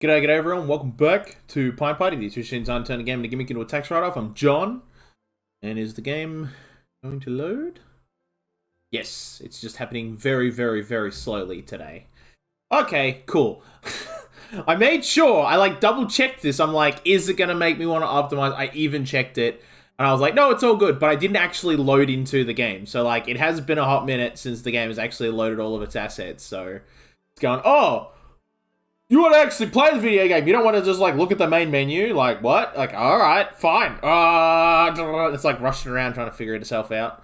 G'day everyone, welcome back to Pint Party, the two machines turn a game and a gimmick into a tax write-off. I'm John, and is the game going to load? Yes, it's just happening very, very, very slowly today. Okay, cool. I made sure, I double-checked this, I'm like, is it gonna make me want to optimize? I even checked it, and I was like, no, it's all good, but I didn't actually load into the game. So it has been a hot minute since the game has actually loaded all of its assets, so it's going, oh! You want to actually play the video game. You don't want to just, look at the main menu. What? Alright, fine. It's, rushing around trying to figure itself out.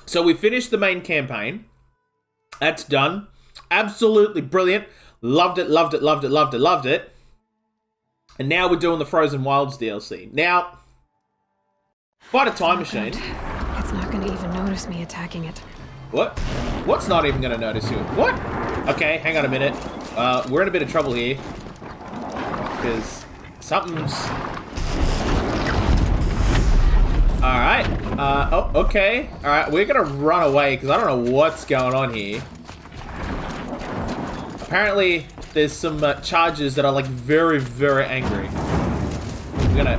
So, we finished the main campaign. That's done. Absolutely brilliant. Loved it, loved it, loved it, loved it, loved it. And now we're doing the Frozen Wilds DLC. Now, quite a time machine. It's not going to even notice me attacking it. What? What's not even going to notice you? What? Okay, hang on a minute. We're in a bit of trouble here. Because something's... Alright. Oh, okay. Alright, we're going to run away because I don't know what's going on here. Apparently, there's some charges that are, very, very angry.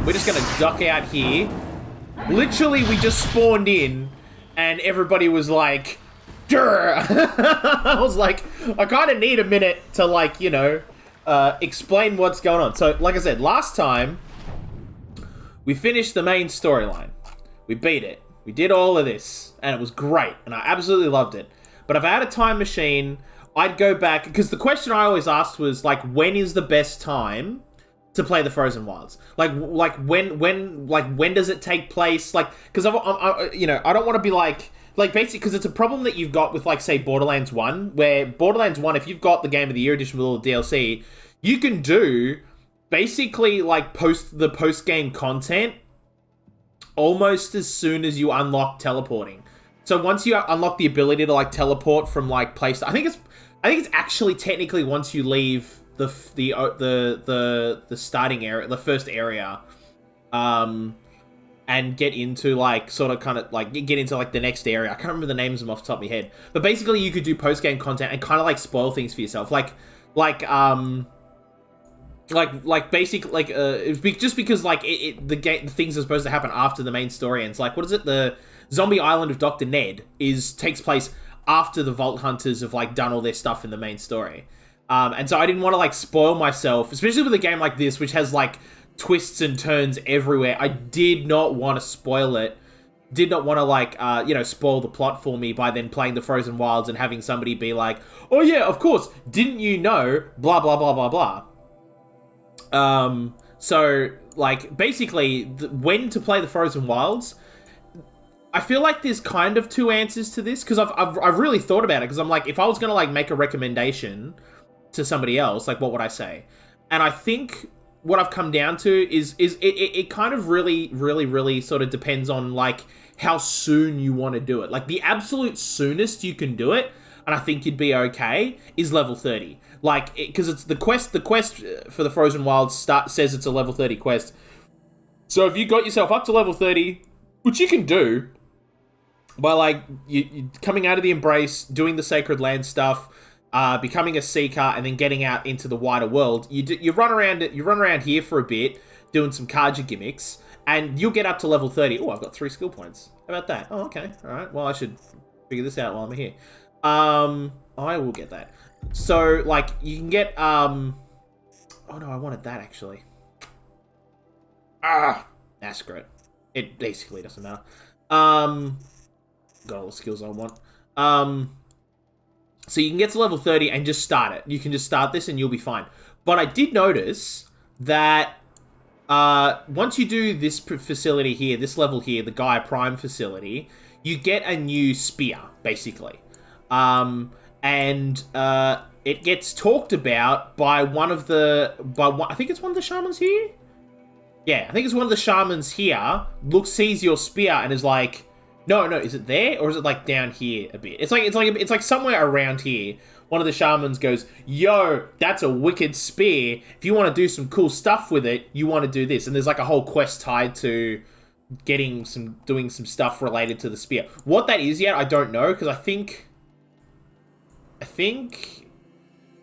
We're just going to duck out here. Literally, we just spawned in. And everybody was like, Durr! I was like, I kind of need a minute to, explain what's going on. So, like I said, last time, we finished the main storyline. We beat it. We did all of this. And it was great. And I absolutely loved it. But if I had a time machine, I'd go back. Because the question I always asked was, when is the best time to play the Frozen Wilds? When does it take place? Because I don't want to be basically, because it's a problem that you've got with say Borderlands 1, where Borderlands 1, if you've got the Game of the Year edition with all the DLC, you can do basically post-game content almost as soon as you unlock teleporting. So once you unlock the ability to teleport from place, I think it's actually technically once you leave the starting area, the first area, and get into get into the next area. I can't remember the names of them off the top of my head, but basically you could do post game content and kind of spoil things for yourself, just because the things are supposed to happen after the main story ends. What is it? The Zombie Island of Dr. Ned takes place after the Vault Hunters have done all their stuff in the main story. And so I didn't want to spoil myself, especially with a game like this, which has twists and turns everywhere. I did not want to spoil it. Did not want to spoil the plot for me by then playing the Frozen Wilds and having somebody be like, oh yeah, of course, didn't you know, blah, blah, blah, blah, blah. So basically, when to play the Frozen Wilds, I feel like there's kind of two answers to this, because I've really thought about it, because I'm if I was going to make a recommendation to somebody else, what would I say? And I think what I've come down to is it kind of really, really, really sort of depends on how soon you want to do it. The absolute soonest you can do it, and I think you'd be okay, is level 30. Because it's the quest for the Frozen Wilds says it's a level 30 quest. So if you got yourself up to level 30, which you can do by you coming out of the Embrace, doing the Sacred Land stuff, becoming a seeker, and then getting out into the wider world, you run around here for a bit, doing some Kaja gimmicks, and you'll get up to level 30. Oh, I've got 3 skill points. How about that? Oh, okay. All right. Well, I should figure this out while I'm here. I will get that. So, you can get, oh no, I wanted that, actually. Screw it. It basically doesn't matter. Got all the skills I want. So you can get to level 30 and just start it. You can just start this and you'll be fine. But I did notice that once you do this facility here, this level here, the Gaia Prime facility, you get a new spear, basically. And it gets talked about by I think it's one of the shamans here? Yeah, I think it's one of the shamans here, sees your spear and is like, no, is it there? Or is it down here a bit? It's somewhere around here. One of the shamans goes, yo, that's a wicked spear. If you want to do some cool stuff with it, you want to do this. And there's a whole quest tied to doing some stuff related to the spear. What that is yet, I don't know, because I think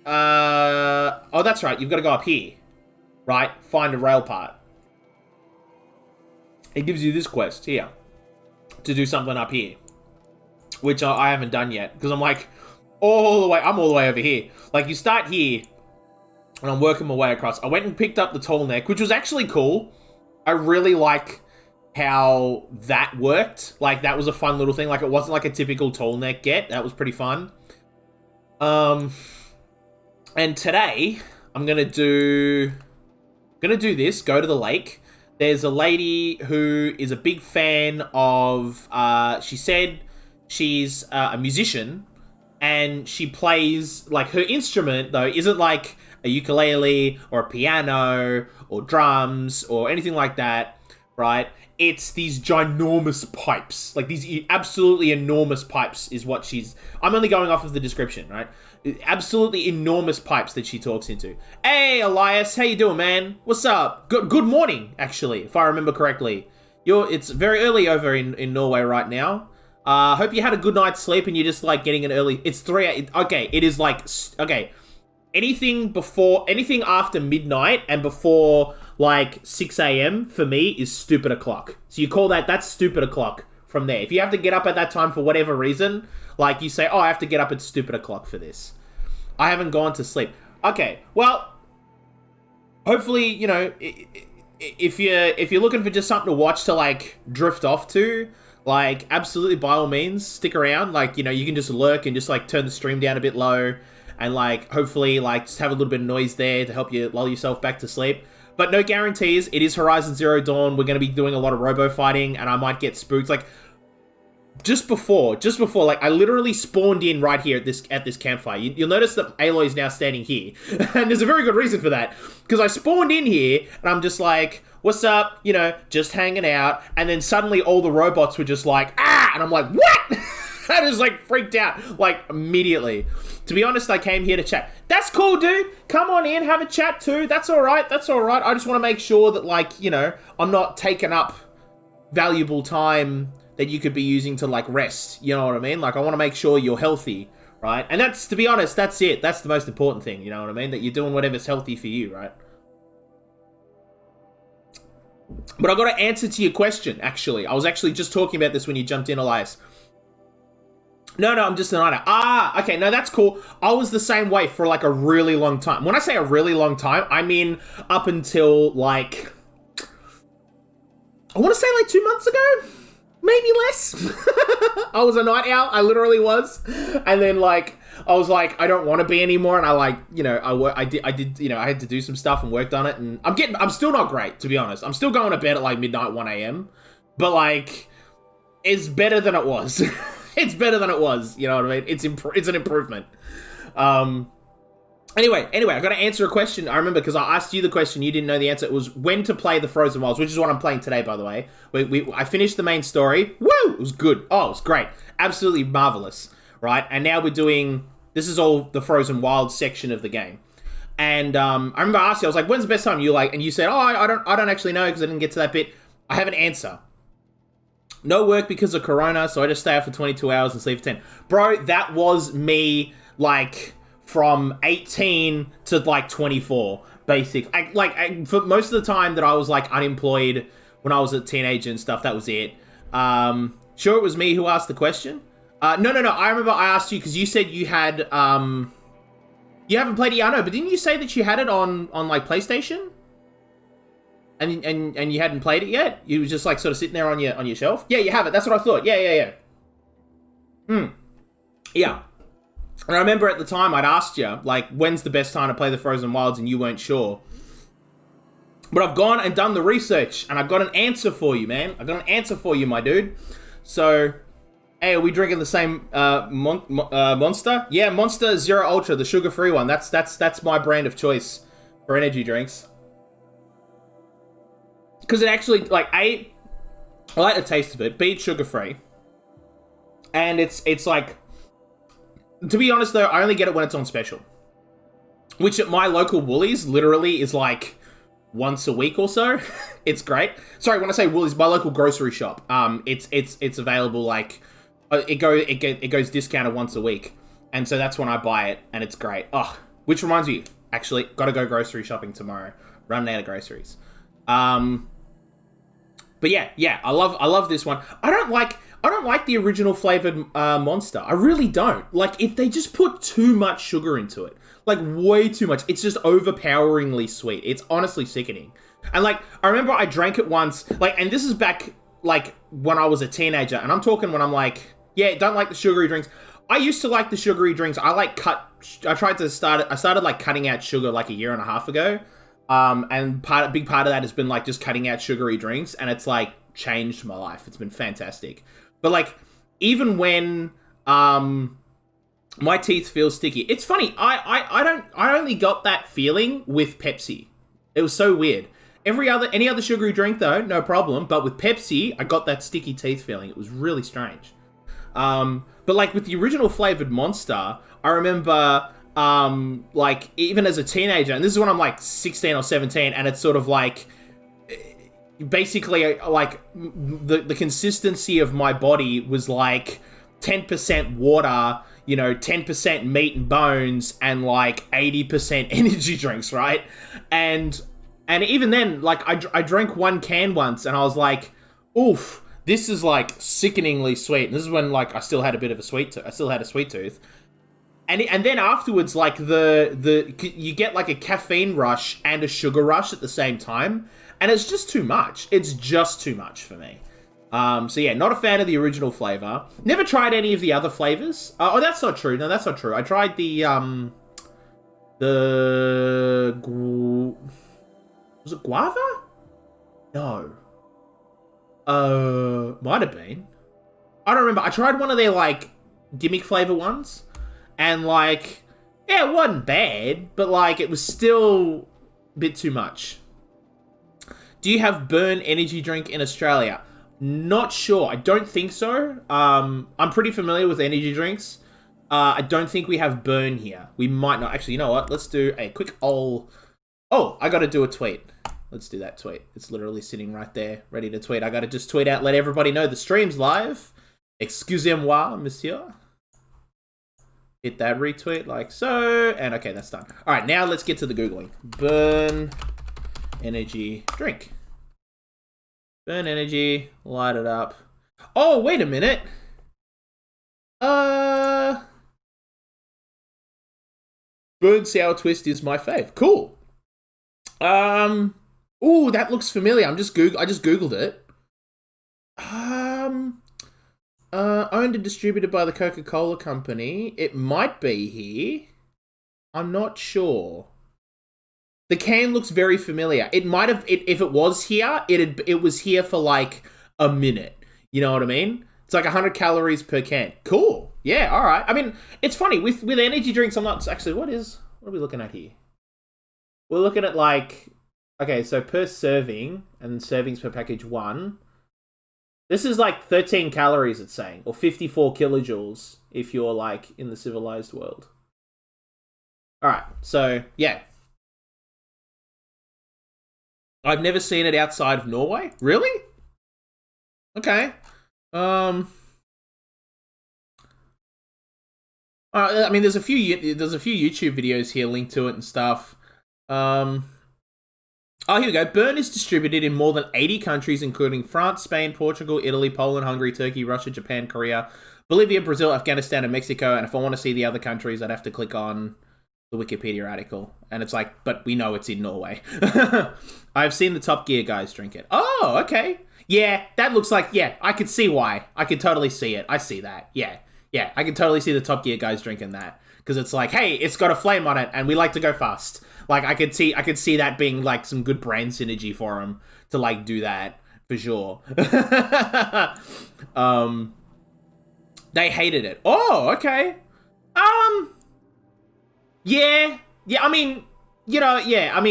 Oh, that's right. You've got to go up here. Right? Find a rail part. It gives you this quest here. To do something up here. Which I haven't done yet. Because I'm like, I'm all the way over here. Like, you start here. And I'm working my way across. I went and picked up the tall neck, which was actually cool. I really like how that worked. Like, that was a fun little thing. Like, it wasn't like a typical tall neck get. That was pretty fun. And today, I'm gonna do this. Go to the lake. There's a lady who is a big fan of. She said she's a musician, and she plays, like, her instrument though isn't like a ukulele or a piano or drums or anything like that, right? It's these ginormous pipes. Like, these absolutely enormous pipes is what she's... I'm only going off of the description, right? Absolutely enormous pipes that she talks into. Hey, Elias, how you doing, man? What's up? Good morning, actually, if I remember correctly. It's very early over in Norway right now. Hope you had a good night's sleep and you're just, like, getting an early... It's 3... Okay, it is, like... Okay. Anything after midnight and before, like, 6 a.m. for me is stupid o'clock. So you call that's stupid o'clock from there. If you have to get up at that time for whatever reason, like, you say, oh, I have to get up at stupid o'clock for this. I haven't gone to sleep. Okay, well, hopefully, you know, if you're looking for just something to watch to, like, drift off to, like, absolutely, by all means, stick around. Like, you know, you can just lurk and just, like, turn the stream down a bit low. And, like, hopefully, like, just have a little bit of noise there to help you lull yourself back to sleep. But no guarantees. It is Horizon Zero Dawn. We're going to be doing a lot of robo fighting, and I might get spooked. Like, just before, like, I literally spawned in right here at this campfire. You'll notice that Aloy is now standing here. And there's a very good reason for that. Because I spawned in here, and I'm just like, what's up? You know, just hanging out. And then suddenly all the robots were just like, ah! And I'm like, what? I just, like, freaked out, like, immediately. To be honest, I came here to chat. That's cool, dude. Come on in, have a chat too. That's all right. That's all right. I just want to make sure that, like, you know, I'm not taking up valuable time that you could be using to, like, rest. You know what I mean? Like, I want to make sure you're healthy, right? And that's, to be honest, that's it. That's the most important thing, you know what I mean? That you're doing whatever's healthy for you, right? But I got to answer to your question, actually. I was actually just talking about this when you jumped in, Elias. No, I'm just a nighter. Ah, okay, no, that's cool. I was the same way for, like, a really long time. When I say a really long time, I mean up until, like... I want to say, like, 2 months ago? Maybe less. I was a night owl. I literally was. And then, like, I was like, I don't want to be anymore. And I, like, you know, I did, you know, I had to do some stuff and worked on it. And I'm still not great, to be honest. I'm still going to bed at, like, midnight, 1 a.m. But, like, it's better than it was. It's better than it was, you know what I mean? It's an improvement. Anyway, I got to answer a question. I remember because I asked you the question, you didn't know the answer. It was when to play the Frozen Wilds, which is what I'm playing today, by the way. I finished the main story. Woo! It was good. Oh, it was great. Absolutely marvelous, right? And now we're doing... This is all the Frozen Wilds section of the game. And I remember I asked you, I was like, when's the best time? You like, and you said, oh, I don't actually know because I didn't get to that bit. I have an answer. No work because of Corona, so I just stay up for 22 hours and sleep for 10. Bro, that was me, like, from 18 to, like, 24, basically. For most of the time that I was, like, unemployed when I was a teenager and stuff, that was it. Sure, it was me who asked the question? No, I remember I asked you because you said you had, you haven't played it, yeah, I know, but didn't you say that you had it on like, PlayStation? And you hadn't played it yet? You was just, like, sort of sitting there on your shelf? Yeah, you have it. That's what I thought. Yeah. Yeah. And I remember at the time I'd asked you, like, when's the best time to play the Frozen Wilds, and you weren't sure. But I've gone and done the research, and I've got an answer for you, man. I've got an answer for you, my dude. So, hey, are we drinking the same Monster? Yeah, Monster Zero Ultra, the sugar-free one. That's my brand of choice for energy drinks. Because it actually, like, A, I like the taste of it. B, it's sugar-free. And it's like... To be honest, though, I only get it when it's on special. Which at my local Woolies, literally, is, like, once a week or so. It's great. Sorry, when I say Woolies, my local grocery shop. It's available, like... It goes discounted once a week. And so that's when I buy it, and it's great. Oh, which reminds me, actually, gotta go grocery shopping tomorrow. Running out of groceries. But yeah, I love this one. I don't like the original flavored Monster. I really don't. Like, if they just put too much sugar into it, like way too much, it's just overpoweringly sweet. It's honestly sickening. And like, I remember I drank it once, like, and this is back like when I was a teenager, and I'm talking when I'm like, yeah, don't like the sugary drinks. I used to like the sugary drinks. I started like cutting out sugar like a year and a half ago. And big part of that has been like just cutting out sugary drinks, and it's like changed my life. It's been fantastic. But like, even when my teeth feel sticky, it's funny. I only got that feeling with Pepsi. It was so weird. Any other sugary drink though, no problem. But with Pepsi, I got that sticky teeth feeling. It was really strange. But like with the original flavored Monster, I remember like even as a teenager, and this is when I'm like 16 or 17, and it's sort of like basically like the consistency of my body was like 10% water, 10% meat and bones, and like 80% energy drinks, right? And even then, like I drank one can once, and I was like, oof, this is like sickeningly sweet. And this is when like I still had a bit of a sweet tooth. And then afterwards, like you get like a caffeine rush and a sugar rush at the same time, and it's just too much. It's just too much for me. So yeah, not a fan of the original flavor. Never tried any of the other flavors. Oh, that's not true. No, that's not true. I tried was it guava? No. Might have been. I don't remember. I tried one of their like gimmick flavor ones. And, like, yeah, it wasn't bad, but, like, it was still a bit too much. Do you have Burn energy drink in Australia? Not sure. I don't think so. I'm pretty familiar with energy drinks. I don't think we have Burn here. We might not. Actually, you know what? Let's do a quick old... Oh, I got to do a tweet. Let's do that tweet. It's literally sitting right there, ready to tweet. I got to just tweet out, let everybody know the stream's live. Excusez-moi, monsieur. Hit that retweet like so, and okay, that's done. All right, now let's get to the Googling. Burn energy drink. Burn energy, light it up. Oh, wait a minute. Burn sour twist is my fave. Cool. Ooh, that looks familiar. I just Googled it. Owned and distributed by the Coca-Cola Company. It might be here. I'm not sure. The can looks very familiar. It might have, if it was here, it was here for like a minute. You know what I mean? It's like 100 calories per can. Cool. Yeah, all right. I mean, it's funny. With energy drinks, I'm not... Actually, what are we looking at here? We're looking at like... Okay, so per serving, and servings per package 1... This is like 13 calories, it's saying, or 54 kilojoules if you're like in the civilized world. All right, so yeah. I've never seen it outside of Norway. Really? Okay. I mean, there's a few YouTube videos here linked to it and stuff. Oh, here we go. Burn is distributed in more than 80 countries, including France, Spain, Portugal, Italy, Poland, Hungary, Turkey, Russia, Japan, Korea, Bolivia, Brazil, Afghanistan, and Mexico. And if I want to see the other countries, I'd have to click on the Wikipedia article. And it's like, but we know it's in Norway. I've seen the Top Gear guys drink it. Oh, okay. Yeah, that looks like, yeah, I could see why. I could totally see it. I see that. Yeah, I could totally see the Top Gear guys drinking that. Because it's like, hey, it's got a flame on it, and we like to go fast. Like, I could see that being, like, some good brand synergy for them to, like, do that, for sure. They hated it. Oh, okay. Yeah, I mean,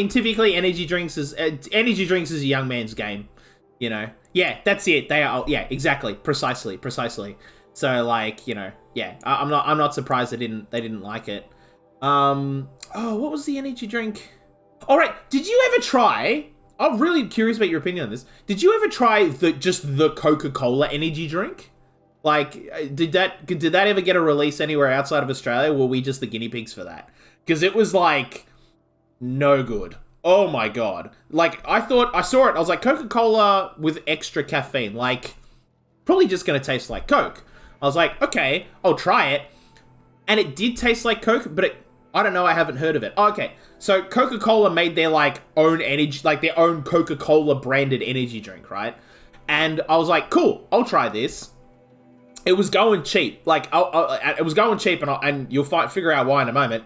typically energy drinks is a young man's game, Yeah, that's it. They are, yeah, exactly, precisely. So, like, I'm not surprised they didn't like it. What was the energy drink? All right, did you ever try? I'm really curious about your opinion on this. Did you ever try the Coca-Cola energy drink? Like, did that ever get a release anywhere outside of Australia? Were we just the guinea pigs for that? because it was like no good. Oh my god. Like, I saw it, I was like, Coca-Cola with extra caffeine, like, probably just gonna taste like Coke. I was like, okay, I'll try it. And it did taste like Coke, but I don't know, I haven't heard of it. Oh, okay, so Coca-Cola made their, like, own energy, like, their own Coca-Cola branded energy drink, right? And I was like, cool, I'll try this. It was going cheap. Like, it was going cheap, and you'll figure out why in a moment.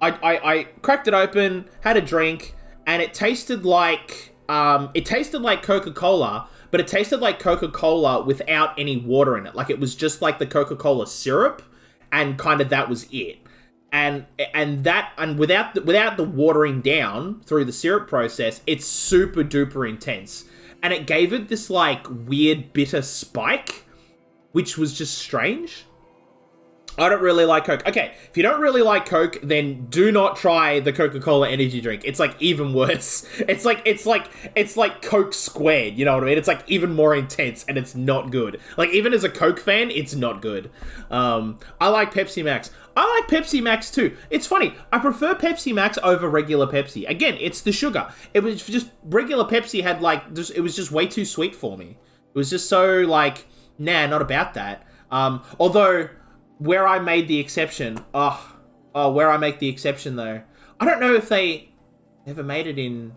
I cracked it open, had a drink, and it tasted like Coca-Cola, but it tasted like Coca-Cola without any water in it. Like, it was just like the Coca-Cola syrup, and kind of that was it. And without the watering down through the syrup process, it's super duper intense. And it gave it this, like, weird bitter spike, which was just strange. I don't really like Coke. Okay, if you don't really like Coke, then do not try the Coca-Cola energy drink. It's like even worse. It's like Coke squared, you know what I mean? It's like even more intense, and it's not good. Like, even as a Coke fan, it's not good. I like Pepsi Max. I like Pepsi Max too. It's funny, I prefer Pepsi Max over regular Pepsi. Again, it's the sugar. It was just, regular Pepsi had like, it was just way too sweet for me. It was just so like, nah, not about that. Although, where I made the exception, where I make the exception though, I don't know if they ever made it in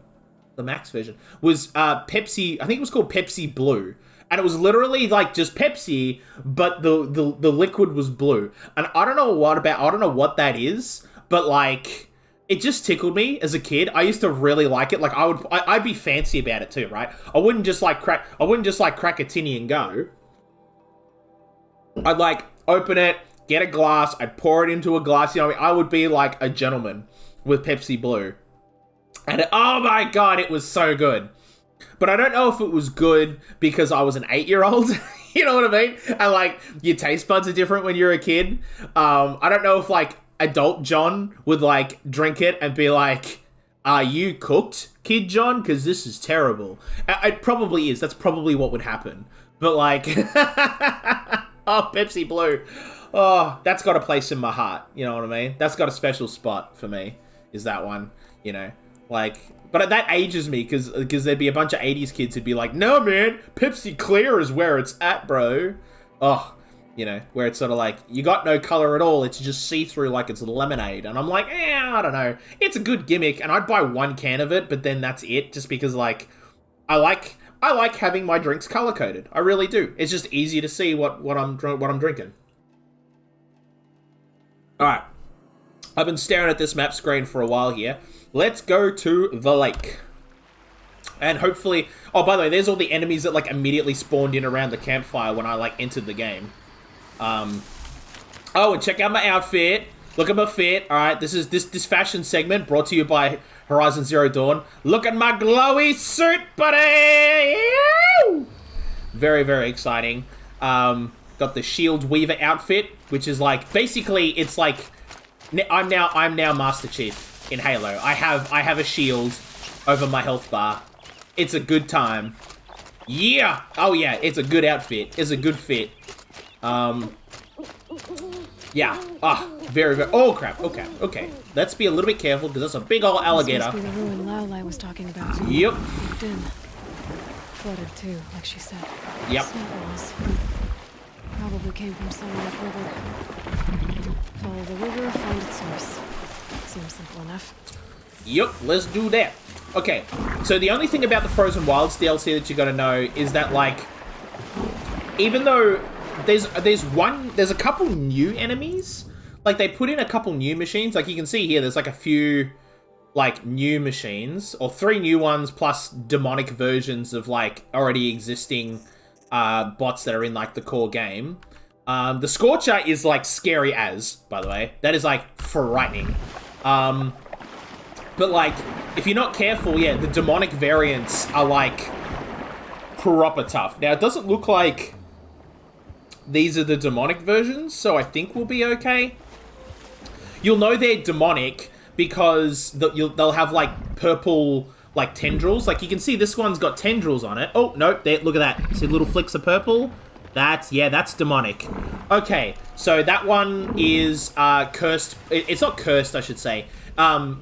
the Max version, was Pepsi, I think it was called Pepsi Blue. And it was literally like just Pepsi, but the liquid was blue. And I don't know what that is, but like, it just tickled me as a kid. I used to really like it. Like, I'd be fancy about it too, right? I wouldn't just like crack a tinny and go. I'd like open it, get a glass, I'd pour it into a glass. You know what I mean? I would be like a gentleman with Pepsi Blue. And oh my god, it was so good. But I don't know if it was good because I was an 8-year-old. You know what I mean? And like, your taste buds are different when you're a kid. I don't know if like adult John would like drink it and be like, are you cooked, kid John? Because this is terrible. It probably is. That's probably what would happen. But like, oh, Pepsi Blue. Oh, that's got a place in my heart. You know what I mean? That's got a special spot for me, is that one. You know, like, but that ages me because there'd be a bunch of 80s kids who'd be like, no, man, Pepsi Clear is where it's at, bro. Oh, you know, where it's sort of like, you got no color at all. It's just see-through like it's lemonade. And I'm like, I don't know. It's a good gimmick. And I'd buy one can of it, but then that's it. Just because, like, I like having my drinks color-coded. I really do. It's just easy to see what I'm drinking. Alright. I've been staring at this map screen for a while here. Let's go to the lake. And hopefully... Oh, by the way, there's all the enemies that, like, immediately spawned in around the campfire when I, like, entered the game. Oh, and check out my outfit. Look at my fit. Alright, this is this fashion segment brought to you by Horizon Zero Dawn. Look at my glowy suit, buddy! Very, very exciting. Got the Shield Weaver outfit, which is, like, basically, it's like... I'm now Master Chief in Halo. I have a shield over my health bar. It's a good time. Yeah! Oh yeah, it's a good outfit. It's a good fit. Yeah. Very, very... Oh, crap. Okay. Let's be a little bit careful, because that's a big old alligator. This must be the ruin Aloy was talking about. Yep. Moved in. Flooded too, like she said. Yep. Snowballs. Probably came from somewhere further. Follow the river, find its source. Seems simple enough. Yep, let's do that. Okay, so the only thing about the Frozen Wilds DLC that you gotta know is that, like, even though there's a couple new enemies, like, they put in a couple new machines, like, you can see here, there's, like, a few, like, new machines, or 3 new ones, plus demonic versions of, like, already existing, bots that are in, like, the core game. The Scorcher is, like, scary as, by the way. That is, like, frightening. But, like, if you're not careful, yeah, the demonic variants are, like, proper tough. Now, it doesn't look like these are the demonic versions, so I think we'll be okay. You'll know they're demonic because they'll have, like, purple, like, tendrils. Like, you can see this one's got tendrils on it. Oh, no, there, look at that. See little flicks of purple? That's demonic. Okay, so that one is cursed. It's not cursed, I should say.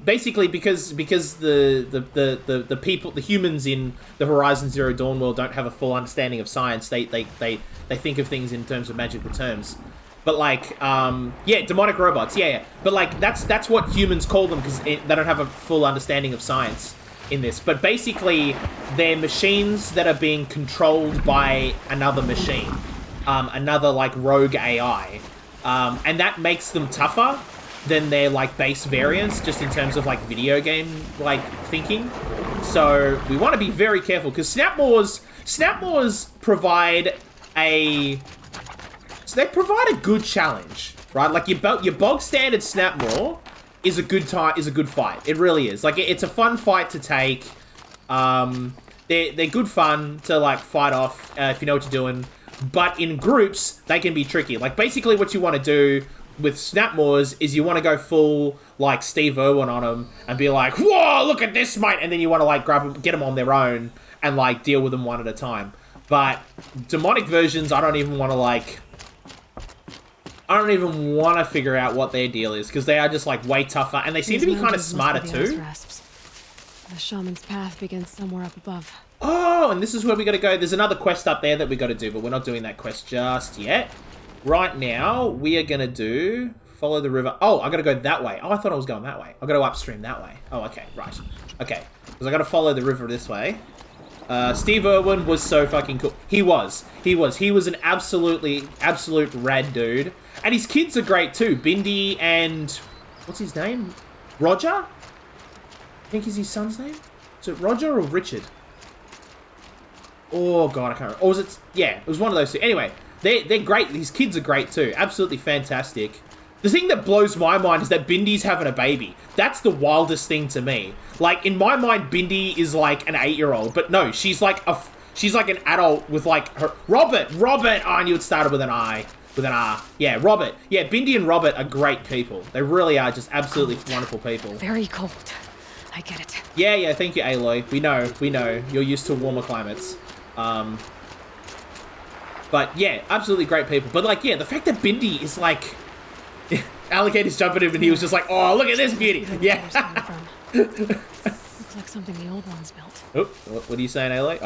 Basically, because the people, the humans in the Horizon Zero Dawn world don't have a full understanding of science. They think of things in terms of magical terms. But like, yeah, demonic robots, yeah. But like, that's what humans call them because they don't have a full understanding of science in this. But basically, they're machines that are being controlled by another machine, another like rogue AI, and that makes them tougher than their like base variants, just in terms of like video game like thinking. So we want to be very careful because Snapmaws provide a good challenge, right? Like your bog standard Snapmaw is a good fight. It really is. Like it's a fun fight to take. They're good fun to like fight off if you know what you're doing. But in groups, they can be tricky. Like basically, what you want to do with Snapmaws is you want to go full like Steve Irwin on them and be like, "Whoa, look at this, mate!" And then you want to like grab them, get them on their own, and like deal with them one at a time. But demonic versions, I don't even want to figure out what their deal is because they are just like way tougher and they seem to be kind of smarter too. The shaman's path begins somewhere up above. Oh, and this is where we got to go. There's another quest up there that we got to do, but we're not doing that quest just yet. Right now, we are going to do follow the river. Oh, I got to go that way. Oh, I thought I was going that way. I got to upstream that way. Oh, okay, right. Okay, because I got to follow the river this way. Steve Irwin was so fucking cool. He was an absolute rad dude. And his kids are great too. Bindi and... what's his name? Roger? I think is his son's name? Is it Roger or Richard? Oh, God, I can't remember. Or was it... yeah, it was one of those two. Anyway, they're great. His kids are great too. Absolutely fantastic. The thing that blows my mind is that Bindi's having a baby. That's the wildest thing to me. Like, in my mind, Bindi is like an 8-year-old. But no, she's like an adult with like her... Robert! Oh, I knew it started with an I. With an R. Yeah, Robert. Yeah, Bindi and Robert are great people. They really are just absolutely wonderful people. Very cold. I get it. Yeah, thank you, Aloy. We know. You're used to warmer climates. But yeah, absolutely great people. But like, yeah, the fact that Bindi is like... alligator's jumping him and he was just like, oh, look at this beauty. Yeah. Looks like something the old ones built. Oh, what are you saying, Aloy?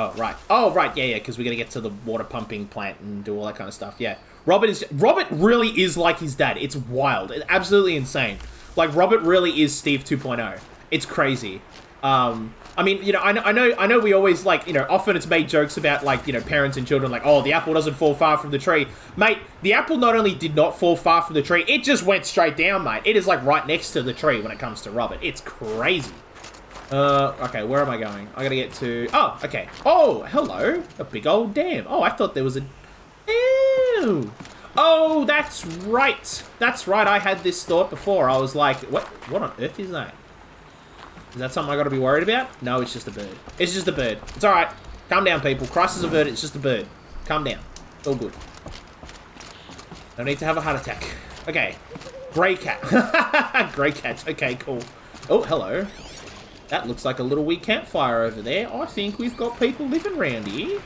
Oh, right. Yeah, because we're going to get to the water pumping plant and do all that kind of stuff. Yeah. Robert really is like his dad. It's wild. It's absolutely insane. Like, Robert really is Steve 2.0. It's crazy. I mean, you know, I know we always, like, you know, often it's made jokes about, like, you know, parents and children, like, oh, the apple doesn't fall far from the tree. Mate, the apple not only did not fall far from the tree, it just went straight down, mate. It is, like, right next to the tree when it comes to Robert. It's crazy. Okay, where am I going? I gotta get to... oh, okay. Oh, hello. A big old dam. Oh, I thought there was a... ew. Oh, that's right. That's right. I had this thought before. I was like, what on earth is that? Is that something I gotta be worried about? No, it's just a bird. It's just a bird. It's alright. Calm down, people. Christ is averted. It's just a bird. Calm down. It's all good. No need to have a heart attack. Okay. Grey cat. Grey cats. Okay, cool. Oh, hello. That looks like a little wee campfire over there. I think we've got people living around here.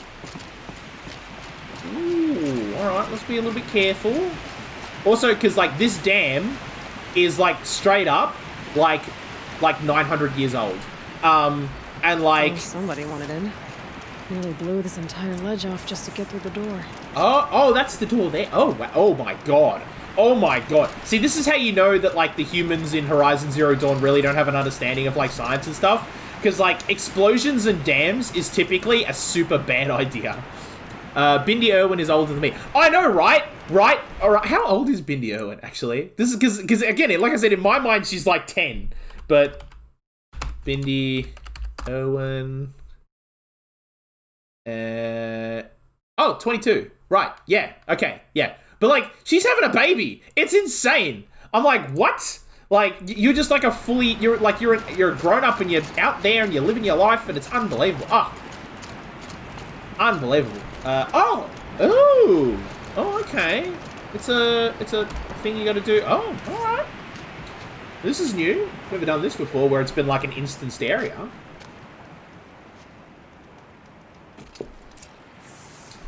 Ooh, alright. Let's be a little bit careful. Also, because, like, this dam is, like, straight up, like 900 years old. And like... oh, somebody wanted in. Nearly blew this entire ledge off just to get through the door. Oh, that's the door there. Oh, wow. Oh my god. Oh my god. See, this is how you know that, like, the humans in Horizon Zero Dawn really don't have an understanding of, like, science and stuff. Because, like, explosions and dams is typically a super bad idea. Bindi Irwin is older than me. I know, right? Right? Alright, how old is Bindi Irwin, actually? This is because, again, like I said, in my mind, she's, like, 10. But Bindi Irwin... oh, 22. Right. Yeah. Okay. Yeah. But, like, she's having a baby. It's insane. I'm like, what? Like, you're just like a fully... you're a grown-up and you're out there and you're living your life and it's unbelievable. Ah. Unbelievable. Oh, okay. It's a thing you gotta do. Oh, alright. This is new. Never done this before where it's been like an instanced area.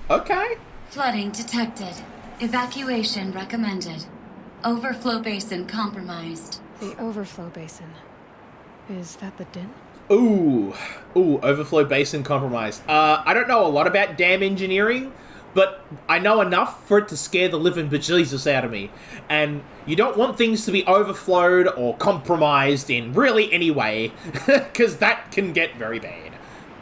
Okay. Flooding detected. Evacuation recommended. Overflow basin compromised. The overflow basin. Is that the din? Ooh, overflow basin compromised. I don't know a lot about dam engineering, but I know enough for it to scare the living bejesus out of me. And you don't want things to be overflowed or compromised in really any way, because that can get very bad.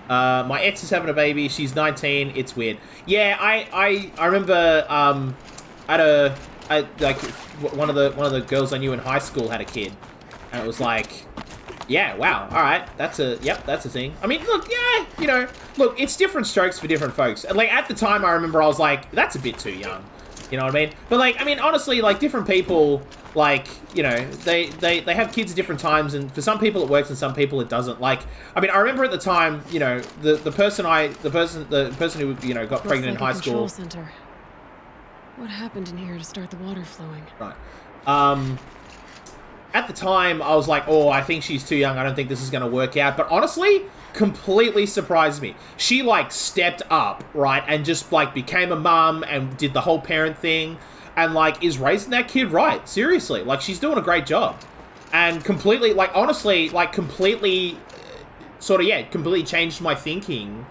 My ex is having a baby. She's 19. It's weird. Yeah, I remember one of the girls I knew in high school had a kid, and it was like, yeah, wow, all right, that's a thing. I mean, look, yeah, look, it's different strokes for different folks. And like at the time, I remember I was like, that's a bit too young. You know what I mean? But like, I mean, honestly, like different people, like, they have kids at different times, and for some people it works and some people it doesn't. Like, I mean, I remember at the time, the person who, got pregnant in high school. Control center. What happened in here to start the water flowing? Right. At the time, I was like, oh, I think she's too young. I don't think this is going to work out. But honestly, completely surprised me. She, like, stepped up, right, and just, like, became a mum and did the whole parent thing and, like, is raising that kid right. Seriously. Like, she's doing a great job. And completely, like, honestly, like, completely changed my thinking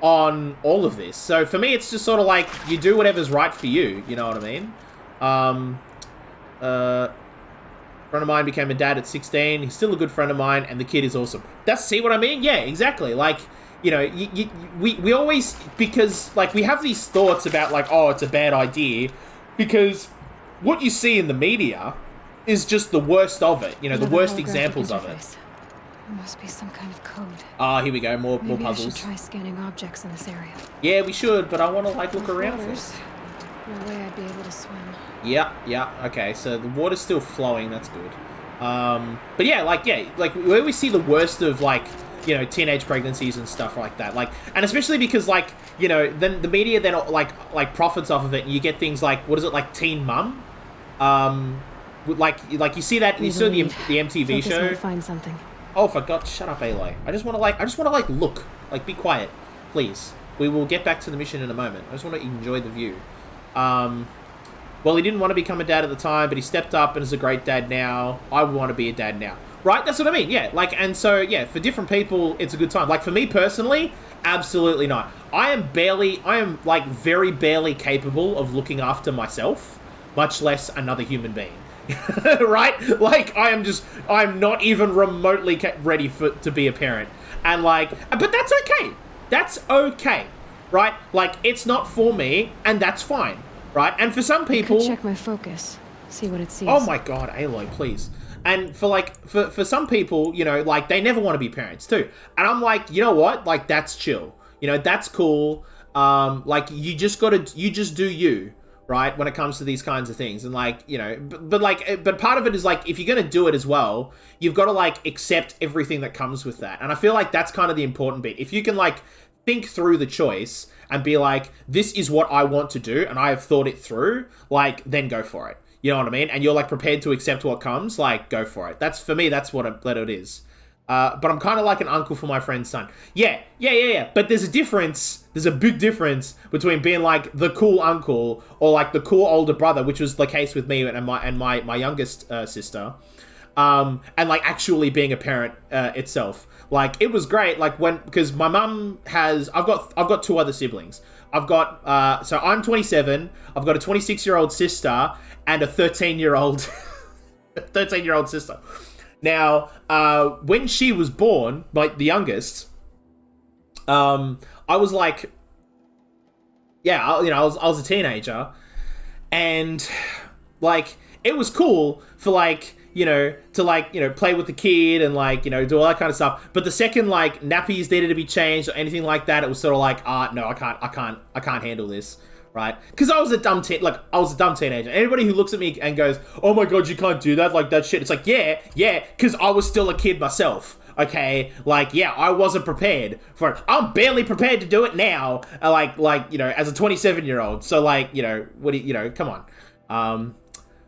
on all of this. So, for me, it's just sort of like, you do whatever's right for you. You know what I mean? Friend of mine became a dad at 16. He's still a good friend of mine, and the kid is awesome. See what I mean? Yeah, exactly. Like, we always, because, like, we have these thoughts about, like, oh, it's a bad idea, because what you see in the media is just the worst of it. The worst examples of it. There must be some kind of code. Here we go. More puzzles. Maybe I should try scanning objects in this area. Yeah, we should, but I want to, like, look around first. No way I'd be able to swim. Yeah, okay, so the water's still flowing, that's good. But yeah, like, where we see the worst of, like, teenage pregnancies and stuff like that, like, and especially because, like, then the media then, like profits off of it, and you get things like, what is it, like, Teen Mum? Like you see that, you saw the MTV show. Might find something. Oh, for God, shut up, Aloy. I just want to, look. Like, be quiet, please. We will get back to the mission in a moment. I just want to enjoy the view. Well, he didn't want to become a dad at the time, but he stepped up and is a great dad now. I want to be a dad now. Right? That's what I mean. Yeah. Like, and so, yeah, for different people, it's a good time. Like, for me personally, absolutely not. I am very barely capable of looking after myself, much less another human being. Right? Like, I'm not even remotely ready to be a parent. And, like, but that's okay. That's okay. Right? Like, it's not for me, and that's fine. Right? And for some people... I could check my focus. See what it sees. Oh my God, Aloy, please. And for some people, like, they never want to be parents too. And I'm like, you know what? Like, that's chill. That's cool. Like, you just do you, right? When it comes to these kinds of things. And like, but part of it is like, if you're going to do it as well, you've got to like accept everything that comes with that. And I feel like that's kind of the important bit. If you can like think through the choice and be like, this is what I want to do, and I have thought it through, like, then go for it. You know what I mean? And you're, like, prepared to accept what comes, like, go for it. For me, that's what it is. But I'm kind of like an uncle for my friend's son. Yeah. But there's a difference. There's a big difference between being, like, the cool uncle or, like, the cool older brother, which was the case with me and my youngest sister, and, like, actually being a parent itself. Like, it was great, like, because my mum I've got two other siblings. I've got, so I'm 27, I've got a 26-year-old sister, and a 13-year-old sister. Now, when she was born, like, the youngest, I was like, yeah, I was a teenager, and, like, it was cool for, like, to like, play with the kid and like, do all that kind of stuff. But the second like nappies needed to be changed or anything like that, it was sort of like, no, I can't handle this. Right? Because I was a dumb teenager. Anybody who looks at me and goes, oh my God, you can't do that, like that shit. It's like, yeah, because I was still a kid myself. Okay, like, yeah, I wasn't prepared for it. I'm barely prepared to do it now. Like, as a 27-year-old. So like, come on.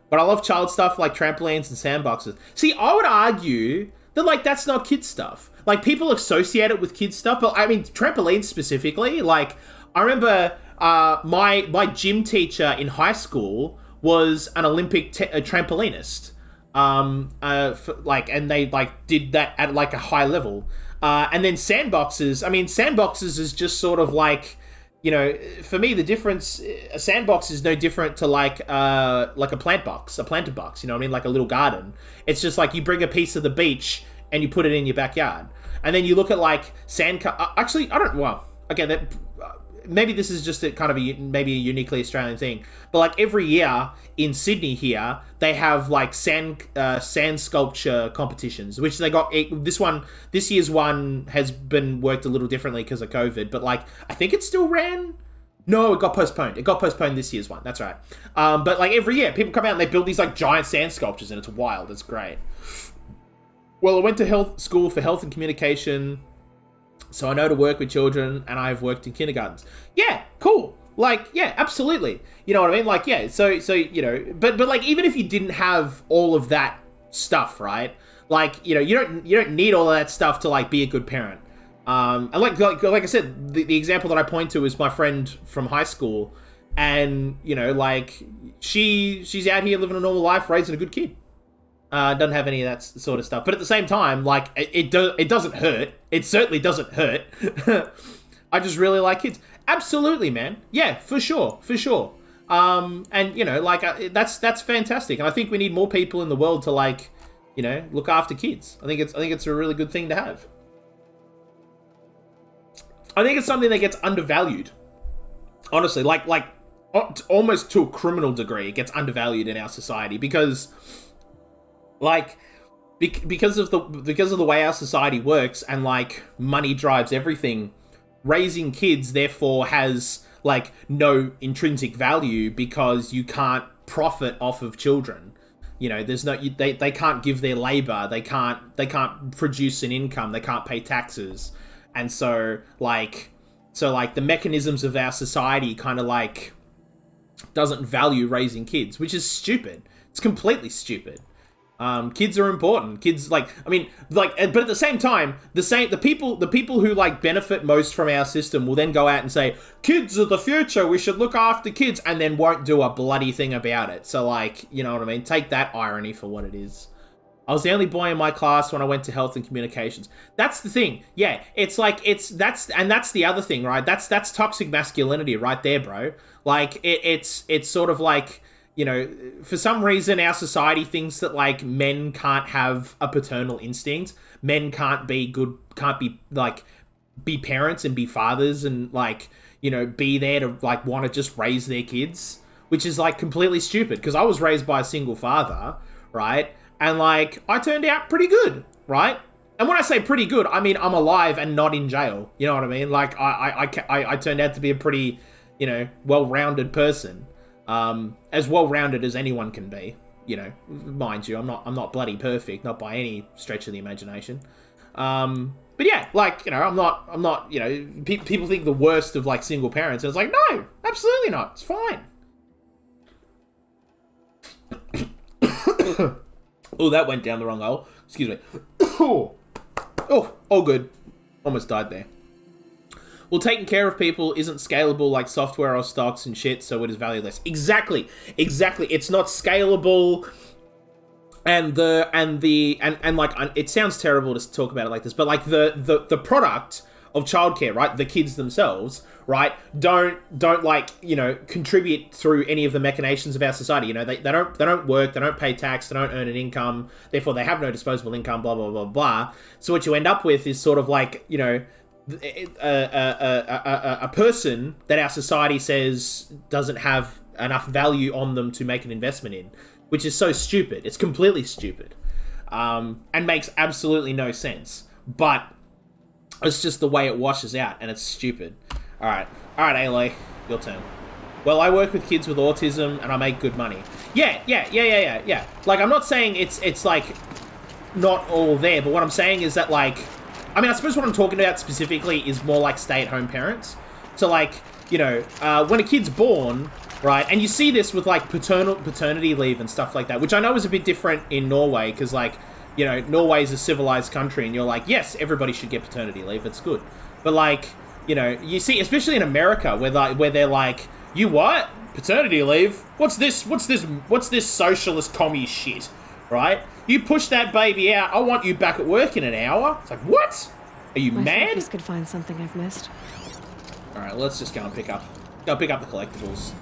But I love child stuff like trampolines and sandboxes. See, I would argue that, like, that's not kid stuff. Like, people associate it with kid stuff, but, I mean, trampolines specifically, like, I remember my gym teacher in high school was an Olympic trampolinist. And they like did that at like a high level. And then sandboxes. I mean, sandboxes is just sort of like, you know, for me the difference. A sandbox is no different to like a planted box. You know what I mean? Like a little garden. It's just like you bring a piece of the beach and you put it in your backyard. And then you look at like actually, I don't. Well, okay, that. Maybe this is just a kind of maybe a uniquely Australian thing, but like every year in Sydney here, they have like sand sculpture competitions, which they got. This year's one has been worked a little differently because of COVID, but like I think it still ran. No, it got postponed. It got postponed this year's one. That's right. But like every year, people come out and they build these like giant sand sculptures, and it's wild. It's great. Well, I went to school for health and communication. So I know to work with children, and I've worked in kindergartens. Yeah, cool. Like, yeah, absolutely. You know what I mean? Like, yeah. So you know, but like, even if you didn't have all of that stuff, right? Like, you know, you don't need all of that stuff to like be a good parent. And like I said, the example that I point to is my friend from high school, and you know, like she's out here living a normal life, raising a good kid. Doesn't have any of that sort of stuff, but at the same time, like it doesn't hurt. It certainly doesn't hurt. I just really like kids. Absolutely, man. Yeah, for sure. And you know, like that's fantastic. And I think we need more people in the world to like, you know, look after kids. I think it's a really good thing to have. I think it's something that gets undervalued. Honestly, like almost to a criminal degree, it gets undervalued in our society because. Like, because of the way our society works and like money drives everything, raising kids therefore has like no intrinsic value because you can't profit off of children. You know, there's no they can't give their labor, they can't produce an income, they can't pay taxes, and so the mechanisms of our society kind of like doesn't value raising kids, which is stupid. It's completely stupid. Kids are important. Kids, like, I mean, like, but at the same time, the people who like benefit most from our system will then go out and say, kids are the future, we should look after kids, and then won't do a bloody thing about it. So like, you know what I mean? Take that irony for what it is. I was the only boy in my class when I went to health and communications. That's the thing. Yeah, it's like, that's the other thing, right? That's toxic masculinity right there, bro. Like, it's sort of like, you know, for some reason, our society thinks that, like, men can't have a paternal instinct. Men can't be parents and be fathers and, like, you know, be there to, like, want to just raise their kids, which is, like, completely stupid, because I was raised by a single father, right? And, like, I turned out pretty good, right? And when I say pretty good, I mean I'm alive and not in jail. You know what I mean? Like, I turned out to be a pretty, you know, well-rounded person. As well-rounded as anyone can be, you know, mind you, I'm not bloody perfect, not by any stretch of the imagination. But yeah, like, you know, I'm not, you know, people think the worst of like single parents, and it's like, no, absolutely not. It's fine. Oh, that went down the wrong hole. Excuse me. Oh, all good. Almost died there. Well, taking care of people isn't scalable like software or stocks and shit, so it is valueless. Exactly. It's not scalable, and like, it sounds terrible to talk about it like this, but like the product of childcare, right? The kids themselves, right? Don't like, you know, contribute through any of the machinations of our society. You know, they don't work, they don't pay tax, they don't earn an income, therefore they have no disposable income, blah blah blah blah. So what you end up with is sort of like, you know, a person that our society says doesn't have enough value on them to make an investment in, which is so stupid. It's completely stupid, and makes absolutely no sense. But it's just the way it washes out, and it's stupid. All right, Aloy, your turn. Well, I work with kids with autism, and I make good money. Yeah. Like, I'm not saying it's like not all there, but what I'm saying is that, like, I mean, I suppose what I'm talking about specifically is more like stay-at-home parents. So, like, you know, when a kid's born, right, and you see this with, like, paternity leave and stuff like that, which I know is a bit different in Norway, because, like, you know, Norway is a civilized country, and you're like, yes, everybody should get paternity leave, it's good. But, like, You know, you see, especially in America, where they're like, you what? Paternity leave? What's this socialist commie shit? Right? You push that baby out, I want you back at work in an hour. It's like, what? Are you My mad? focus could find something I've missed. Alright, let's just go and pick up the collectibles.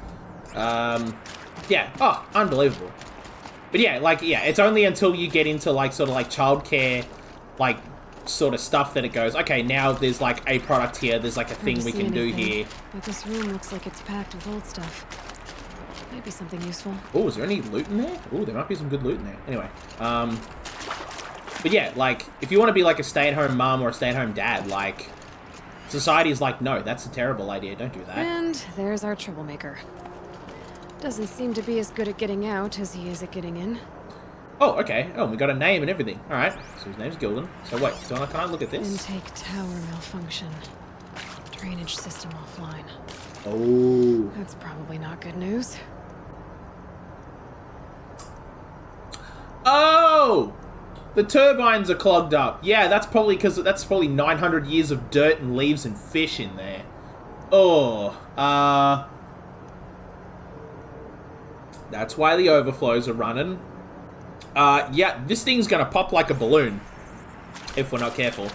Yeah, oh, unbelievable. But yeah, like, yeah, it's only until you get into, like, sort of, like, childcare, like, sort of stuff that it goes, okay, now there's, like, a product here, there's, like, a thing we can do here. But this room looks like it's packed with old stuff. Might be something useful. Oh, is there any loot in there? Oh, there might be some good loot in there. Anyway, but yeah, like, if you want to be, like, a stay-at-home mom or a stay-at-home dad, like, society is like, no, that's a terrible idea, don't do that. And there's our troublemaker. Doesn't seem to be as good at getting out as he is at getting in. Oh, okay. Oh, we got a name and everything. Alright, so his name's Gildan. So wait, so can I look at this? Intake tower malfunction. Drainage system offline. Oh. That's probably not good news. Oh! The turbines are clogged up. Yeah, that's probably because that's probably 900 years of dirt and leaves and fish in there. Oh, that's why the overflows are running. Yeah, this thing's gonna pop like a balloon. If we're not careful.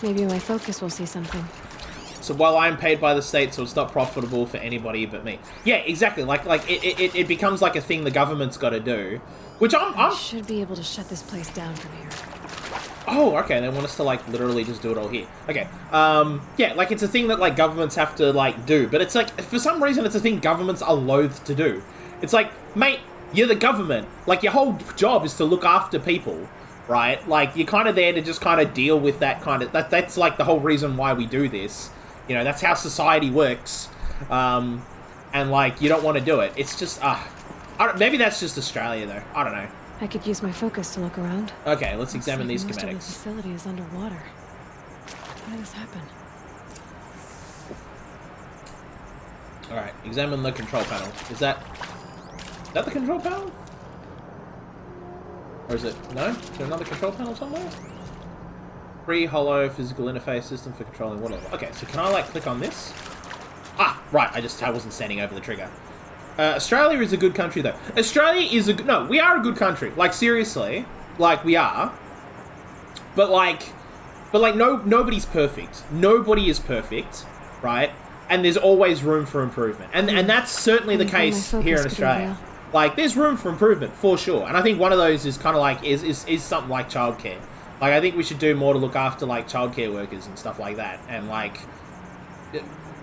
Maybe my focus will see something. So while I'm paid by the state, so it's not profitable for anybody but me. Yeah, exactly. Like it becomes like a thing the government's got to do. Which I should be able to shut this place down from here. Oh, okay. They want us to, like, literally just do it all here. Okay. Yeah, like, it's a thing that, like, governments have to, like, do. But it's, like, for some reason, it's a thing governments are loath to do. It's like, mate, you're the government. Like, your whole job is to look after people, right? Like, you're kind of there to just kind of deal with that kind of... That's, like, the whole reason why we do this. You know, that's how society works. And, like, you don't want to do it. It's just, maybe that's just Australia, though. I don't know. I could use my focus to look around. Okay, let's examine these Most of the schematics. facility is underwater. How did this happen? Alright, examine the control panel. Is that the control panel? Or is it... No? Is there another control panel somewhere? Free, hollow, physical interface system for controlling water level. Okay, so can I, like, click on this? Ah, right, I wasn't standing over the trigger. Australia is a good country, though. Australia is no, we are a good country. Like, seriously. Like, we are. But, nobody's perfect. Nobody is perfect, right? And there's always room for improvement. And that's certainly the case here in Australia. Like, there's room for improvement, for sure. And I think one of those is kind of like, is something like childcare. Like, I think we should do more to look after, like, childcare workers and stuff like that. And, like...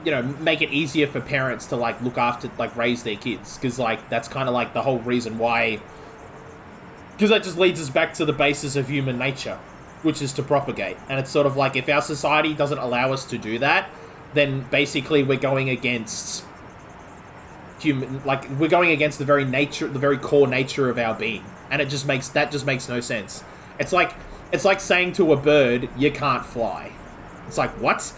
you know, make it easier for parents to, like, look after, like, raise their kids. Because, like, that's kind of, like, the whole reason why... Because that just leads us back to the basis of human nature, which is to propagate. And it's sort of like, if our society doesn't allow us to do that, then basically we're going against... we're going against the very nature, the very core nature of our being. And that just makes no sense. It's like saying to a bird, you can't fly. It's like, what?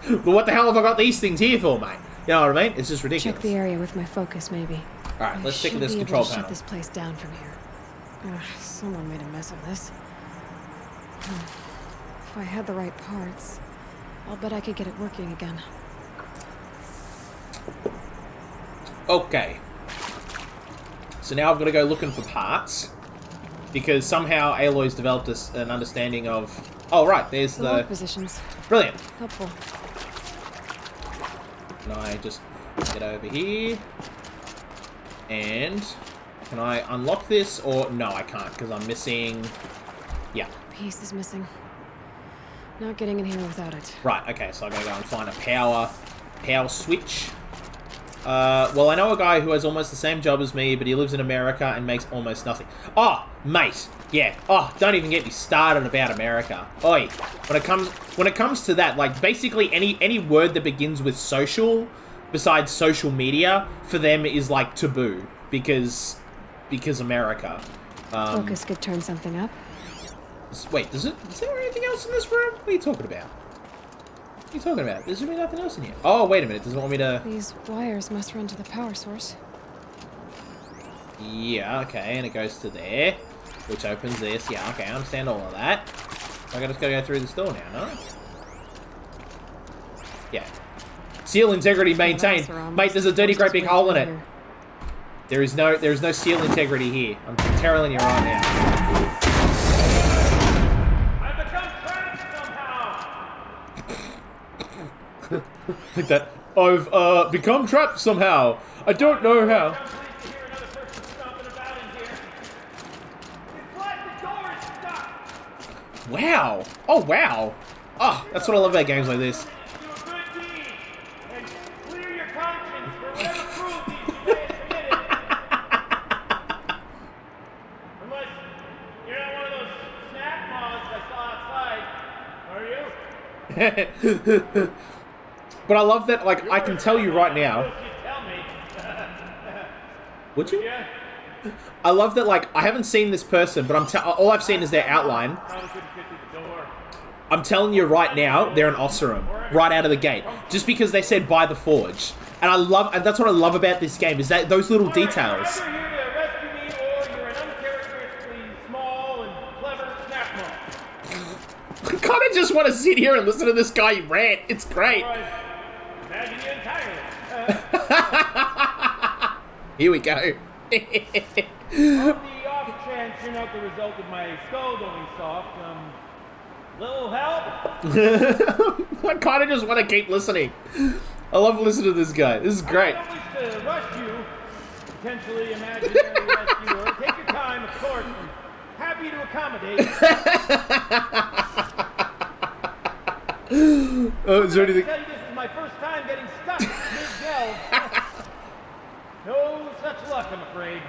But what the hell have I got these things here for, mate? You know what I mean? It's just ridiculous. Check the area with my focus, maybe. Alright, let's check this control panel. Shut this place down from here. Ugh, someone made a mess of this. If I had the right parts, I'll bet I could get it working again. Okay. So now I've got to go looking for parts. Because somehow Aloy's developed an understanding of... Oh, right, there's the... lock positions. Brilliant. Helpful. Can I just get over here? And can I unlock this? Or no, I can't because I'm missing... Yeah. Piece is missing. Not getting in here without it. Right, okay, so I gotta go and find a power switch. Well, I know a guy who has almost the same job as me, but he lives in America and makes almost nothing. Oh, mate. Yeah. Oh, don't even get me started about America. Oi. When it comes to that, like, basically any word that begins with social, besides social media, for them is, like, taboo. Because America. Focus could turn something up. Wait, is there anything else in this room? What are you talking about? What are you talking about? There's really nothing else in here. Oh, wait a minute. Does it want me to... These wires must run to the power source. Yeah, okay, and it goes to there, which opens this. Yeah, okay, I understand all of that. I just gotta go through this door now, no? Yeah. Seal integrity maintained. Mate, there's a dirty great big hole in it. There is no seal integrity here. I'm telling you right now. I've become trapped somehow. Like that. I've become trapped somehow. I don't know how. I'm pleased to hear another person stomping about in here. It's like the door is stuck. Wow. Oh, wow. Oh, that's what I love about games like this. Do a good deed and clear your conscience for whatever cruelties you may have committed. Unless you're not one of those snack moths I saw outside, are you? But I love that, like, I can tell you right now. You tell me. Would you? Yeah. I love that, like, I haven't seen this person, but all I've seen is their outline. Probably couldn't fit through the door. I'm telling you right now, they're an Osserum, right out of the gate. Just because they said by the forge. And that's what I love about this game, is that those little details. You're either here to rescue me, or you're an uncharacteristically small and clever snap moth. I kind of just want to sit here and listen to this guy rant. It's great. Imagine you entirely. Here we go. On the off chance you're not the result of my skull going soft, little help? I kind of just want to keep listening. I love listening to this guy. This is great. I don't wish to rush you, potentially imaginary rescuer. Take your time, of course. I'm happy to accommodate. Oh, is there anything? I tell you, this is my first time getting stuck mid-delve. No such luck, I'm afraid.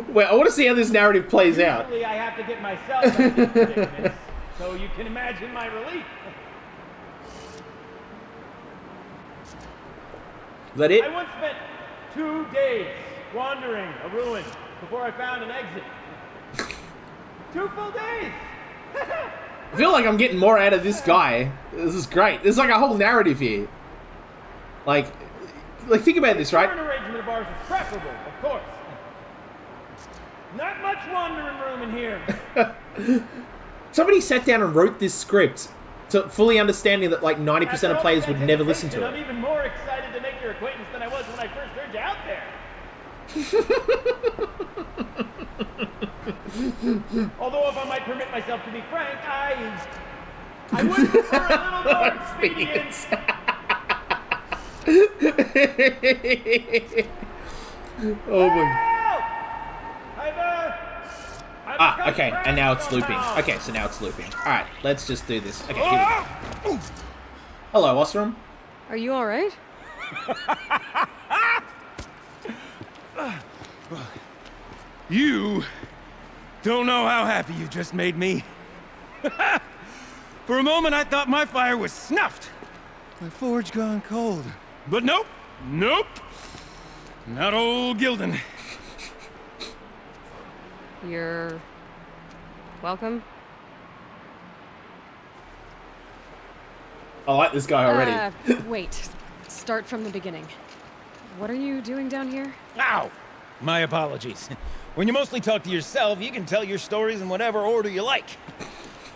Well, I want to see how this narrative plays out. Usually I have to get myself out of these predicaments, so you can imagine my relief. Is that it? I once spent 2 days wandering a ruin before I found an exit. 2 full days! I feel like I'm getting more out of this guy. This is great. There's like a whole narrative here. Like think about this, right? Current arrangement of ours is preferable, of course. Not much wandering room in here. Somebody sat down and wrote this script to fully understanding that like 90% After of all players this would never listen to anticipation, I'm it. even more excited to make your acquaintance than I was when I first heard you out there. Although, if I might permit myself to be frank, I would prefer a little more experience. Oh my. I've Okay, and now it's looping. Okay, so now it's looping. Alright, let's just do this. Okay, here we go. Hello, Osram. Are you alright? You don't know how happy you just made me. For a moment, I thought my fire was snuffed. My forge gone cold. But nope. Nope. Not old Gildan. You're welcome. I like this guy already. Wait. Start from the beginning. What are you doing down here? Ow! My apologies. When you mostly talk to yourself, you can tell your stories in whatever order you like.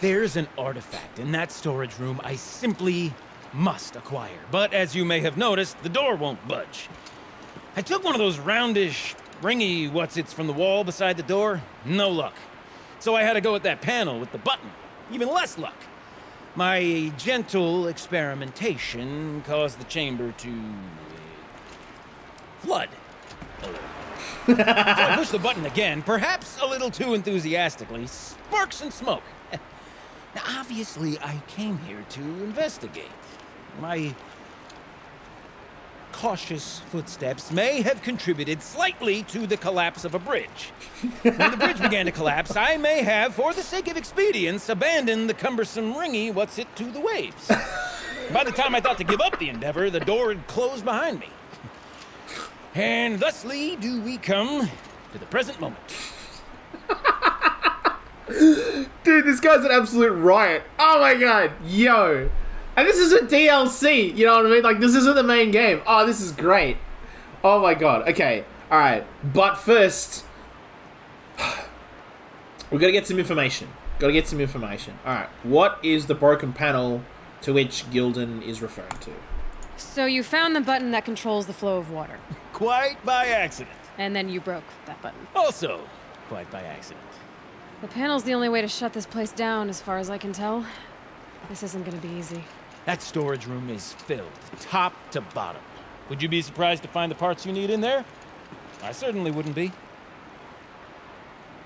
There's an artifact in that storage room I simply must acquire. But as you may have noticed, the door won't budge. I took one of those roundish, ringy what's-its from the wall beside the door. No luck. So I had to go with that panel with the button. Even less luck. My gentle experimentation caused the chamber to flood. So I pushed the button again, perhaps a little too enthusiastically. Sparks and smoke. Now, obviously, I came here to investigate. My cautious footsteps may have contributed slightly to the collapse of a bridge. When the bridge began to collapse, I may have, for the sake of expedience, abandoned the cumbersome ringy what's-it to the waves. By the time I thought to give up the endeavor, the door had closed behind me. And thusly do we come to the present moment. Dude, this guy's an absolute riot. Oh my god, yo. And this is a DLC, you know what I mean? Like, this isn't the main game. Oh, this is great. Oh my god, okay. Alright, but first, we're gonna get some information. Gotta get some information. Alright, what is the broken panel to which Gildan is referring to? So you found the button that controls the flow of water. Quite by accident. And then you broke that button. Also, quite by accident. The panel's the only way to shut this place down, as far as I can tell. This isn't gonna be easy. That storage room is filled, top to bottom. Would you be surprised to find the parts you need in there? I certainly wouldn't be.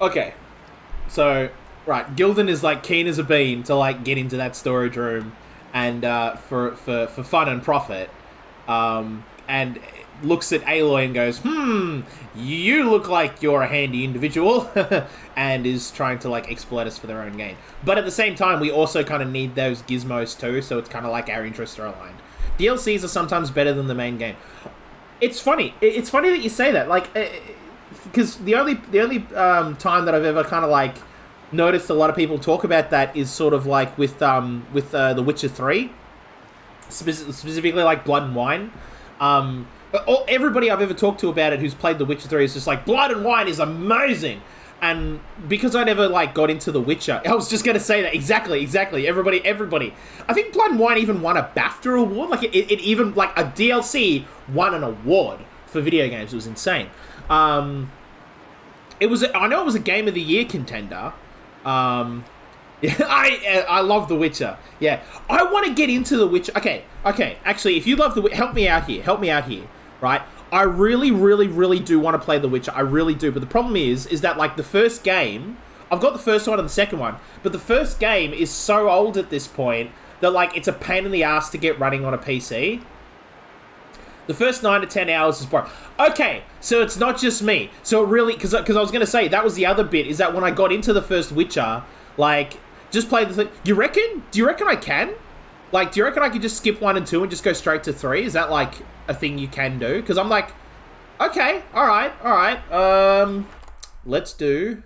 Okay, so, right, Gildan is, like, keen as a bean to, like, get into that storage room and, for fun and profit, and looks at Aloy and goes, you look like you're a handy individual, and is trying to, like, exploit us for their own gain. But at the same time, we also kind of need those gizmos too, so it's kind of like our interests are aligned. DLCs are sometimes better than the main game. It's funny. It's funny that you say that, like, because the only time that I've ever kind of, like, noticed a lot of people talk about that is sort of like with The Witcher 3, specifically like Blood and Wine. Everybody I've ever talked to about it who's played The Witcher 3 is just like, Blood and Wine is amazing. And because I never, like, got into The Witcher, I was just going to say that. Exactly. Everybody. I think Blood and Wine even won a BAFTA award. Like, it even, like, a DLC won an award for video games. It was insane. I know it was a Game of the Year contender. Yeah, I love The Witcher. Yeah. I want to get into The Witcher. Okay. Actually, if you love The Witcher, help me out here. Right? I really do want to play The Witcher. I really do. But the problem is that, like, the first game, I've got the first one and the second one, but the first game is so old at this point that, like, it's a pain in the ass to get running on a PC. The first 9 to 10 hours is boring. Okay, so it's not just me. So it really, because I was going to say, that was the other bit, is that when I got into the first Witcher, like, just play the thing. Do you reckon I can? Like, do you reckon I could just skip 1 and 2 and just go straight to 3? Is that, like, a thing you can do? Because I'm like, okay, all right. Let's do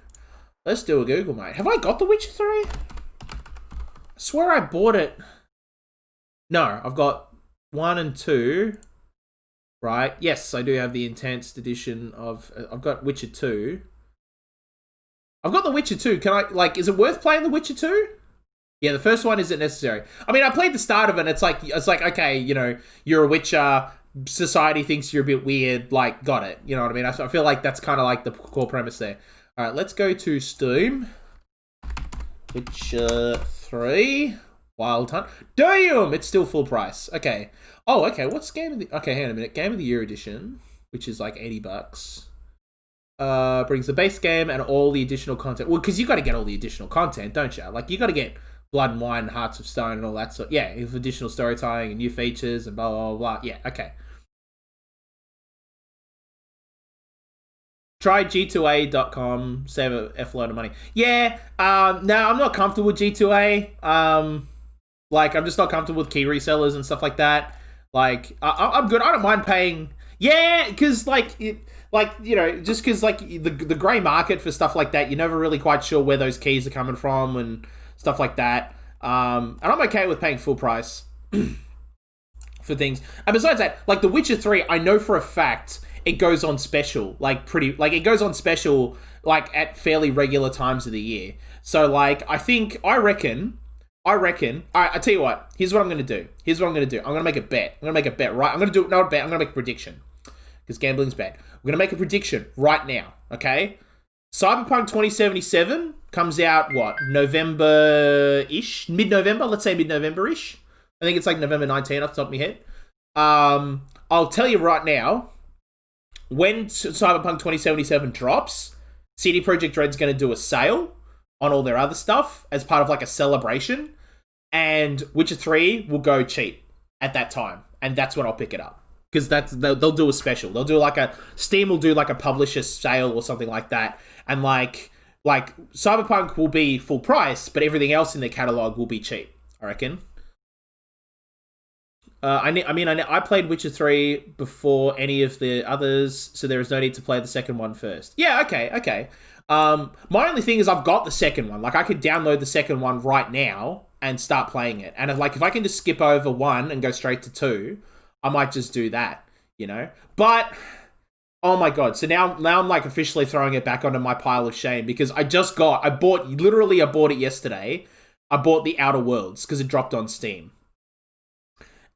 a Google, mate. Have I got The Witcher 3? I swear I bought it. No, I've got 1 and 2. Right. Yes, I do have the enhanced edition of... I've got Witcher 2. I've got The Witcher 2. Can I... Like, is it worth playing The Witcher 2? Yeah, the first one isn't necessary. I mean, I played the start of it, and it's like, okay, you know, you're a Witcher, society thinks you're a bit weird, like, got it. You know what I mean? I feel like that's kind of like the core premise there. All right, let's go to Steam. Witcher 3. Wild Hunt. Damn! It's still full price. Okay. Oh, okay, what's Game of the... Okay, hang on a minute. Game of the Year edition, which is like $80. Brings the base game and all the additional content. Well, because you got to get all the additional content, don't you? Like, you got to get Blood and Wine, Hearts of Stone, and all that sort. Yeah, with additional storytelling and new features and blah, blah, blah. Yeah, okay. Try G2A.com, save a F-load of money. Yeah, no, I'm not comfortable with G2A. Like, I'm just not comfortable with key resellers and stuff like that. Like, I'm good. I don't mind paying... Yeah, because, like, you know, just because, like, the grey market for stuff like that, you're never really quite sure where those keys are coming from and stuff like that. And I'm okay with paying full price for things. And besides that, like, The Witcher 3, I know for a fact it goes on special, like, it goes on special, like, at fairly regular times of the year. So, like, I reckon, all right, I tell you what, here's what I'm going to do. I'm going to make a bet. Right? I'm going to do, not a bet, I'm going to make a prediction. Because gambling's bad. We're going to make a prediction right now, okay? Cyberpunk 2077 comes out, what, November-ish? Mid-November? Let's say mid-November-ish. I think it's like November 19 off the top of my head. I'll tell you right now, when Cyberpunk 2077 drops, CD Projekt Red's going to do a sale on all their other stuff as part of like a celebration, and Witcher 3 will go cheap at that time, and that's when I'll pick it up. Because they'll do a special. They'll do Steam will do like a publisher sale or something like that, and like Cyberpunk will be full price, but everything else in their catalog will be cheap, I reckon. I played Witcher 3 before any of the others, so there is no need to play the second one first. Yeah, okay. My only thing is I've got the second one. Like, I could download the second one right now and start playing it. And if I can just skip over 1 and go straight to 2, I might just do that, you know? But Oh my god! So now I'm like officially throwing it back onto my pile of shame because I bought it yesterday. I bought the Outer Worlds because it dropped on Steam,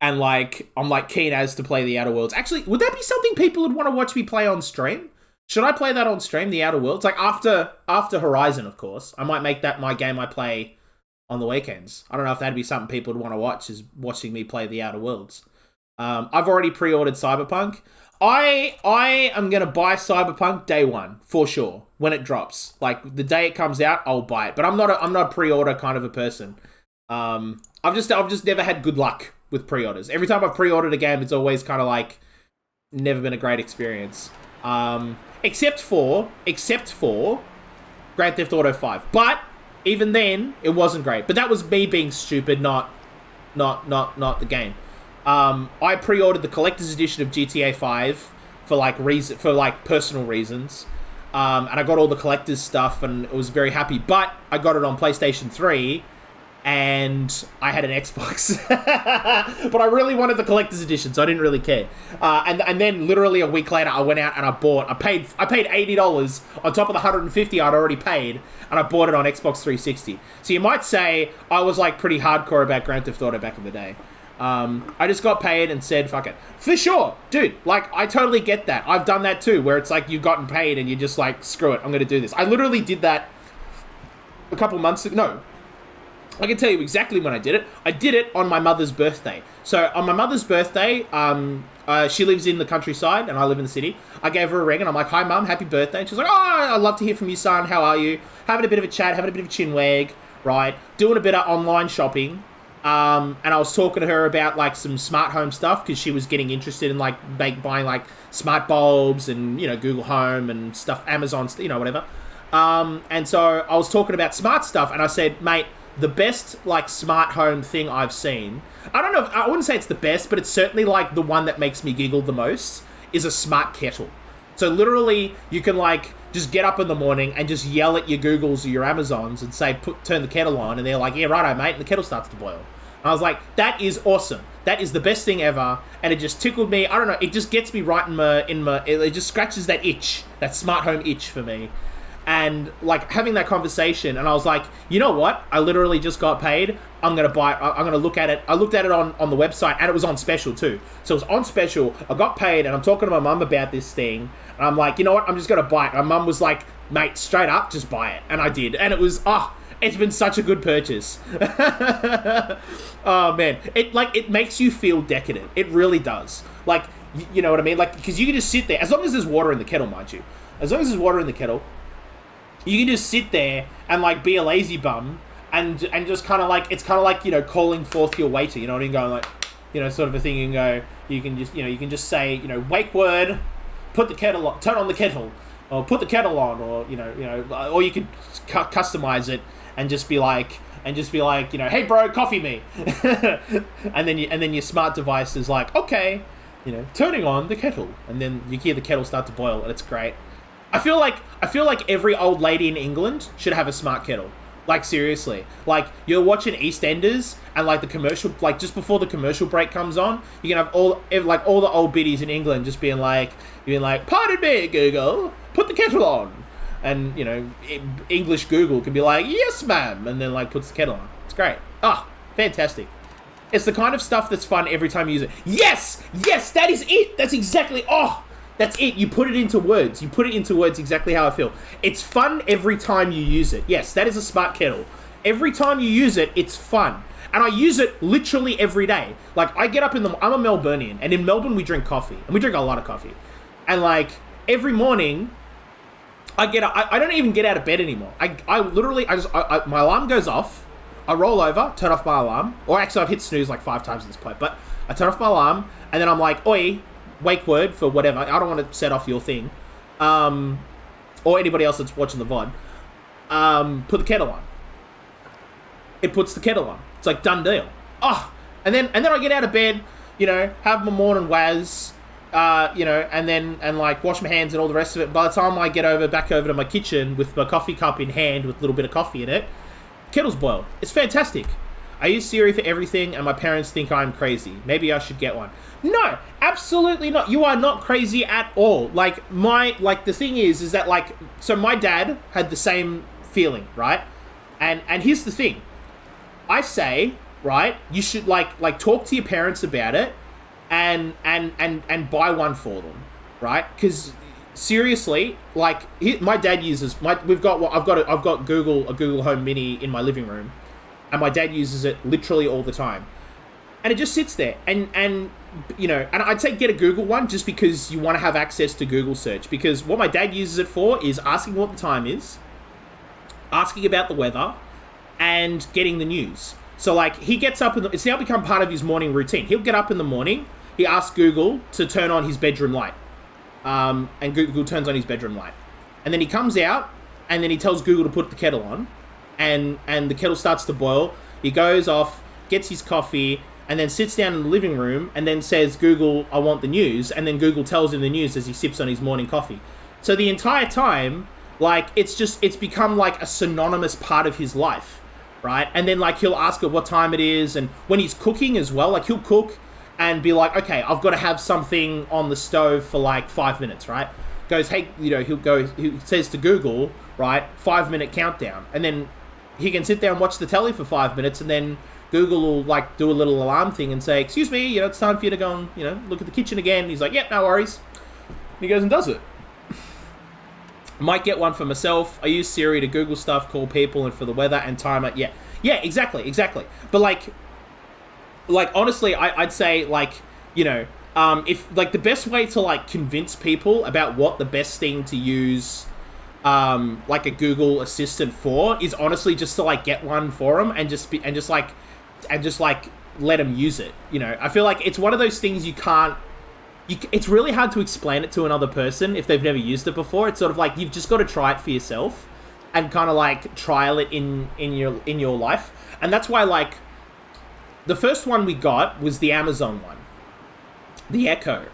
and like I'm like keen as to play the Outer Worlds. Actually, would that be something people would want to watch me play on stream? Should I play that on stream, the Outer Worlds? Like after Horizon, of course. I might make that my game I play on the weekends. I don't know if that'd be something people would want to watch, is watching me play the Outer Worlds. I've already pre-ordered Cyberpunk. I am going to buy Cyberpunk day one, for sure, when it drops. Like, the day it comes out, I'll buy it. But I'm not a pre-order kind of a person. I've just never had good luck with pre-orders. Every time I've pre-ordered a game, it's always kind of like, never been a great experience. Except for Grand Theft Auto 5. But, even then, it wasn't great. But that was me being stupid, not the game. I pre-ordered the collector's edition of GTA 5 for personal reasons. And I got all the collector's stuff and was very happy. But I got it on PlayStation 3 and I had an Xbox. But I really wanted the collector's edition, so I didn't really care. And then literally a week later, I went out and I paid $80 on top of the $150 I'd already paid, and I bought it on Xbox 360. So you might say I was like pretty hardcore about Grand Theft Auto back in the day. I just got paid and said, fuck it. For sure, dude, like, I totally get that. I've done that too, where it's like, you've gotten paid and you're just like, screw it, I'm gonna do this. I literally did that a couple months ago. No, I can tell you exactly when I did it. I did it on my mother's birthday. So, on my mother's birthday, she lives in the countryside and I live in the city. I gave her a ring and I'm like, hi mum, happy birthday. And she's like, oh, I'd love to hear from you, son, how are you? Having a bit of a chat, having a bit of a chinwag, right? Doing a bit of online shopping. And I was talking to her about like some smart home stuff because she was getting interested in like buying like smart bulbs and, you know, Google Home and stuff, Amazon, you know, whatever. And so I was talking about smart stuff and I said, mate, the best like smart home thing I've seen, I don't know, I wouldn't say it's the best, but it's certainly like the one that makes me giggle the most, is a smart kettle. So literally you can like just get up in the morning and just yell at your Googles or your Amazons and say, turn the kettle on. And they're like, yeah, righto, mate. And the kettle starts to boil. I was like, that is awesome. That is the best thing ever. And it just tickled me. I don't know. It just gets me right it just scratches that itch, that smart home itch for me. And like having that conversation, and I was like, you know what? I literally just got paid. I'm going to buy it. I'm going to look at it. I looked at it on the website and it was on special too. So it was on special. I got paid and I'm talking to my mum about this thing. And I'm like, you know what? I'm just going to buy it. My mum was like, mate, straight up, just buy it. And I did. And it was, it's been such a good purchase. Oh man, it makes you feel decadent. It really does. Like, you know what I mean? Like, because you can just sit there, as long as there's water in the kettle, mind you. As long as there's water in the kettle, you can just sit there and like be a lazy bum and just kind of like, it's kind of like, you know, calling forth your waiter. You know what I mean? Going like, you know, sort of a thing. You can go, you can just say, you know, wake word, put the kettle on, turn on the kettle, or put the kettle on, or you know, or you could customize it. And just be like, you know, hey bro, coffee me. and then your smart device is like, okay, you know, turning on the kettle. And then you hear the kettle start to boil and it's great. I feel like every old lady in England should have a smart kettle. Like seriously. Like you're watching EastEnders and like the commercial, like just before the commercial break comes on, you can have all the old biddies in England just being like, pardon me, Google, put the kettle on. And, you know, English Google can be like, yes, ma'am, and then, like, puts the kettle on. It's great. Fantastic. It's the kind of stuff that's fun every time you use it. Yes! Yes, that is it! That's exactly, that's it. You put it into words. You put it into words exactly how I feel. It's fun every time you use it. Yes, that is a smart kettle. Every time you use it, it's fun. And I use it literally every day. Like, I get up I'm a Melburnian, and in Melbourne we drink coffee. And we drink a lot of coffee. And, like, every morning I get up, I don't even get out of bed anymore. I literally, my alarm goes off, I roll over, turn off my alarm, or actually I've hit snooze like 5 times at this point, but I turn off my alarm, and then I'm like, oi, wake word for whatever, I don't want to set off your thing, or anybody else that's watching the VOD, put the kettle on. It puts the kettle on. It's like, done deal. And then I get out of bed, you know, have my morning waz, you know, and like wash my hands and all the rest of it. By the time I get back over to my kitchen with my coffee cup in hand with a little bit of coffee in it, kettle's boiled. It's fantastic. I use Siri for everything, and my parents think I'm crazy. Maybe I should get one. No, absolutely not. You are not crazy at all. Like, the thing is that, like, so my dad had the same feeling, right? And here's the thing. I say, right, you should, like talk to your parents about it and buy one for them, right? Because seriously, like, my dad uses, I've got a Google Home Mini in my living room, and my dad uses it literally all the time. And it just sits there, and you know, and I'd say get a Google one just because you want to have access to Google search, because what my dad uses it for is asking what the time is, asking about the weather, and getting the news. So, like, he gets up, it's now become part of his morning routine. He'll get up in the morning, he asks Google to turn on his bedroom light, and Google turns on his bedroom light. And then he comes out, and then he tells Google to put the kettle on, and the kettle starts to boil. He goes off, gets his coffee, and then sits down in the living room, and then says, Google, I want the news, and then Google tells him the news as he sips on his morning coffee. So the entire time, like, it's become like a synonymous part of his life, right? And then, like, he'll ask her what time it is, and when he's cooking as well, like, he'll cook and be like, okay, I've got to have something on the stove for like 5 minutes, right? Goes, hey, you know, he says to Google, right, 5-minute countdown, and then he can sit there and watch the telly for 5 minutes, and then Google will, like, do a little alarm thing and say, excuse me, you know, it's time for you to go and, you know, look at the kitchen again. And he's like, yep, no worries. And he goes and does it. Might get one for myself. I use Siri to Google stuff, call people, and for the weather and timer. Yeah, exactly. But, like, honestly, I'd say, like, you know, if, like, the best way to, like, convince people about what the best thing to use, like, a Google Assistant for is honestly just to, like, get one for them and just let them use it. You know, I feel like it's one of those things it's really hard to explain it to another person if they've never used it before. It's sort of like, you've just got to try it for yourself and kind of, like, trial it in your life. And that's why, like, the first one we got was the Amazon one, the Echo,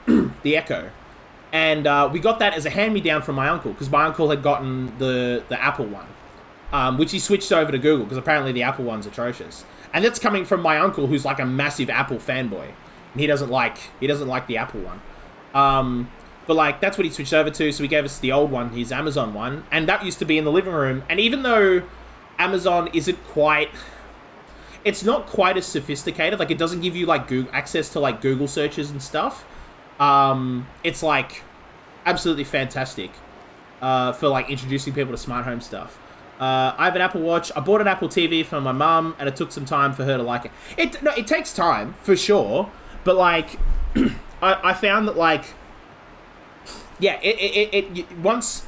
and we got that as a hand-me-down from my uncle, because my uncle had gotten the Apple one, which he switched over to Google, because apparently the Apple one's atrocious. And that's coming from my uncle, who's, like, a massive Apple fanboy, and he doesn't like the Apple one. But, like, that's what he switched over to, so he gave us the old one, his Amazon one, and that used to be in the living room. And even though Amazon it's not quite as sophisticated, like, it doesn't give you, like, access to, like, Google searches and stuff. It's, like, absolutely fantastic for, like, introducing people to smart home stuff. I have an Apple Watch. I bought an Apple TV for my mum, and it took some time for her to like it. It takes time, for sure, but, like, I found that, like, yeah, once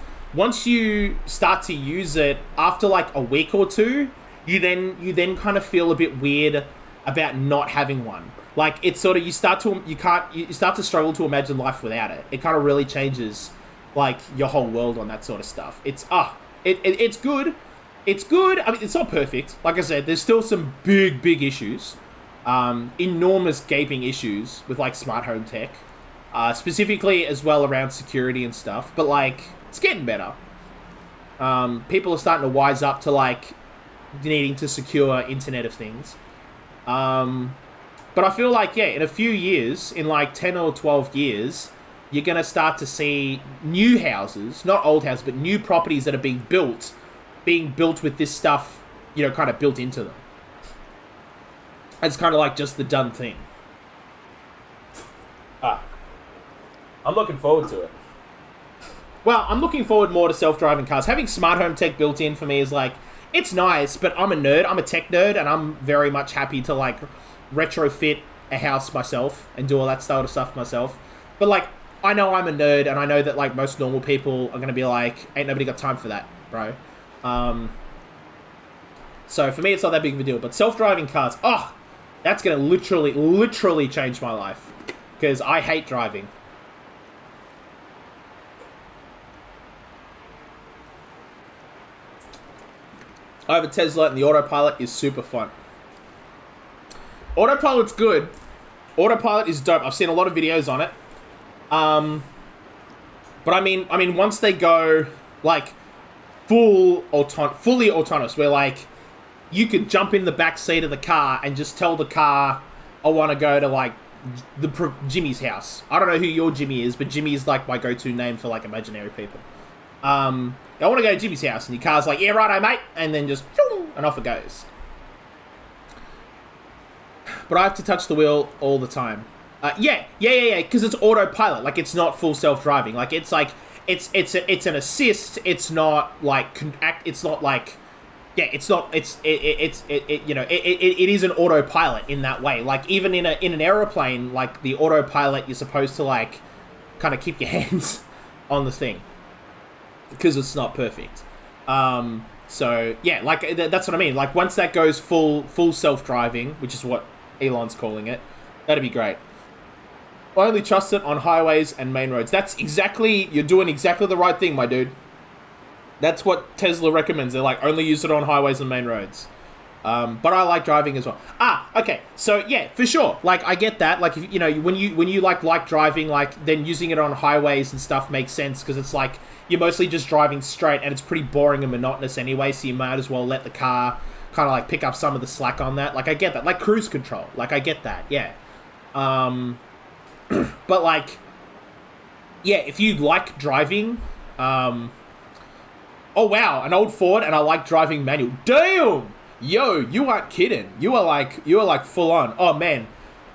you start to use it, after, like, a week or two, you then kind of feel a bit weird about not having one. Like, it's sort of, you start to struggle to imagine life without it. It kind of really changes, like, your whole world on that sort of stuff. It's good. It's good. I mean, it's not perfect. Like I said, there's still some big issues. Enormous gaping issues with, like, smart home tech. Specifically as well around security and stuff. But, like, it's getting better. People are starting to wise up to, like, needing to secure Internet of Things. But I feel like, yeah, in a few years, in, like, 10 or 12 years, you're going to start to see new houses, not old houses, but new properties that are being built with this stuff, you know, kind of built into them. It's kind of like just the done thing. I'm looking forward to it. Well, I'm looking forward more to self-driving cars. Having smart home tech built in for me is, like, it's nice, but I'm a nerd. I'm a tech nerd, and I'm very much happy to, like, retrofit a house myself and do all that style of stuff myself. But, like, I know I'm a nerd, and I know that, like, most normal people are going to be like, ain't nobody got time for that, bro. So for me, it's not that big of a deal. But self-driving cars, that's going to literally change my life. Because I hate driving. I have a Tesla, and the autopilot is super fun. Autopilot's good. Autopilot is dope. I've seen a lot of videos on it. But I mean, once they go, like, fully autonomous, where, like, you could jump in the back seat of the car and just tell the car, I want to go to, like, Jimmy's house. I don't know who your Jimmy is, but Jimmy is, like, my go-to name for, like, imaginary people. I want to go to Jimmy's house, and your car's like, yeah, righto, mate, and then just, and off it goes. But I have to touch the wheel all the time. Yeah, because it's autopilot. Like, it's not full self-driving. Like, it's like, it's an assist. It's not like, it's not like, yeah, it's not, it is an autopilot in that way. Like, even in an aeroplane, like, the autopilot, you're supposed to, like, kind of keep your hands on the thing. Because it's not perfect. So, yeah, like, that's what I mean. Like, once that goes full self-driving, which is what Elon's calling it, that'd be great. I only trust it on highways and main roads. That's exactly, you're doing exactly the right thing, my dude. That's what Tesla recommends. They're like, only use it on highways and main roads. But I like driving as well. Okay. So yeah, for sure. Like, I get that. Like, if, you know, when you like driving, like, then using it on highways and stuff makes sense, because it's like, you're mostly just driving straight and it's pretty boring and monotonous anyway, so you might as well let the car kind of like pick up some of the slack on that. Like, I get that. Like, cruise control. Like, I get that. Yeah. But, like, yeah, if you like driving, oh wow, an old Ford, and I like driving manual. Damn! Yo, you aren't kidding. You are like full on. Oh man.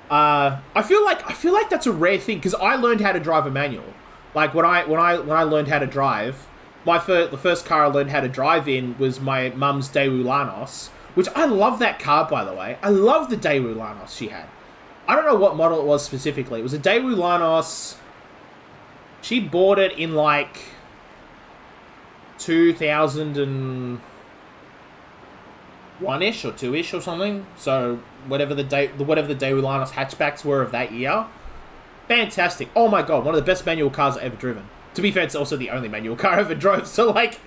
I feel like that's a rare thing, because I learned how to drive a manual. Like, when I learned how to drive, the first car I learned how to drive in was my mum's Daewoo Lanos, which I love that car, by the way. I love the Daewoo Lanos she had. I don't know what model it was specifically. It was a Daewoo Lanos. She bought it in, like, 2001-ish or 2-ish or something. So whatever the Daewoo Lanos hatchbacks were of that year. Fantastic. Oh my god, one of the best manual cars I've ever driven. To be fair, it's also the only manual car I ever drove, so, like,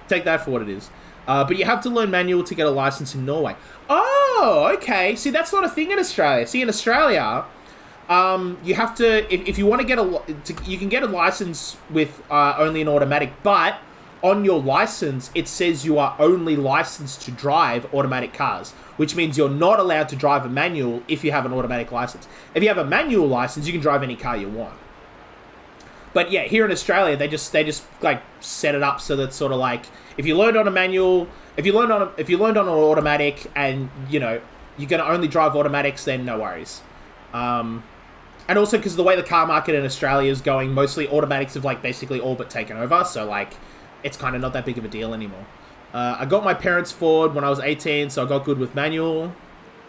take that for what it is. But you have to learn manual to get a license in Norway. Oh, okay. See, that's not a thing in Australia. See, in Australia, you have to, if you want to get you can get a license with only an automatic, but on your license, it says you are only licensed to drive automatic cars, which means you're not allowed to drive a manual if you have an automatic license. If you have a manual license, you can drive any car you want. But yeah, here in Australia, they just like set it up so that sort of like, if you learned on a manual, if you learned on an automatic, and you know you're gonna only drive automatics, then no worries. And also because of the way the car market in Australia is going, mostly automatics have like basically all but taken over, so like it's kind of not that big of a deal anymore. I got my parents' Ford when I was 18, so I got good with manual,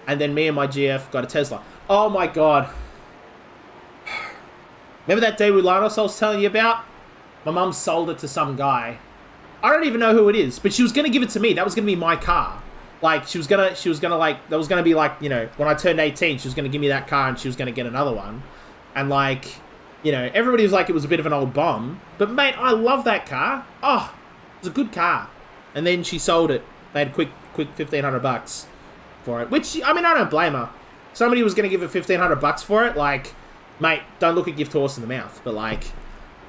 and then me and my GF got a Tesla. Oh my god. Remember that Daewoo Lanos I was telling you about? My mum sold it to some guy. I don't even know who it is, but she was gonna give it to me. That was gonna be my car. Like, she was gonna like, that was gonna be like, you know, when I turned 18, she was gonna give me that car and she was gonna get another one. And like, you know, everybody was like, it was a bit of an old bomb. But mate, I love that car. Oh, it was a good car. And then she sold it. They had quick $1,500 for it. Which, I mean, I don't blame her. Somebody was gonna give her $1,500 for it, like, mate, don't look a gift horse in the mouth. But like,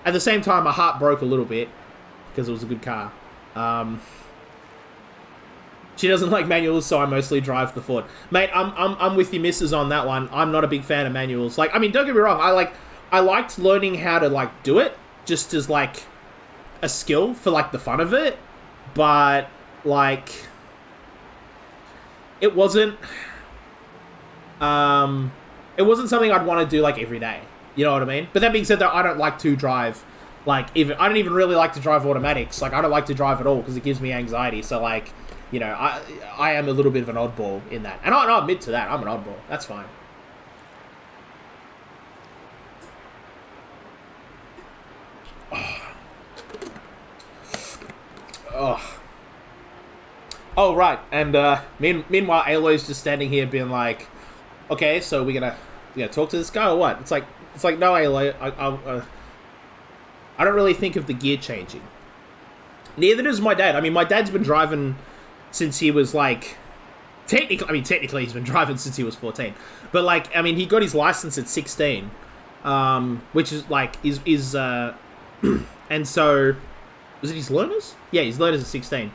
at the same time, my heart broke a little bit because it was a good car. She doesn't like manuals, so I mostly drive the Ford. Mate, I'm with your missus on that one. I'm not a big fan of manuals. Like, I mean, don't get me wrong. I liked learning how to like do it just as like a skill for like the fun of it, but like it wasn't something I'd want to do like every day. You know what I mean? But that being said, though, I don't like to drive. Like, I don't even really like to drive automatics. Like, I don't like to drive at all because it gives me anxiety. So, like, you know, I am a little bit of an oddball in that. And I'll admit to that. I'm an oddball. That's fine. Oh, right. And meanwhile, Aloy's just standing here being like, okay, so we're gonna talk to this guy or what? It's like no, Aloy, I don't really think of the gear changing. Neither does my dad. I mean, my dad's been driving since he was like, technically he's been driving since he was 14. But like, I mean, he got his license at 16, which is like and so was it his learners? Yeah, his learners at 16.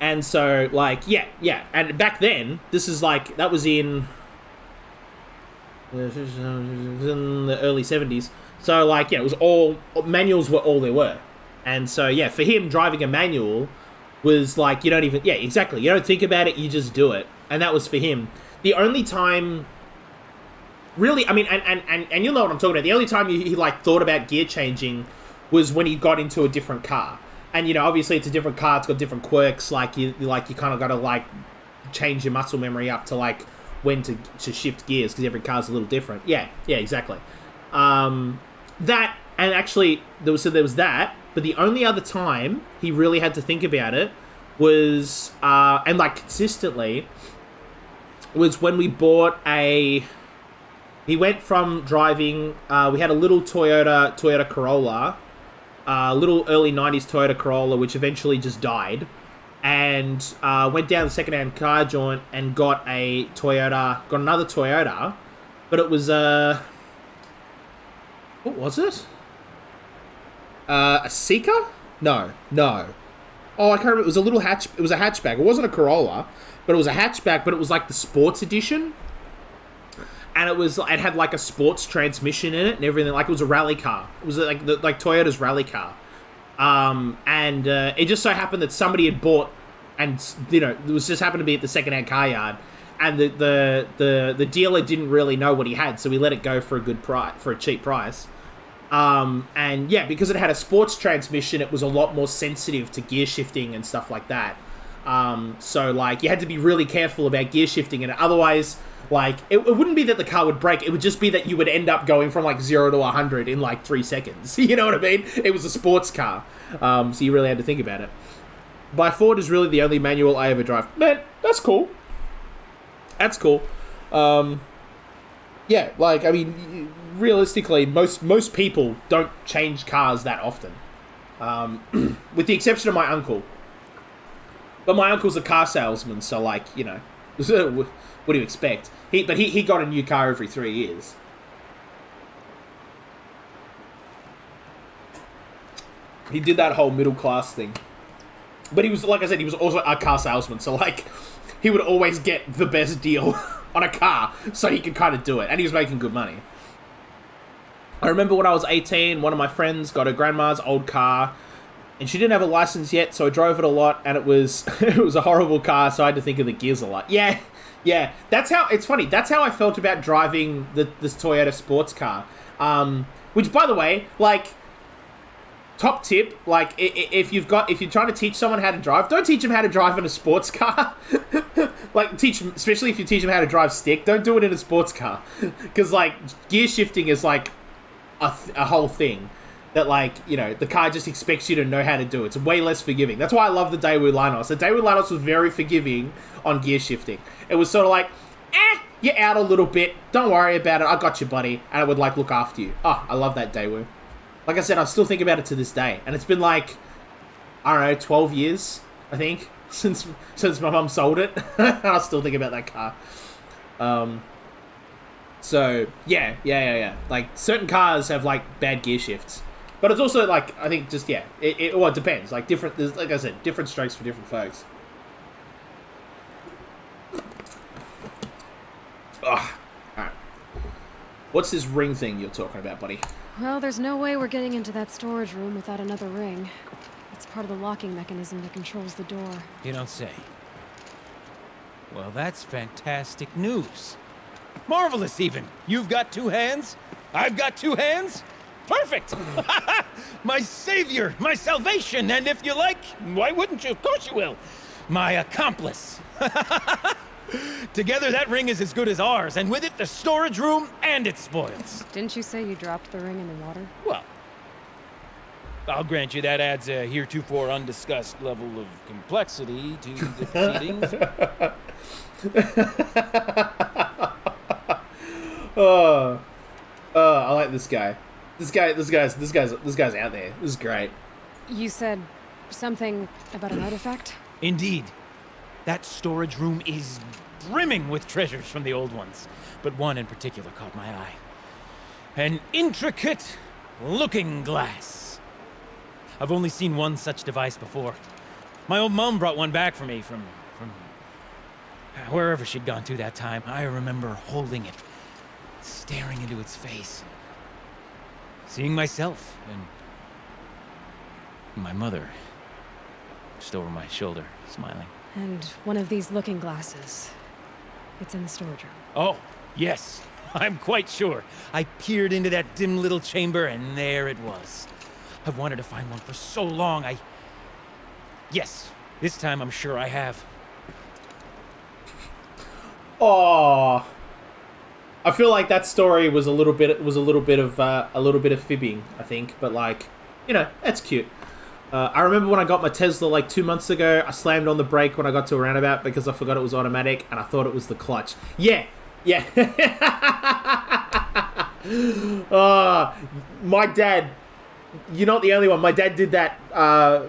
And so, like, yeah. And back then, this is like, that was in the early 70s. So, like, yeah, it was all, manuals were all there were. And so, yeah, for him, driving a manual was like, you don't even, yeah, exactly. You don't think about it, you just do it. And that was for him. The only time, really, I mean, and you'll know what I'm talking about. The only time he like, thought about gear changing was when he got into a different car. And, you know, obviously it's a different car, it's got different quirks, like, you kind of got to, like, change your muscle memory up to, like, when to shift gears, because every car's a little different. Yeah, exactly. That, and actually, there was that, but the only other time he really had to think about it was, and, like, consistently, was when we bought he went from driving, we had a little Toyota Corolla, little early 90s Toyota Corolla, which eventually just died, and went down the secondhand car joint and got another Toyota, but it was what was it? A Seeker? No. Oh, I can't remember. It was a little it was a hatchback. It wasn't a Corolla, but it was a hatchback, but it was like the sports edition. And it had like a sports transmission in it and everything. Like, it was a rally car. It was like Toyota's rally car. And it just so happened that somebody had bought, and, you know, it was just happened to be at the secondhand car yard, and the dealer didn't really know what he had, so we let it go for a cheap price. And yeah, because it had a sports transmission, it was a lot more sensitive to gear shifting and stuff like that. So, like, you had to be really careful about gear shifting, and otherwise, like, it wouldn't be that the car would break, it would just be that you would end up going from, like, 0 to 100 in, like, 3 seconds. You know what I mean? It was a sports car. So you really had to think about it. By Ford is really the only manual I ever drive. Man, that's cool. That's cool. Yeah, like, I mean, realistically, most people don't change cars that often. With the exception of my uncle. But my uncle's a car salesman, so, like, you know, what do you expect? He got a new car every 3 years. He did that whole middle class thing. But he was, like I said, he was also a car salesman, so, like, he would always get the best deal on a car, so he could kind of do it, and he was making good money. I remember when I was 18, one of my friends got her grandma's old car, and she didn't have a license yet, so I drove it a lot, and it was a horrible car, so I had to think of the gears a lot. Yeah, it's funny, that's how I felt about driving this Toyota sports car. Which, by the way, like, top tip, like, if you're trying to teach someone how to drive, don't teach them how to drive in a sports car. Like, especially if you teach them how to drive stick, don't do it in a sports car. Because, like, gear shifting is, like, a whole thing that, like, you know, the car just expects you to know how to do. It's way less forgiving. That's why I love the Daewoo Lanos. The Daewoo Lanos was very forgiving on gear shifting. It was sort of like, you're out a little bit, don't worry about it, I got you, buddy. And it would, like, look after you. Oh, I love that Daewoo. Like I said, I still think about it to this day. And it's been, like, I don't know, 12 years, I think, since my mum sold it. And I still think about that car. So, yeah. Like, certain cars have, like, bad gear shifts. But it's also, like, I think just, yeah, it depends. Like, like I said, different strokes for different folks. Ugh. Alright. What's this ring thing you're talking about, buddy? Well, there's no way we're getting into that storage room without another ring. It's part of the locking mechanism that controls the door. You don't say. Well, that's fantastic news. Marvelous, even. You've got 2 hands. I've got 2 hands. Perfect! My savior, my salvation, and if you like, why wouldn't you? Of course you will. My accomplice. Together, that ring is as good as ours, and with it, the storage room and its spoils. Didn't you say you dropped the ring in the water? Well, I'll grant you that adds a heretofore undiscussed level of complexity to the proceedings. I like this guy. This guy's out there. This is great. You said something about an artifact? Indeed. That storage room is brimming with treasures from the old ones, but one in particular caught my eye. An intricate looking glass. I've only seen one such device before. My old mom brought one back for me from wherever she'd gone to that time. I remember holding it, staring into its face, seeing myself and my mother just over my shoulder, smiling. And one of these looking glasses. It's in the storage room. Oh, yes, I'm quite sure. I peered into that dim little chamber, and there it was. I've wanted to find one for so long. Yes, this time I'm sure I have. Oh, I feel like that story was a little bit of fibbing, I think, but like, you know, that's cute. I remember when I got my Tesla like 2 months ago, I slammed on the brake when I got to a roundabout because I forgot it was automatic and I thought it was the clutch. Yeah. My dad, you're not the only one. My dad did that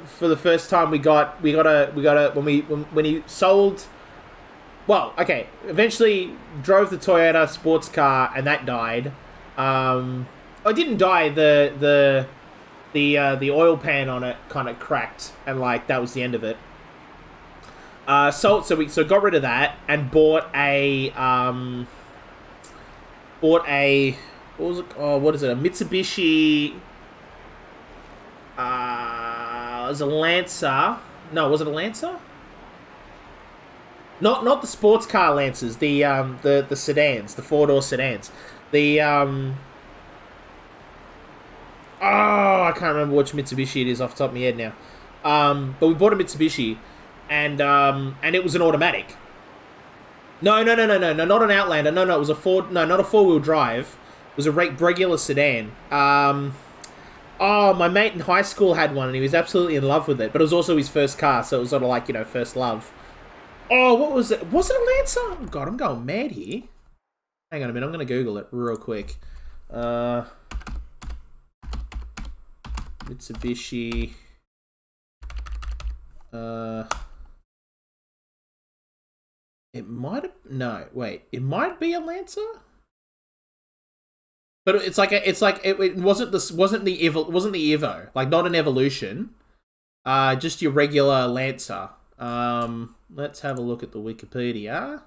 for the first time. We got a when he sold. Well, okay. Eventually, drove the Toyota sports car, and that died. It didn't die. The oil pan on it kind of cracked, and like that was the end of it. So got rid of that and bought a what was it? Oh, what is it? A Mitsubishi. It was a Lancer. No, was it a Lancer? Not the sports car Lancers. The sedans, the 4-door sedans. I can't remember which Mitsubishi it is off the top of my head now. But we bought a Mitsubishi, and it was an automatic. No, not an Outlander. No, it was not a 4-wheel drive. It was a regular sedan. My mate in high school had one, and he was absolutely in love with it. But it was also his first car, so it was sort of like, you know, first love. Oh, what was it? Was it a Lancer? Oh, God, I'm going mad here. Hang on a minute, I'm going to Google it real quick. Mitsubishi. It might have. No, wait. It might be a Lancer. But it wasn't the Evo, like not an Evolution. Just your regular Lancer. Let's have a look at the Wikipedia.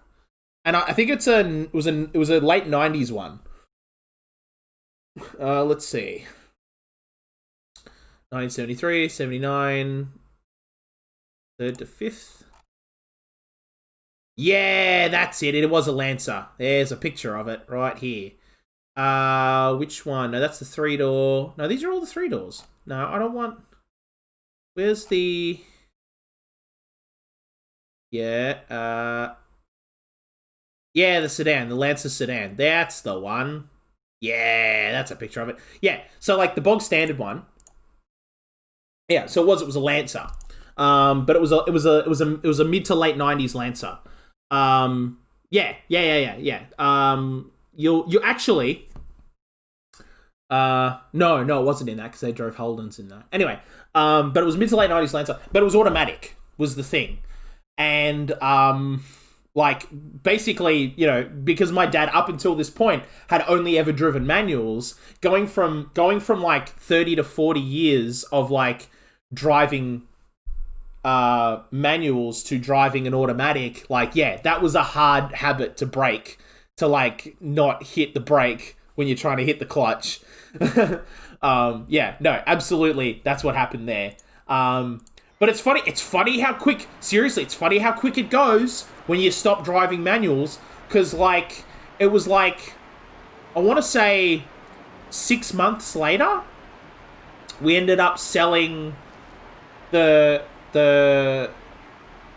And I think it was a late 90s one. Let's see. 1973, 79, 3rd to 5th. Yeah, that's it. It was a Lancer. There's a picture of it right here. Which one? No, that's the 3-door. No, these are all the 3-doors. No, I don't want... Where's the... Yeah, yeah, the sedan, the Lancer sedan. That's the one. Yeah, that's a picture of it. Yeah, so like the bog standard one. Yeah, so it was a Lancer. But it was a mid to late 90s Lancer. Yeah. You actually no, it wasn't in that because they drove Holdens in that. Anyway, but it was mid to late 90s Lancer, but it was automatic was the thing. And like basically, you know, because my dad up until this point had only ever driven manuals, going from like 30 to 40 years of like driving manuals to driving an automatic, like, yeah, that was a hard habit to break, to like not hit the brake when you're trying to hit the clutch. Yeah, no, absolutely, that's what happened there. But it's funny how quick it goes when you stop driving manuals, because like it was like, I want to say 6 months later we ended up selling the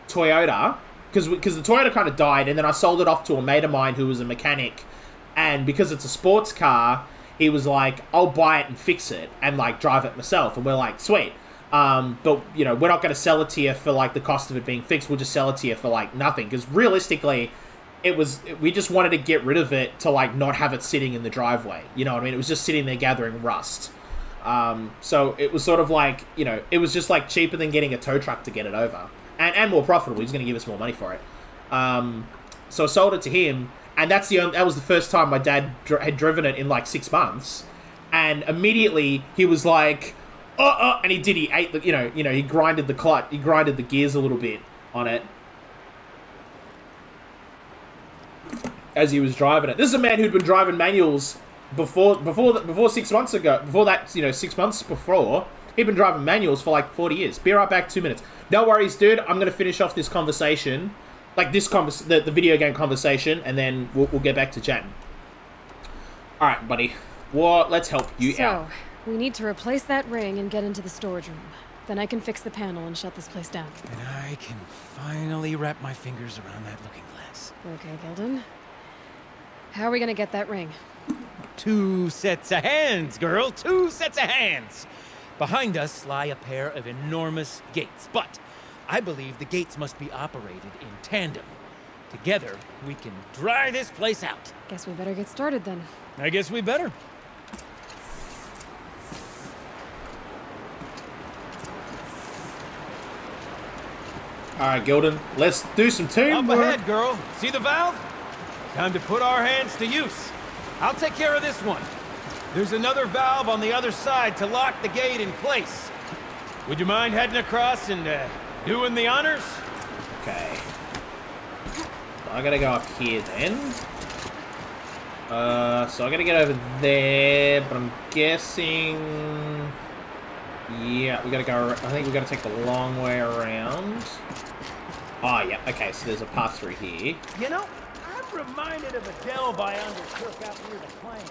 Toyota, because the Toyota kind of died, and then I sold it off to a mate of mine who was a mechanic, and because it's a sports car, he was like, I'll buy it and fix it and like drive it myself, and we're like, sweet. But you know, we're not going to sell it to you for like the cost of it being fixed. We'll just sell it to you for like nothing, because realistically we just wanted to get rid of it to like not have it sitting in the driveway, you know what I mean? It was just sitting there gathering rust. So it was sort of like, you know, it was just like cheaper than getting a tow truck to get it over, and more profitable. He's going to give us more money for it. So I sold it to him, and that was the first time my dad had driven it in like 6 months, and immediately he was like, and he ate the, he grinded the he grinded the gears a little bit on it as he was driving it. This is a man who'd been driving manuals before 6 months ago. Before that, 6 months before, he'd been driving manuals for like 40 years. Be right back, 2 minutes. No worries, dude. I'm gonna finish off this conversation, like the video game conversation, and then we'll get back to chatting. All right, buddy. Well, let's help you out. So, we need to replace that ring and get into the storage room. Then I can fix the panel and shut this place down. And I can finally wrap my fingers around that looking glass. Okay, Gilden. How are we gonna get that ring? 2 sets of hands, girl. 2 sets of hands. Behind us lie a pair of enormous gates, but I believe the gates must be operated in tandem. Together, we can dry this place out. Guess we better get started then. I guess we better. All right, Gilden. Let's do some teamwork. Up ahead, girl. See the valve? Time to put our hands to use. I'll take care of this one. There's another valve on the other side to lock the gate in place. Would you mind heading across and doing the honors? Okay. I gotta go up here then. So I gotta get over there, but I'm guessing... Yeah, we gotta go... I think we gotta take the long way around. Oh, yeah. Okay, so there's a path through here. You know, I'm reminded of a delve I undertook out near the plain.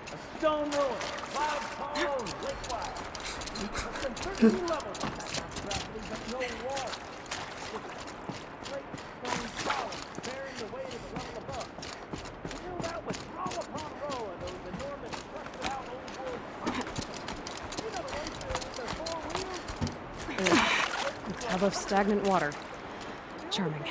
A stone ruin, cloud hollow, and lake wire. There's been 13 levels on that monstrosity, but no wall. Just great stone columns bearing the weight of the level above. Filled out with row upon row of those enormous crusted out old world pipes. You know the ones with their 4 wheels? A tub of stagnant water. Charming.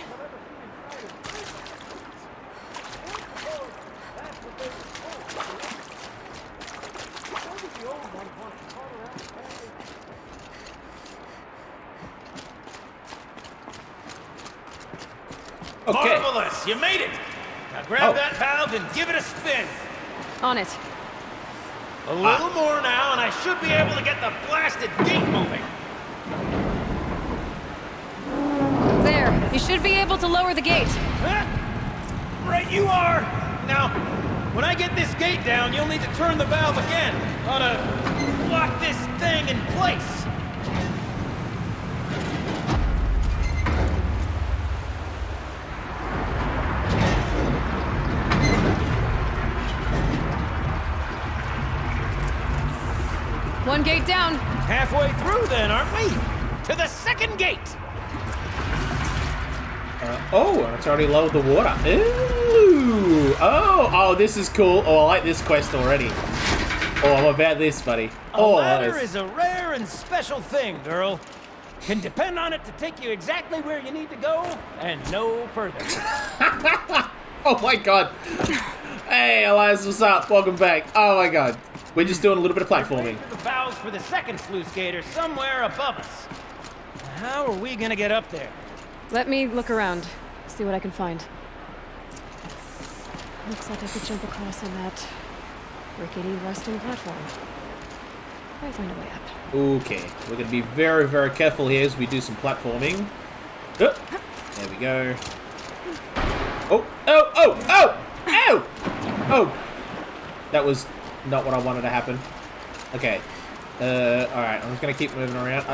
Okay. Marvelous! You made it! Now grab that valve and give it a spin. On it. A little more now, and I should be able to get the blasted gate moving. There. You should be able to lower the gate. Huh? Right you are! Now, when I get this gate down, you'll need to turn the valve again. Ought to lock this thing in place. One gate down. Halfway through then, aren't we? To the second gate! It's already lowered the water. Ooh! Oh, this is cool. Oh, I like this quest already. Oh, I'm about this, buddy. A ladder is a rare and special thing, girl. Can depend on it to take you exactly where you need to go, and no further. Oh my god. Hey, Elias, what's up? Welcome back. Oh my god. We're just doing a little bit of platforming. The valves for the second sluice gate are somewhere above us. How are we gonna get up there? Let me look around. See what I can find. Looks like I could jump across on that rickety rusting platform. Might find a way up. Okay, we're gonna be very, very careful here as we do some platforming. Oh, there we go. Oh! That was not what I wanted to happen. Okay. Alright, I'm just gonna keep moving around.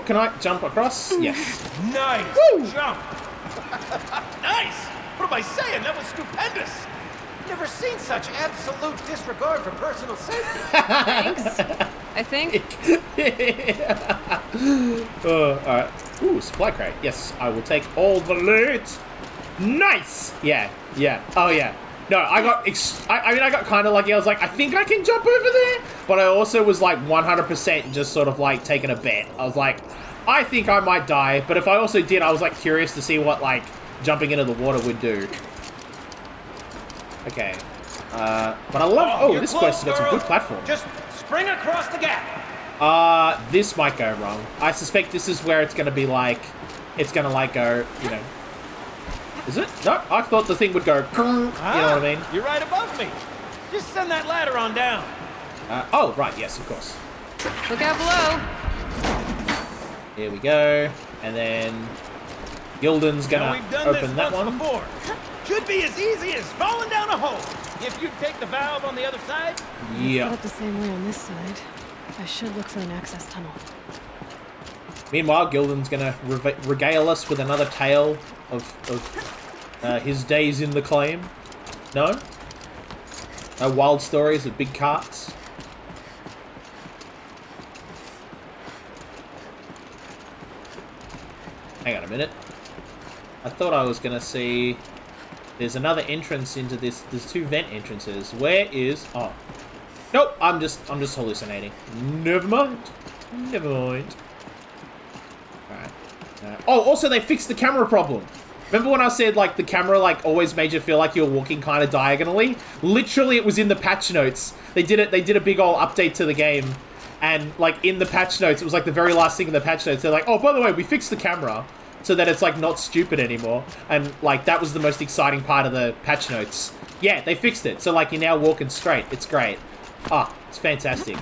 Can I jump across? Yes. Nice! Woo! Jump! Nice! What am I saying? That was stupendous! Never seen such absolute disregard for personal safety. Thanks. I think. Alright. Ooh, supply crate. Yes, I will take all the loot. Nice! Yeah. Oh, yeah. No, I got kind of lucky. I was like, I think I can jump over there. But I also was like 100% just sort of like taking a bet. I was like, I think I might die. But if I also did, I was like curious to see what like jumping into the water would do. Okay. But I love... this quest has got some good platforms. Just spring across the gap. This might go wrong. I suspect this is where it's going to be like... It's going to like go, you know... Is it? No, I thought the thing would go... You know what I mean? You're right above me. Just send that ladder on down. Right, yes, of course. Look out below. Here we go. And then Gilden's gonna We've done open this that once one. before. Should be as easy as falling down a hole. If you take the valve on the other side. Set Yeah. up the same way on this side. I should look for an access tunnel. Meanwhile, Gilden's gonna regale us with another tale of his days in the claim. No? No wild stories of big carts? Hang on a minute. I thought I was gonna see... There's another entrance into this. There's two vent entrances. Where is... Oh. Nope, I'm just hallucinating. Never mind. Never mind. Alright. Oh, also they fixed the camera problem. Remember when I said, like, the camera, like, always made you feel like you're walking kind of diagonally? Literally, it was in the patch notes. They did a big old update to the game. And, like, in the patch notes, it was, like, the very last thing in the patch notes. They're like, oh, by the way, we fixed the camera. So that it's, like, not stupid anymore. And, like, that was the most exciting part of the patch notes. Yeah, they fixed it. So, like, you're now walking straight. It's great. Ah, it's fantastic.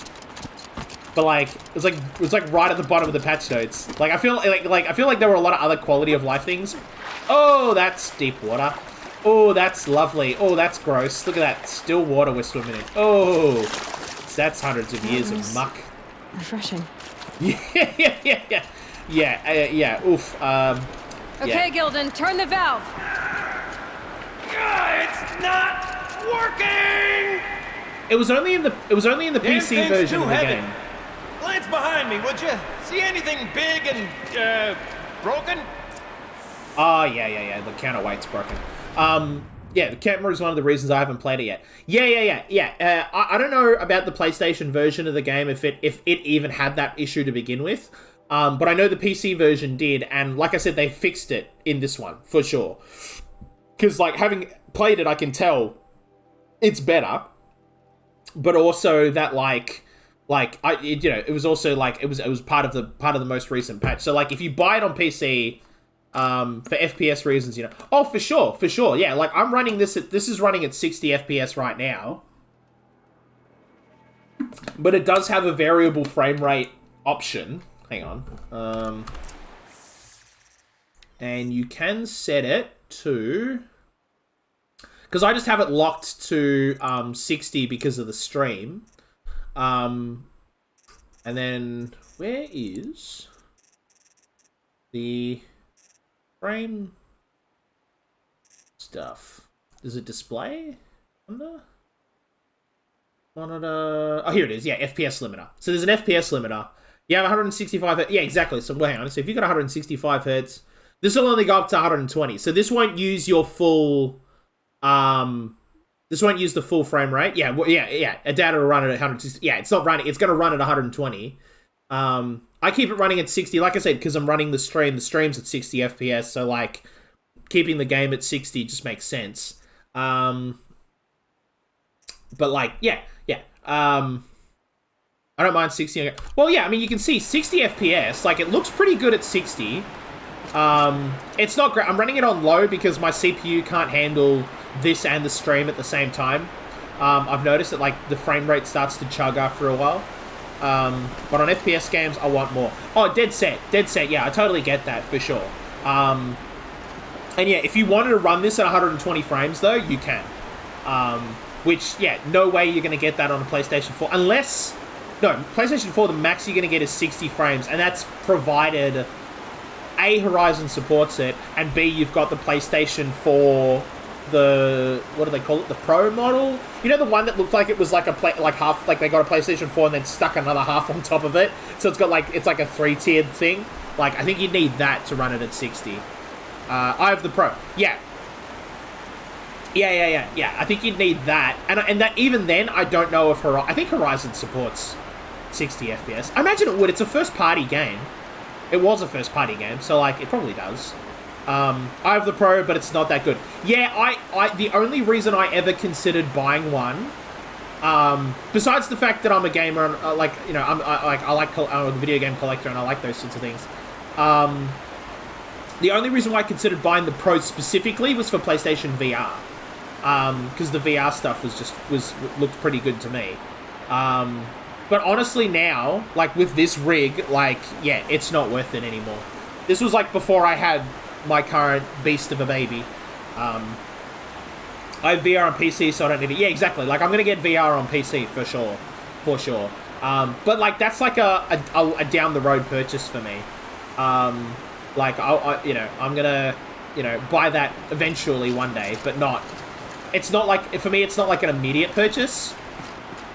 But like it was like right at the bottom of the patch notes. Like I feel like there were a lot of other quality of life things. Oh, that's deep water. Oh, that's lovely. Oh, that's gross. Look at that still water we're swimming in. Oh, that's hundreds of years of muck. Refreshing. Yeah. Oof. Okay, Gilden, turn the valve. It's not working. It was only in the PC version of the game. Glance behind me, would you? See anything big and broken? Oh, yeah. The counterweight's broken. Yeah, the camera is one of the reasons I haven't played it yet. Yeah. I don't know about the PlayStation version of the game, if it even had that issue to begin with. But I know the PC version did, and like I said, they fixed it in this one, for sure. Because, like, having played it, I can tell it's better. But also that, it was also, like, it was part of the most recent patch. So, like, if you buy it on PC... for FPS reasons, you know. Oh, for sure. Yeah, like I'm running this is running at 60 FPS right now. But it does have a variable frame rate option. Hang on. And you can set it to, because I just have it locked to 60 because of the stream. And then where is the frame stuff? Does it display under monitor? Oh, here it is. Yeah, FPS limiter. So there's an FPS limiter. You have 165 hertz. Yeah, exactly. So hang on. So if you've got 165 hertz, this will only go up to 120. So this won't use your full. This won't use the full frame rate. Yeah, yeah. A data will run at 160. Yeah, it's not running. It's going to run at 120. I keep it running at 60, like I said, because I'm running the stream. The stream's at 60 FPS, so, like, keeping the game at 60 just makes sense. But, like, yeah. I don't mind 60. Well, yeah, I mean, you can see 60 FPS. Like, it looks pretty good at 60. It's not great. I'm running it on low because my CPU can't handle this and the stream at the same time. I've noticed that, like, the frame rate starts to chug after a while. But on FPS games, I want more. Oh, dead set. Yeah, I totally get that, for sure. And yeah, if you wanted to run this at 120 frames, though, you can. Which, yeah, no way you're going to get that on a PlayStation 4. Unless... No, PlayStation 4, the max you're going to get is 60 frames. And that's provided, A, Horizon supports it, and B, you've got the PlayStation 4... the, what do they call it, the Pro model? You know, the one that looked like it was like half, like they got a PlayStation 4 and then stuck another half on top of it, so it's got like, it's like a 3-tiered thing. Like, I think you'd need that to run it at 60. I have the Pro. Yeah, I think you'd need that, and that, even then, I don't know if I think Horizon supports 60 FPS. I imagine it would. It's a first-party game. It was a first-party game, so, like, it probably does. I have the Pro, but it's not that good. Yeah, I the only reason I ever considered buying one, besides the fact that I'm a gamer and I'm a video game collector and I like those sorts of things. The only reason why I considered buying the Pro specifically was for PlayStation VR, because the VR stuff looked pretty good to me. But honestly now, like with this rig, like, yeah, it's not worth it anymore. This was like before I had my current beast of a baby. I have VR on PC, so I don't need it. Yeah, exactly. Like, I'm going to get VR on PC for sure. For sure. But, like, that's like a down-the-road purchase for me. Like, you know, I'm going to, you know, buy that eventually one day, but not... It's not like... For me, it's not like an immediate purchase.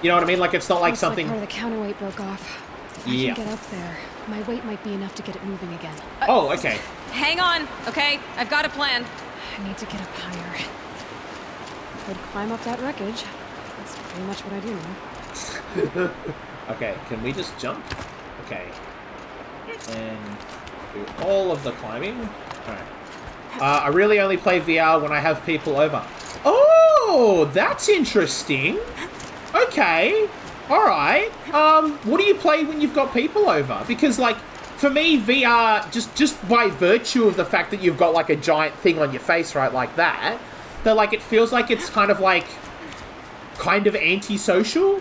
You know what I mean? Like, it's not like Looks something... like part of the counterweight broke off. If I can get up there, my weight might be enough to get it moving again. Oh, okay. Hang on, okay? I've got a plan. I need to get up higher. Could climb up that wreckage. That's pretty much what I do now. Okay, can we just jump? Okay. And do all of the climbing. Alright. I really only play VR when I have people over. Oh, that's interesting. Okay. Alright. What do you play when you've got people over? Because, like, for me, VR, just by virtue of the fact that you've got, like, a giant thing on your face, right, like that, like, it feels like it's kind of antisocial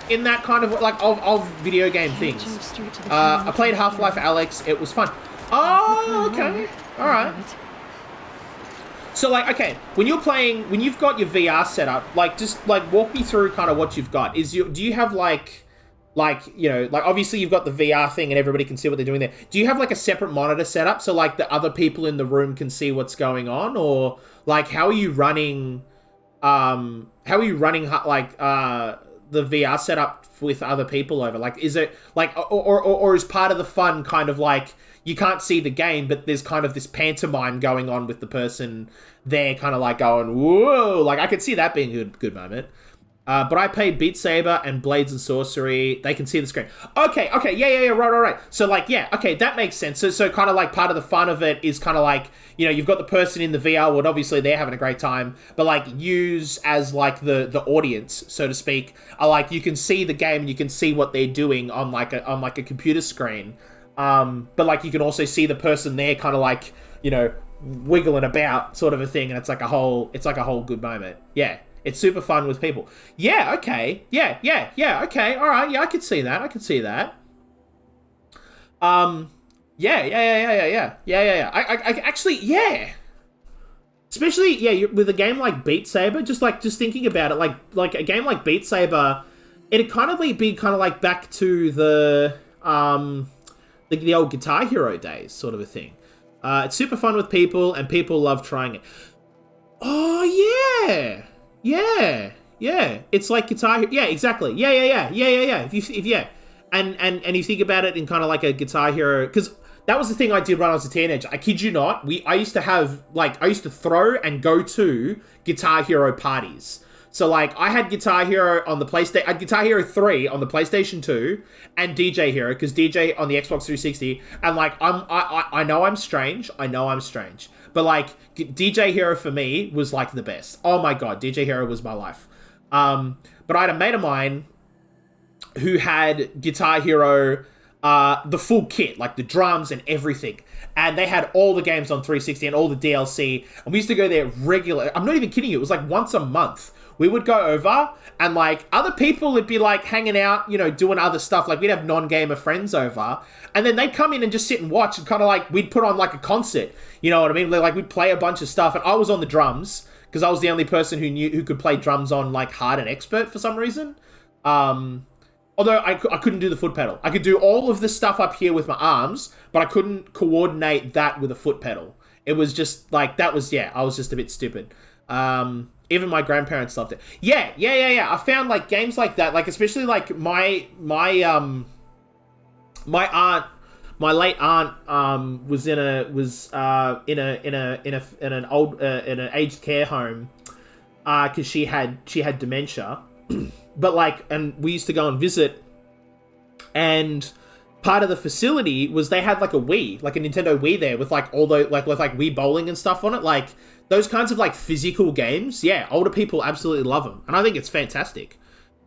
in that kind of, like, of video game things. I played Half-Life Alyx. It was fun. Oh, okay. All right. So, like, okay, when you've got your VR set up, like, just, like, walk me through kind of what you've got. Do you have, like, you know, like, obviously you've got the VR thing and everybody can see what they're doing there. Do you have, like, a separate monitor set up so, like, the other people in the room can see what's going on? Or, like, how are you running, the VR setup with other people over? Like, is it, like, or is part of the fun kind of, like, you can't see the game, but there's kind of this pantomime going on with the person there kind of, like, going, whoa, like, I could see that being a good moment. But I played Beat Saber and Blades and Sorcery. They can see the screen. Okay, yeah, right. So, like, yeah, okay, that makes sense. So kind of, like, part of the fun of it is kind of, like, you know, you've got the person in the VR world, obviously they're having a great time, but, like, use as, like, the audience, so to speak, are, like, you can see the game and you can see what they're doing on, like, a computer screen. But, like, you can also see the person there kind of, like, you know, wiggling about sort of a thing, and it's like a whole good moment. Yeah. It's super fun with people. Yeah, okay. Yeah, okay. All right. Yeah, I could see that. Yeah. I actually, yeah. Especially, yeah, with a game like Beat Saber, just thinking about it, like a game like Beat Saber, it'd kind of be kind of like back to the old Guitar Hero days sort of a thing. It's super fun with people, and people love trying it. Oh, yeah. Yeah. It's like Guitar. Yeah, exactly. Yeah. If you think about it in kind of like a Guitar Hero, because that was the thing I did when I was a teenager. I kid you not. I used to throw and go to Guitar Hero parties. So, like, I had Guitar Hero on the PlayStation. I had Guitar Hero 3 on the PlayStation 2 and DJ Hero, because DJ on the Xbox 360. And, like, I know I'm strange. But, like, DJ Hero for me was, like, the best. Oh, my God. DJ Hero was my life. But I had a mate of mine who had Guitar Hero, the full kit, like the drums and everything. And they had all the games on 360 and all the DLC. And we used to go there regular. I'm not even kidding you. It was, like, once a month. We would go over, and, like, other people would be, like, hanging out, you know, doing other stuff. Like, we'd have non-gamer friends over, and then they'd come in and just sit and watch, and kind of, like, we'd put on, like, a concert. You know what I mean? Like, we'd play a bunch of stuff, and I was on the drums, because I was the only person who could play drums on, like, hard and expert for some reason. Although I couldn't do the foot pedal. I could do all of this stuff up here with my arms, but I couldn't coordinate that with a foot pedal. It was just, like, I was just a bit stupid. Even my grandparents loved it. Yeah. I found, like, games like that, like, especially, like, my aunt, my late aunt, was in an aged care home, because she had dementia, but, like, and we used to go and visit, and part of the facility was they had, like, a Wii, like a Nintendo Wii there with, like, all the, like, with, like, Wii bowling and stuff on it, like, those kinds of, like, physical games. Yeah, older people absolutely love them, and I think it's fantastic.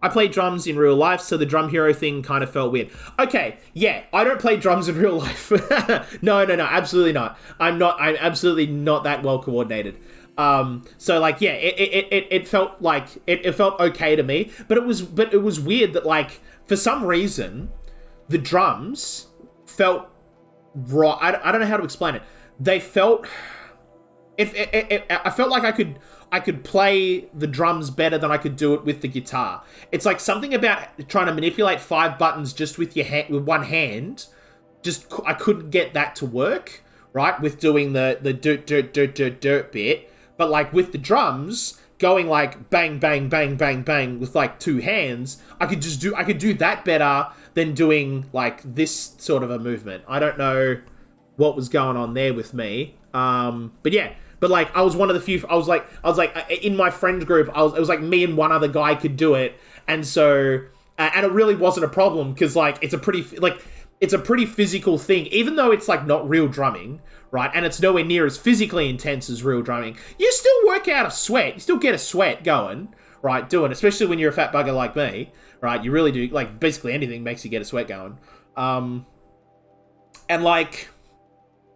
I play drums in real life, so the drum hero thing kind of felt weird. Okay, yeah, I don't play drums in real life. No, absolutely not. I'm absolutely not that well coordinated. So, like, yeah, it felt like it felt okay to me, but it was weird that, like, for some reason, the drums felt raw. I don't know how to explain it. They felt... I felt like I could play the drums better than I could do it with the guitar. It's like something about trying to manipulate 5 buttons just with with one hand. Just I couldn't get that to work, right? With doing the dirt bit, but like with the drums going like bang bang bang bang bang with like 2 hands, I could do that better than doing like this sort of a movement. I don't know what was going on there with me, but yeah. But like, I was one of the few. I was like, in my friend group, it was like me and one other guy could do it, and so, and it really wasn't a problem because like it's a pretty physical thing, even though it's like not real drumming, right? And it's nowhere near as physically intense as real drumming. You still work out a sweat. You still get a sweat going, right? Doing, especially when you're a fat bugger like me, right? You really do. Like basically anything makes you get a sweat going, and like.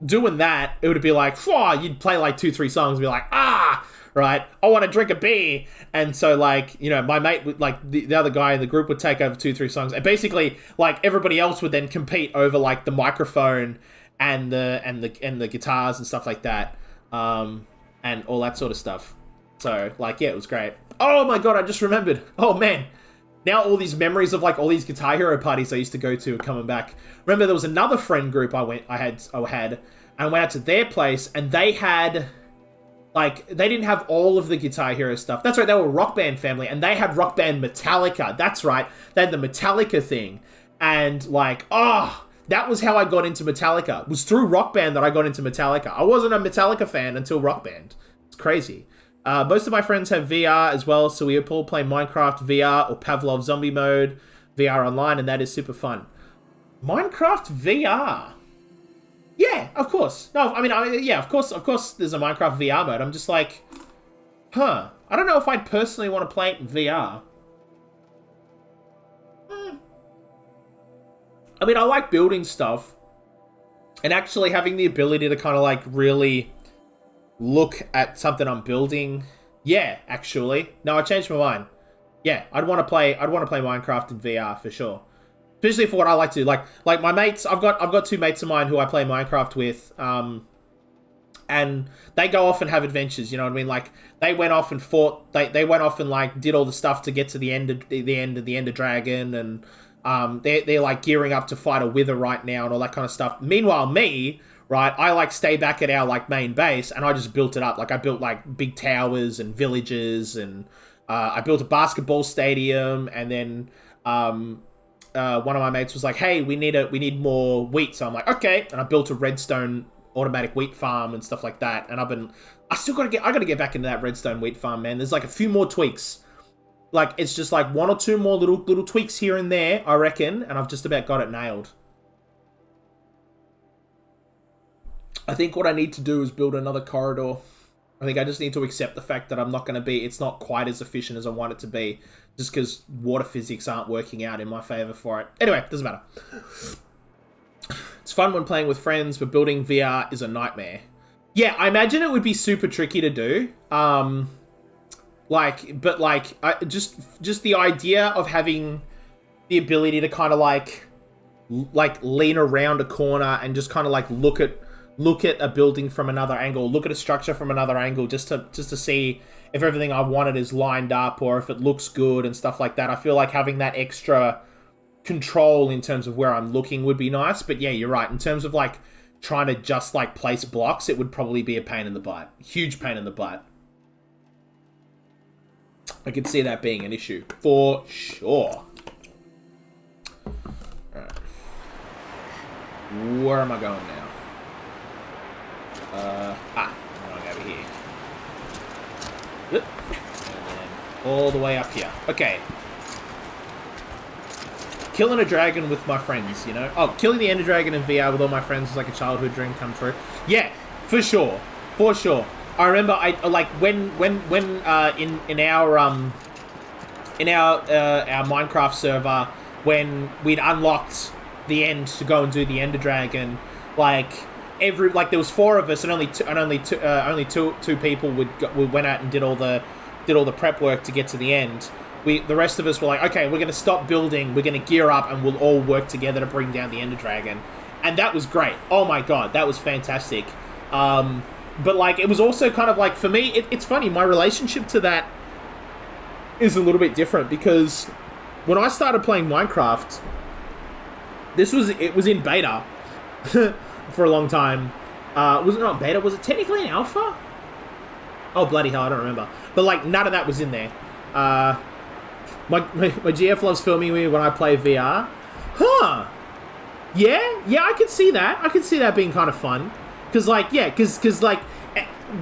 Doing that, it would be like, you'd play like 2-3 songs and be like, right, I want to drink a beer. And so like, you know, my mate would like the other guy in the group would take over 2-3 songs, and basically like everybody else would then compete over like the microphone and the guitars and stuff like that, and all that sort of stuff. So like, yeah, it was great. Oh my god, I just remembered. Oh man. Now all these memories of like all these Guitar Hero parties I used to go to are coming back. Remember there was another friend group I had, and I went out to their place, and they had, like, they didn't have all of the Guitar Hero stuff. That's right, they were a Rock Band family, and they had Rock Band Metallica. That's right, they had the Metallica thing. And like, that was how I got into Metallica. It was through Rock Band that I got into Metallica. I wasn't a Metallica fan until Rock Band. It's crazy. Most of my friends have VR as well, so we all play Minecraft VR or Pavlov Zombie Mode VR online, and that is super fun. Minecraft VR. Yeah, of course. No, I mean, yeah, of course there's a Minecraft VR mode. I'm just like, I don't know if I'd personally want to play it in VR. I mean, I like building stuff, and actually having the ability to kind of like really look at something I'm building. Yeah, actually. No, I changed my mind. Yeah, I'd want to play Minecraft in VR for sure. Especially for what I like to do. Like my mates, I've got 2 mates of mine who I play Minecraft with, and they go off and have adventures, you know what I mean? Like they went off and fought, they went off and like did all the stuff to get to the end of the Ender Dragon, and they're like gearing up to fight a Wither right now and all that kind of stuff. Meanwhile, me, right, I like stay back at our like main base, and I just built it up. Like I built like big towers and villages, and I built a basketball stadium, and then one of my mates was like, "Hey, we need more wheat." So I'm like, "Okay," and I built a redstone automatic wheat farm and stuff like that. And I gotta get back into that redstone wheat farm, man. There's like a few more tweaks. Like it's just like 1 or 2 more little tweaks here and there, I reckon, and I've just about got it nailed. I think what I need to do is build another corridor. I think I just need to accept the fact that it's not quite as efficient as I want it to be, just because water physics aren't working out in my favor for it. Anyway, doesn't matter. It's fun when playing with friends, but building VR is a nightmare. Yeah, I imagine it would be super tricky to do. Just the idea of having the ability to kind of like lean around a corner and just kind of like look at a building from another angle, look at a structure from another angle, just to see if everything I wanted is lined up or if it looks good and stuff like that. I feel like having that extra control in terms of where I'm looking would be nice. But yeah, you're right. In terms of like trying to just like place blocks, it would probably be a pain in the butt. Huge pain in the butt. I could see that being an issue for sure. All right. Where am I going now? I'm going over here. And then all the way up here. Okay. Killing a dragon with my friends, you know? Oh, killing the Ender Dragon in VR with all my friends is like a childhood dream come true. Yeah, for sure. For sure. I remember when in our Minecraft server, when we'd unlocked the end to go and do the Ender Dragon, there was 4 of us, and only two people went out and did all the prep work to get to the end. the rest of us were like, okay, we're going to stop building, we're going to gear up, and we'll all work together to bring down the Ender Dragon. And that was great. Oh my god, that was fantastic. But, like, it was also kind of like, for me, it's funny, my relationship to that is a little bit different, because when I started playing Minecraft, it was in beta for a long time. Was it not beta? Was it technically an alpha? Oh, bloody hell, I don't remember. But, like, none of that was in there. My GF loves filming me when I play VR. Huh. Yeah, I can see that. I can see that being kind of fun. Because, like, yeah, because, like,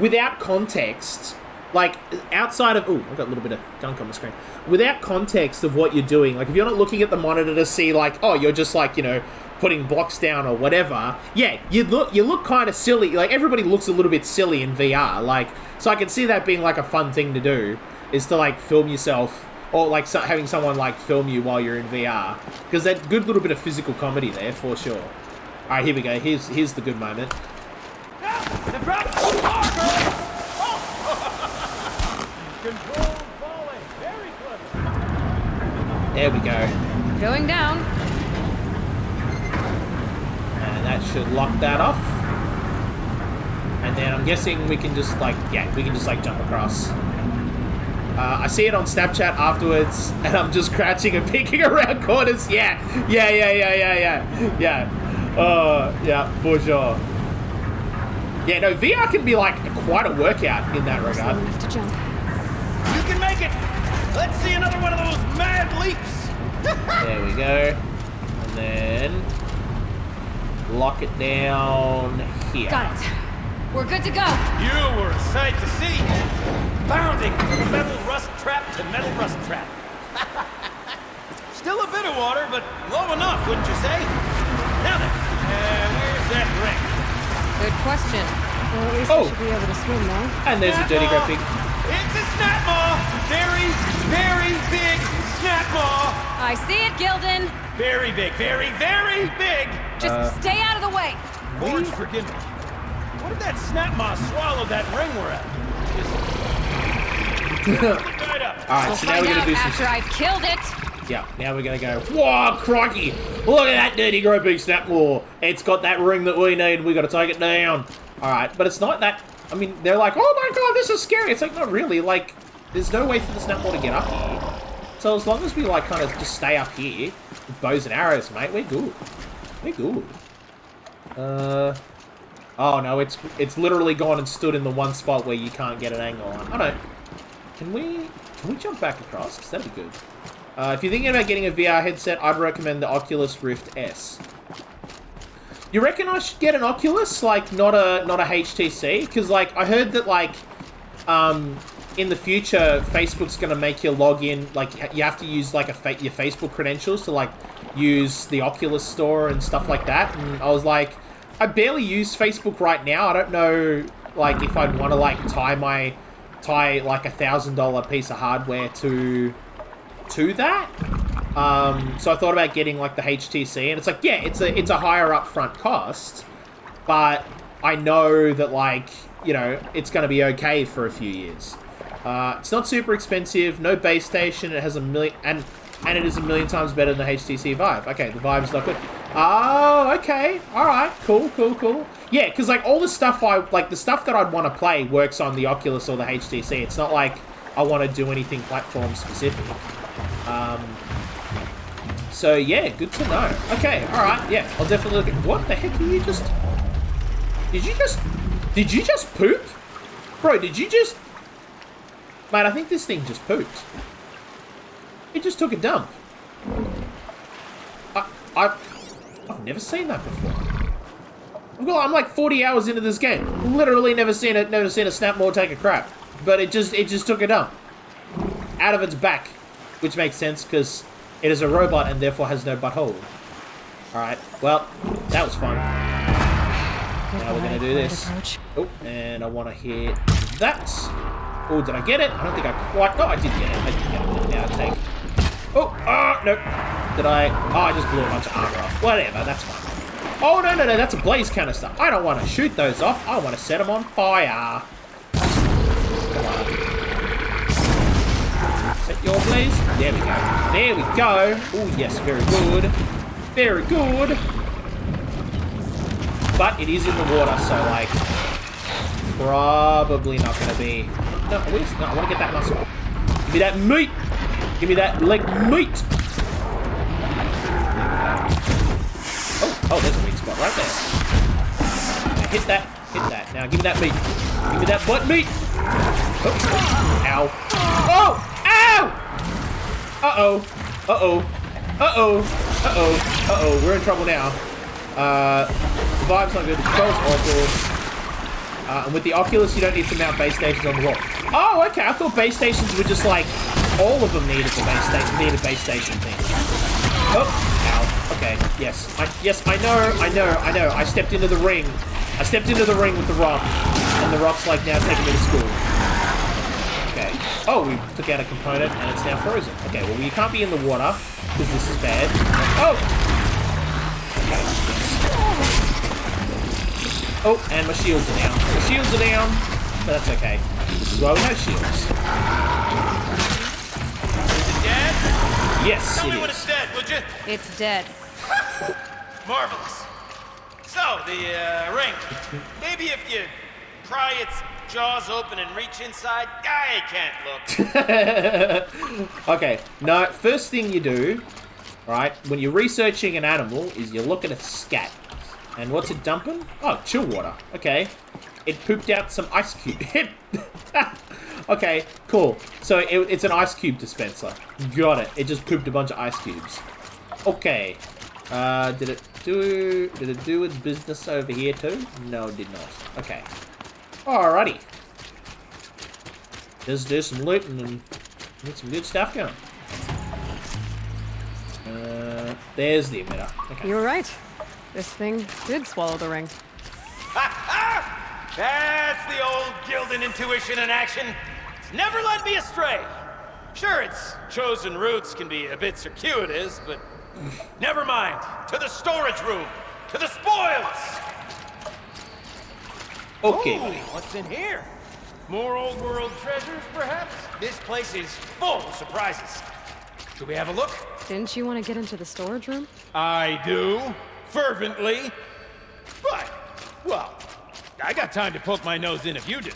without context, like, outside of... Ooh, I've got a little bit of gunk on the screen. Without context of what you're doing, like, if you're not looking at the monitor to see, like, oh, you're just, like, you know, putting blocks down or whatever, yeah, you look kind of silly. Like, everybody looks a little bit silly in VR. Like, so I can see that being, like, a fun thing to do, is to, like, film yourself, or, like, having someone, like, film you while you're in VR. Because that good little bit of physical comedy there, for sure. All right, here we go. Here's the good moment. The drop too far, girl! Controlled falling. Very clever. There we go. Going down. And that should lock that off. And then I'm guessing we can just, like, yeah, we can just, like, jump across. I see it on Snapchat afterwards, and I'm just crouching and peeking around corners. Yeah. Yeah, for sure. Yeah, no, VR can be, like, quite a workout in that regard. Slow enough to jump. You can make it! Let's see another one of those mad leaps! There we go. And then lock it down here. Got it. We're good to go. You were a sight to see. Bounding from metal rust trap to metal rust trap. Still a bit of water, but low enough, wouldn't you say? Now then, where's that ring? Good question. Well, at least we should be able to swim now. And there's a dirty grab pig. It's a snap maw! Very, very big snap maw! I see it, Gildan. Very big, very, very big! Just stay out of the way. Lord, forgive me. What did that snap maw swallow that ring we're at? Right up. Alright, We'll so now find we're out gonna do some... after I've killed it. Yeah, now we're gonna go, whoa, crikey! Look at that dirty great big snap maw. It's got that ring that we need. We gotta take it down. Alright, but it's not that... I mean, they're like, oh my god, this is scary. It's like, not really. Like, there's no way for the snap maw to get up here. So as long as we, like, kind of just stay up here with bows and arrows, mate, we're good. We're good. Oh no, it's literally gone and stood in the one spot where you can't get an angle on. Oh no. Can we jump back across? Because that'd be good. If you're thinking about getting a VR headset, I'd recommend the Oculus Rift S. You reckon I should get an Oculus, like not a HTC? Because like I heard that like in the future Facebook's gonna make you log in, like you have to use like your Facebook credentials to like use the Oculus store and stuff like that. And I was like, I barely use Facebook right now. I don't know like if I'd want to like tie like $1,000 piece of hardware to that. So I thought about getting like the HTC, and it's like, yeah, it's a higher upfront cost, but I know that like, you know, it's going to be okay for a few years. It's not super expensive, no base station, it has a million, and it is a million times better than the HTC Vive. Okay, the Vive's not good. Oh, okay, alright, cool. Yeah, because like all the stuff the stuff that I'd want to play works on the Oculus or the HTC. It's not like I want to do anything platform specific. So yeah, good to know. Okay, alright, yeah, I'll definitely look at... What the heck are you just... Did you just poop? Bro, did you just... Mate, I think this thing just pooped. It just took a dump. I've never seen that before. I'm like 40 hours into this game. Literally never seen a snap maw take a crap. But it just took a dump. Out of its back. Which makes sense because it is a robot and therefore has no butthole. Alright, well, that was fun. Now we're gonna do this. Oh, and I want to hit that. Oh, did I get it? I don't think I quite... No, I did get it. Now take... Oh, no. Did I... Oh, I just blew a bunch of armor off. Whatever, that's fine. Oh, no, that's a blaze canister. I don't want to shoot those off. I want to set them on fire. Come on. Set your place. There we go. There we go. Oh, yes, very good. Very good. But it is in the water, so, like, probably not going to be... No, I want to get that muscle. Give me that meat. Give me that leg meat. Oh, there's a weak spot right there. Now hit that. Now give me that meat. Give me that butt meat. Oh. Ow. Oh! Ow! Uh-oh. Uh-oh. Uh-oh. Uh-oh. Uh-oh. We're in trouble now. The vibe's not good. The control's awful. And with the Oculus, you don't need to mount base stations on the wall. Oh, okay. I thought base stations were just like... All of them needed the base station thing. Oh. Ow. Okay. Yes. I know. I stepped into the ring. I stepped into the ring with the rock. And the rock's like now taking me to school. Okay. Oh, we took out a component and it's now frozen. Okay, well, you can't be in the water because this is bad. Oh! Okay. Oh, and my shields are down. My shields are down, but that's okay. This is why we have shields. Is it dead? Yes, Tell me it when is. it's dead, would you? It's dead. Marvelous. So, the ring. Maybe if you pry its jaws open and reach inside, I can't look. Okay, no, first thing you do, right, when you're researching an animal, is you look at its scat. And what's it dumping? Oh, chill water. Okay. It pooped out some ice cube. Okay, cool. So it's an ice cube dispenser. Got it. It just pooped a bunch of ice cubes. Okay. Did it do its business over here too? No, it did not. Okay. Alrighty. Let's do some looting and get some good stuff going. There's the emitter. Okay. You were right. This thing did swallow the ring. Ha ha! That's the old Gildan intuition in action. It's never led me astray. Sure, its chosen routes can be a bit circuitous, but never mind. To the storage room. To the spoils. Okay. Ooh, what's in here? More old world treasures, perhaps? This place is full of surprises. Should we have a look? Didn't you want to get into the storage room? I do. Fervently. But, well, I got time to poke my nose in if you do.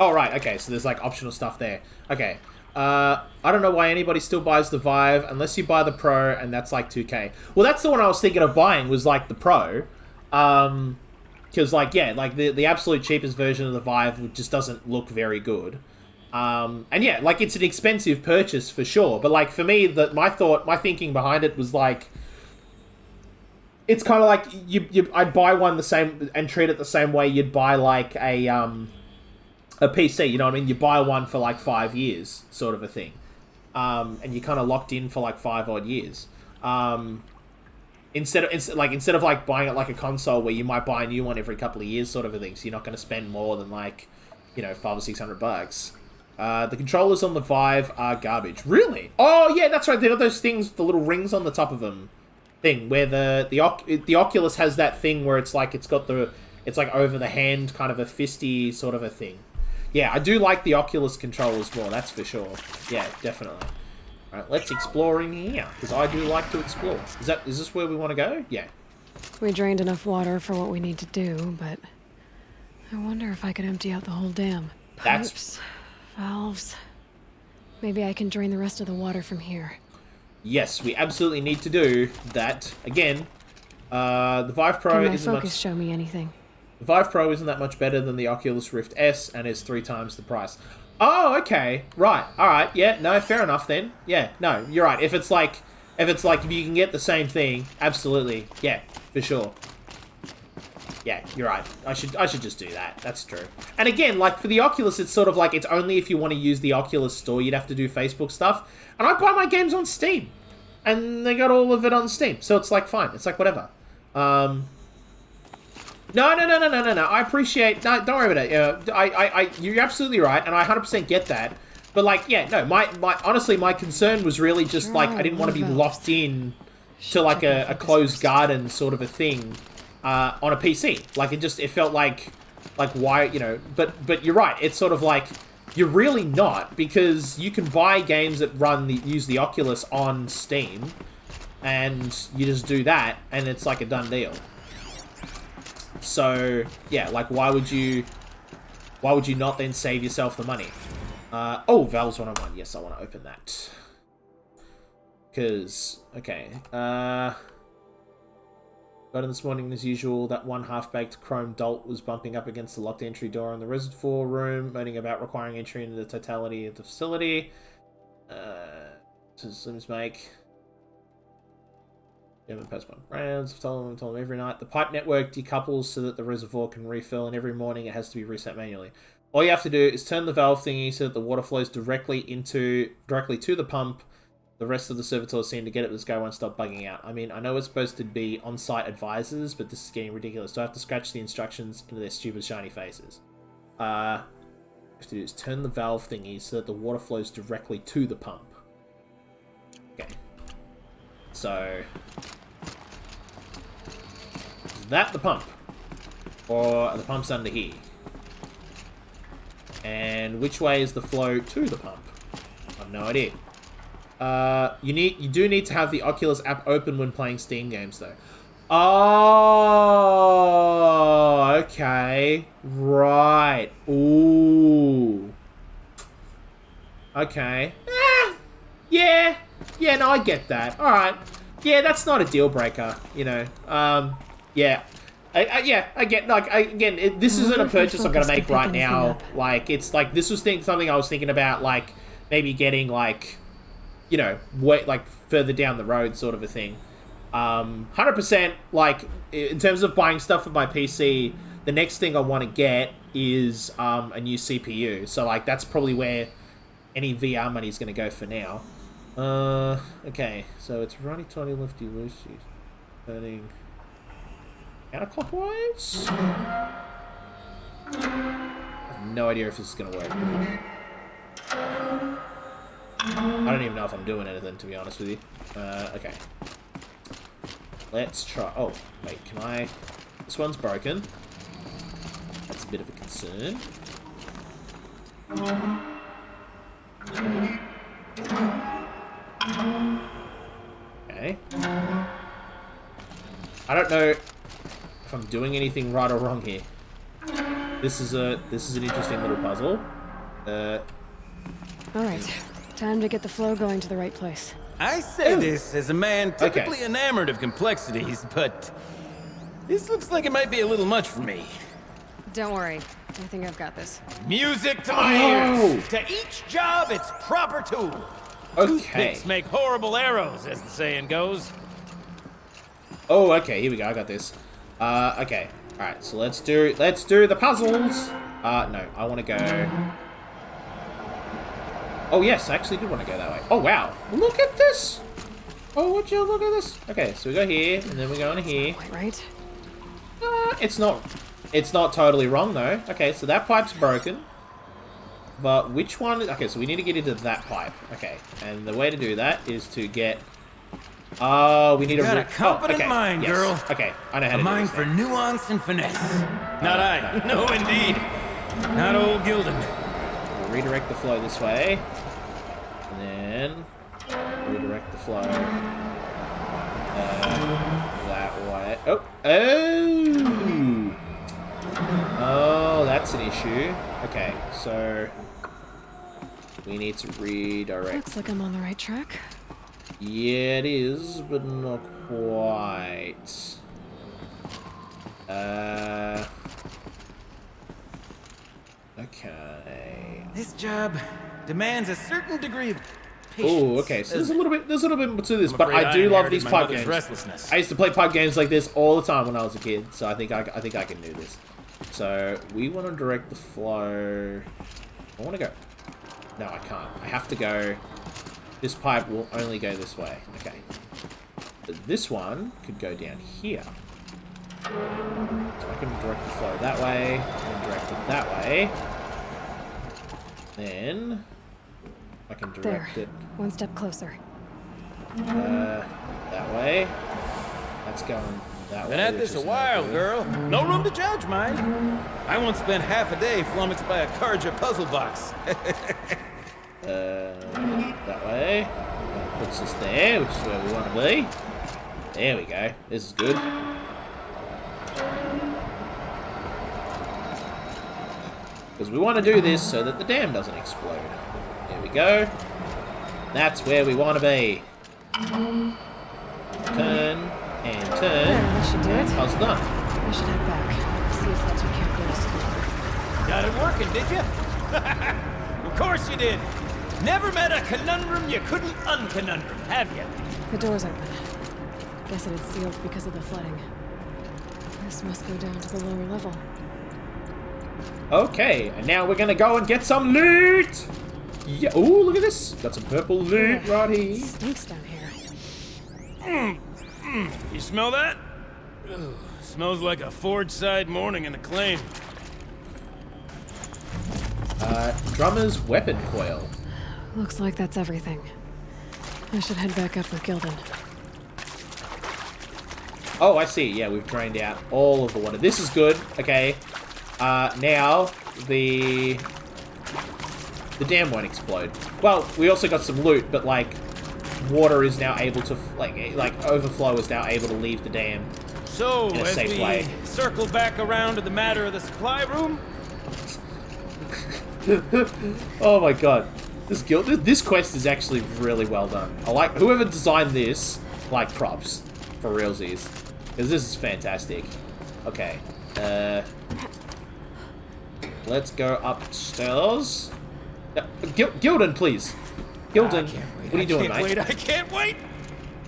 Oh, right. Okay, so there's, like, optional stuff there. Okay. I don't know why anybody still buys the Vive unless you buy the Pro, and that's, like, 2K. Well, that's the one I was thinking of buying was, like, the Pro. Because, like, yeah, like, the absolute cheapest version of the Vive just doesn't look very good. And, yeah, like, it's an expensive purchase for sure. But, like, for me, my thinking behind it was, like... It's kind of like I'd buy one the same and treat it the same way you'd buy like a PC. You know what I mean? You buy one for like 5 years, sort of a thing, and you're kind of locked in for like 5 odd years. Instead of like buying it like a console where you might buy a new one every couple of years, sort of a thing. So you're not going to spend more than like, you know, $500 or $600. The controllers on the Vive are garbage. Really? Oh yeah, that's right. They got those things, the little rings on the top of them. Thing where the Oculus has that thing where it's like it's like over the hand kind of a fisty sort of a thing. Yeah, I do like the Oculus controllers more, that's for sure. Yeah, definitely. Alright, let's explore in here, because I do like to explore. Is this where we want to go? Yeah. We drained enough water for what we need to do, but I wonder if I could empty out the whole dam. Pipes, valves. Maybe I can drain the rest of the water from here. Yes, we absolutely need to do that. Again, the Vive Pro Can my isn't focus much... show me anything? The Vive Pro isn't that much better than the Oculus Rift S and is 3 times the price. Oh, okay. Right. Alright. Yeah, no, fair enough then. Yeah, no, you're right. If it's like if you can get the same thing, absolutely. Yeah, for sure. Yeah, you're right. I should just do that. That's true. And again, like for the Oculus, it's sort of like it's only if you want to use the Oculus store you'd have to do Facebook stuff. And I buy my games on Steam. And they got all of it on Steam. So it's like fine. It's like whatever. No. I appreciate... No, don't worry about it. You're absolutely right. And I 100% get that. But like, yeah, no, honestly, my concern was really just like, I didn't want to be locked in to like a closed garden sort of a thing on a PC. Like it felt like why, you know, but you're right. It's sort of like, you're really not, because you can buy games that use the Oculus on Steam, and you just do that, and it's like a done deal. So, yeah, like, why would you not then save yourself the money? Oh, Valve's 101. Yes, I want to open that. Because, okay, got in this morning as usual. That one half-baked chrome dolt was bumping up against the locked entry door in the reservoir room, moaning about requiring entry into the totality of the facility. Let's make... German postponed rounds. I've told them every night. The pipe network decouples so that the reservoir can refill, and every morning it has to be reset manually. All you have to do is turn the valve thingy so that the water flows directly to the pump. The rest of the servitors seem to get it. This guy won't stop bugging out. I mean, I know it's supposed to be on-site advisors, but this is getting ridiculous. Do I have to scratch the instructions into their stupid shiny faces? All you have to do is turn the valve thingy so that the water flows directly to the pump. Okay. So... is that the pump? Or the pump's under here? And which way is the flow to the pump? I have no idea. You do need to have the Oculus app open when playing Steam games, though. Oh, okay. Right. Ooh. Okay. Yeah. Yeah, no, I get that. Alright. Yeah, that's not a deal breaker, you know. Yeah. I get, like, this isn't a purchase I'm gonna make right now. Like, it's like, this was something I was thinking about, like, maybe getting, like, you know, like, further down the road sort of a thing. 100%, like, in terms of buying stuff for my PC, the next thing I want to get is a new CPU. So, like, that's probably where any VR money is going to go for now. Okay, so it's righty tighty lefty loosey, turning counterclockwise. I have no idea if this is going to work. I don't even know if I'm doing anything, to be honest with you. Okay. Let's try... oh, wait, can I... this one's broken. That's a bit of a concern. Okay. I don't know if I'm doing anything right or wrong here. This is an interesting little puzzle. Alright. Time to get the flow going to the right place. I say this as a man typically enamored of complexities, but this looks like it might be a little much for me. Don't worry. I think I've got this. Music to my ears! To each job, its proper tool. Okay. Toothpicks make horrible arrows, as the saying goes. Oh, okay, here we go, I got this. Okay. Alright, so let's do the puzzles! No, I wanna go... oh, yes, I actually do want to go that way. Oh, wow. Look at this! Oh, would you look at this? Okay, so we go here, and then we go on here. Right? It's not totally wrong, though. Okay, so that pipe's broken. But which one... okay, so we need to get into that pipe. Okay, and the way to do that is to get... oh, we need got a competent mind, yes. girl. Okay, I know how to do this. A mind for nuance and finesse. Not I. No, indeed. Not old Gildan. We'll redirect the flow this way. And then... redirect the flow. That way. Oh! Oh! Oh, that's an issue. Okay, so... we need to redirect. Looks like I'm on the right track. Yeah, it is, but not quite. Okay. This job demands a certain degree of patience. Oh, okay. So there's a little bit to this, but afraid I do love inherited these my pipe mother's games. restlessness. I used to play pipe games like this all the time when I was a kid, so I think I can do this. So we want to direct the flow. I want to go. No, I can't. I have to go. This pipe will only go this way. Okay. But this one could go down here. So I can direct the flow that way, and direct it that way. Then I can direct there. it. One step closer. That way. That's going that Been way, at which this a is no while, good. girl. No room to judge, mind. I once spent half a day flummoxed by a Karja puzzle box. That way. That puts us there, which is where we want to be. There we go. This is good. Because we want to do this so that the dam doesn't explode. There we go. That's where we want to be. Turn and turn. There, that should do it. Puzzle done. I should head back. See if that's what can't go to school. Got it working, did you? Of course you did. Never met a conundrum you couldn't unconundrum, have you? The door's open. Guess it had sealed because of the flooding. This must go down to the lower level. Okay, and now we're gonna go and get some loot! Yeah, ooh, look at this! Got some purple loot right It here. stinks down here. You smell that? Ugh, smells like a forge-side morning in the claim. Drummer's weapon coil. Looks like that's everything. I should head back up with Gildan. Oh, I see. Yeah, we've drained out all of the water. This is good. Okay. Now the dam won't explode. Well, we also got some loot, but like water is now able to like overflow is now able to leave the dam. So, In a as safe we way. circle back around to the matter of the supply room, Oh my god. This quest is actually really well done. I like whoever designed this, like props for realsies. Because this is fantastic. Okay. Let's go upstairs. Gildan, please. Gildan, what are you doing, mate? I can't wait!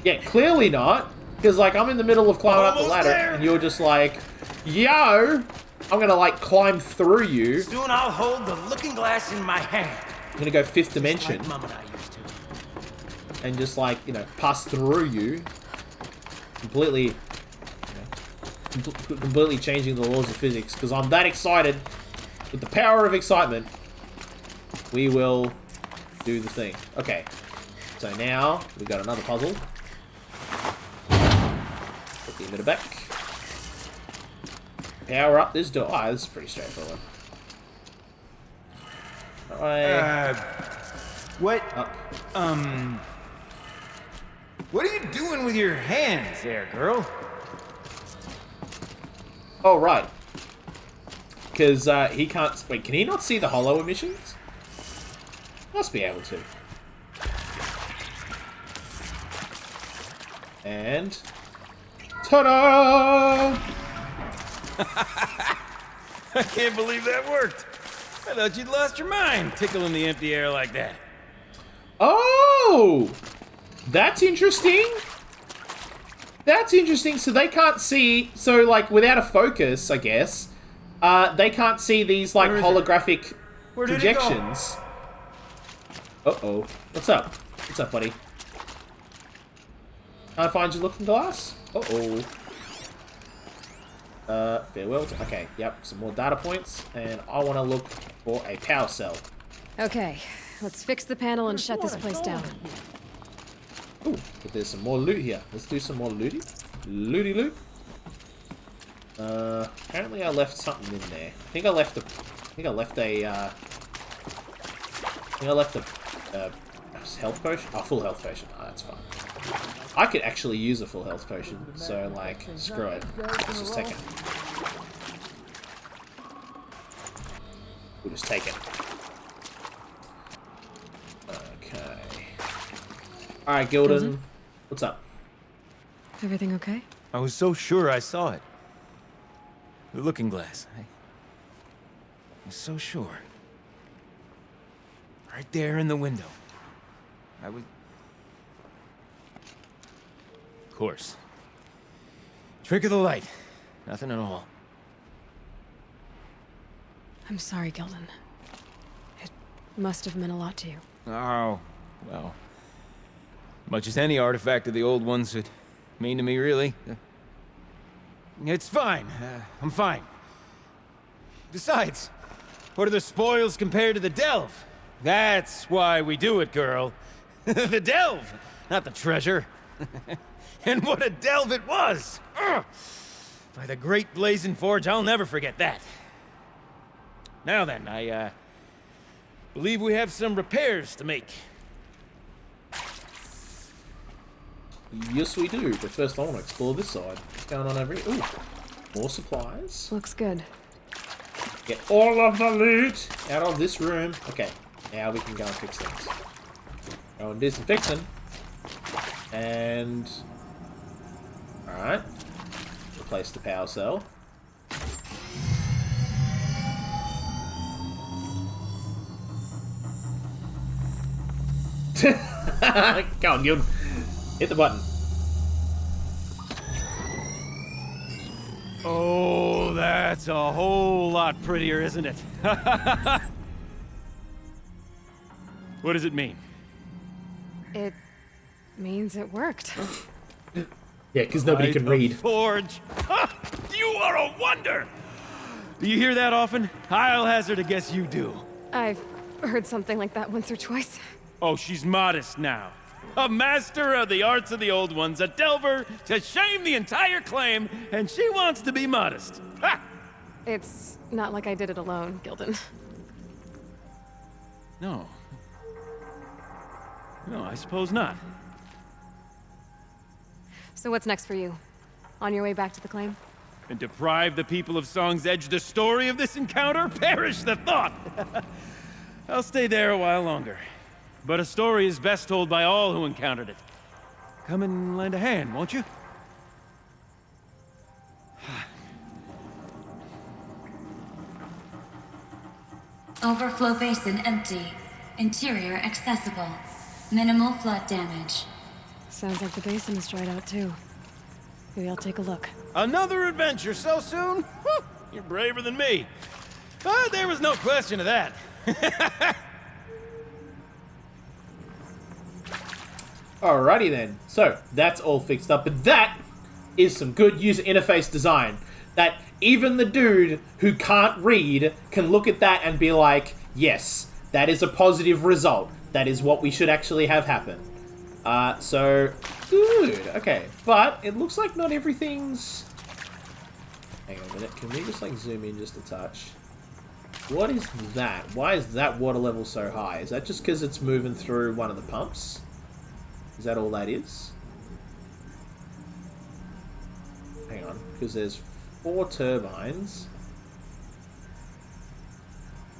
Yeah, clearly not. Because, like, I'm in the middle of climbing up the Almost ladder, there. and you're just like, yo, I'm gonna, like, climb through you. Soon I'll hold the looking glass in my hand. I'm gonna go fifth dimension, Like Mom and I used to. and just, like, you know, pass through you. Completely, completely changing the laws of physics. Because I'm that excited. With the power of excitement, we will do the thing. Okay. So now, we got another puzzle. Put the emitter back. Power up this door. Ah, this is pretty straightforward. Right. What? Up. What are you doing with your hands there, girl? Oh, right. Because he can't... Wait, can he not see the hollow emissions? Must be able to. And... Ta-da! I can't believe that worked. I thought you'd lost your mind, tickling the empty air like that. Oh! That's interesting. That's interesting. So they can't see... So, like, without a focus, I guess, they can't see these, like, holographic Where did it go? projections. Uh-oh. What's up? What's up, buddy? Can I find your looking glass? Uh-oh. Farewell. Okay, yep, some more data points, and I want to look for a power cell. Okay, let's fix the panel and shut this place down. Ooh, but there's some more loot here. Let's do some more looty. Looty loot. Apparently I left something in there. I think I left a health potion. Oh, full health potion. Oh, that's fine. I could actually use a full health potion, so, like, screw it. Let's just take it. We'll just take it. Okay. Alright, Gildan. What's up? Everything okay? I was so sure I saw it. The looking glass. I was so sure. Right there in the window. I was... Of course. Trick of the light. Nothing at all. I'm sorry, Gildan. It must have meant a lot to you. Oh, well. Much as any artifact of the old ones would mean to me, really. It's fine. I'm fine. Besides, what are the spoils compared to the delve? That's why we do it, girl. The delve, not the treasure. And what a delve it was! Ugh. By the great blazing forge, I'll never forget that. Now then, I believe we have some repairs to make. Yes, we do. But first, I want to explore this side. What's going on over here? Ooh, more supplies. Looks good. Get all of the loot out of this room. Okay, now we can go and fix things. Go and do some fixing. And... Alright. Replace the power cell. Go on, Gilden. Hit the button. Oh, that's a whole lot prettier, isn't it? What does it mean? It means it worked. Yeah, because nobody can By the read. Forge. Ha! You are a wonder! Do you hear that often? I'll hazard a guess you do. I've heard something like that once or twice. Oh, she's modest now. A master of the arts of the old ones, a delver to shame the entire claim, and she wants to be modest. Ha! It's not like I did it alone, Gilden. No. No, I suppose not. So what's next for you? On your way back to the claim? And deprive the people of Song's Edge the story of this encounter? Perish the thought! I'll stay there a while longer. But a story is best told by all who encountered it. Come and lend a hand, won't you? Overflow basin empty. Interior accessible. Minimal flood damage. Sounds like the basin is dried out too. Maybe I'll take a look. Another adventure so soon? Whew, you're braver than me. But there was no question of that. Alrighty then. So, that's all fixed up. But that is some good user interface design. That even the dude who can't read can look at that and be like, yes, that is a positive result. That is what we should actually have happen. So, good. Okay, but it looks like not everything's... Hang on a minute. Can we just, like, zoom in just a touch? What is that? Why is that water level so high? Is that just because it's moving through one of the pumps? Is that all that is? Hang on, because there's 4 turbines.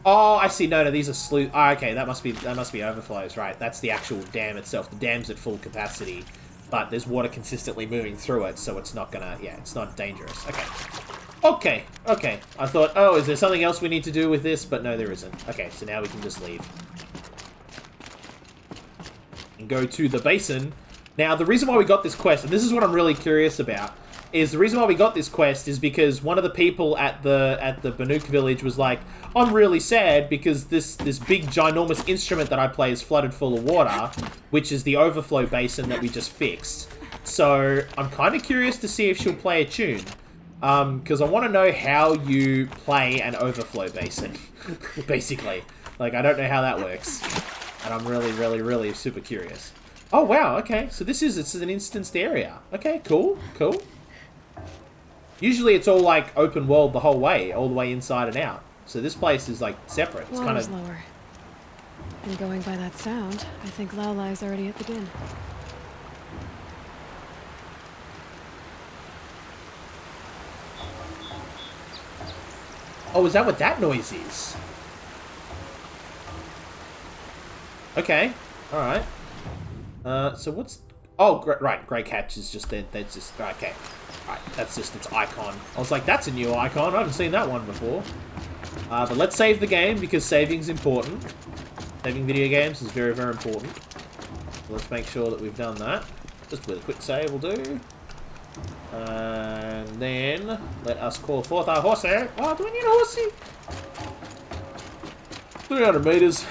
Oh, I see. No, these are sluice. Oh, okay, that must be overflows, right? That's the actual dam itself. The dam's at full capacity, but there's water consistently moving through it, so it's not gonna. Yeah, it's not dangerous. Okay. Okay. I thought, oh, is there something else we need to do with this? But no, there isn't. Okay, so now we can just leave. And go to the basin. Now, the reason why we got this quest, and this is what I'm really curious about, is the reason why we got this quest is because one of the people at the BANUK village was like, I'm really sad because this big ginormous instrument that I play is flooded full of water, which is the overflow basin that we just fixed. So I'm kind of curious to see if she'll play a tune. Because I want to know how you play an overflow basin, basically. Like, I don't know how that works. And I'm really, really, really super curious. Oh, wow, okay. So it's an instanced area. Okay, cool. Usually it's all, like, open world the whole way, all the way inside and out. So this place is, like, separate. It's kind Water's of... lower. And going by that sound, I think Aloy's already at the den. Oh, is that what that noise is? Okay, alright. So what's... Oh, right, Grey Catch is just there. That's just... Okay. Alright, that's just its icon. I was like, that's a new icon. I haven't seen that one before. But let's save the game, because saving's important. Saving video games is very, very important. So let's make sure that we've done that. Just with a quick save will do. And then let us call forth our horsey. Oh, do we need a horsey? 300 meters.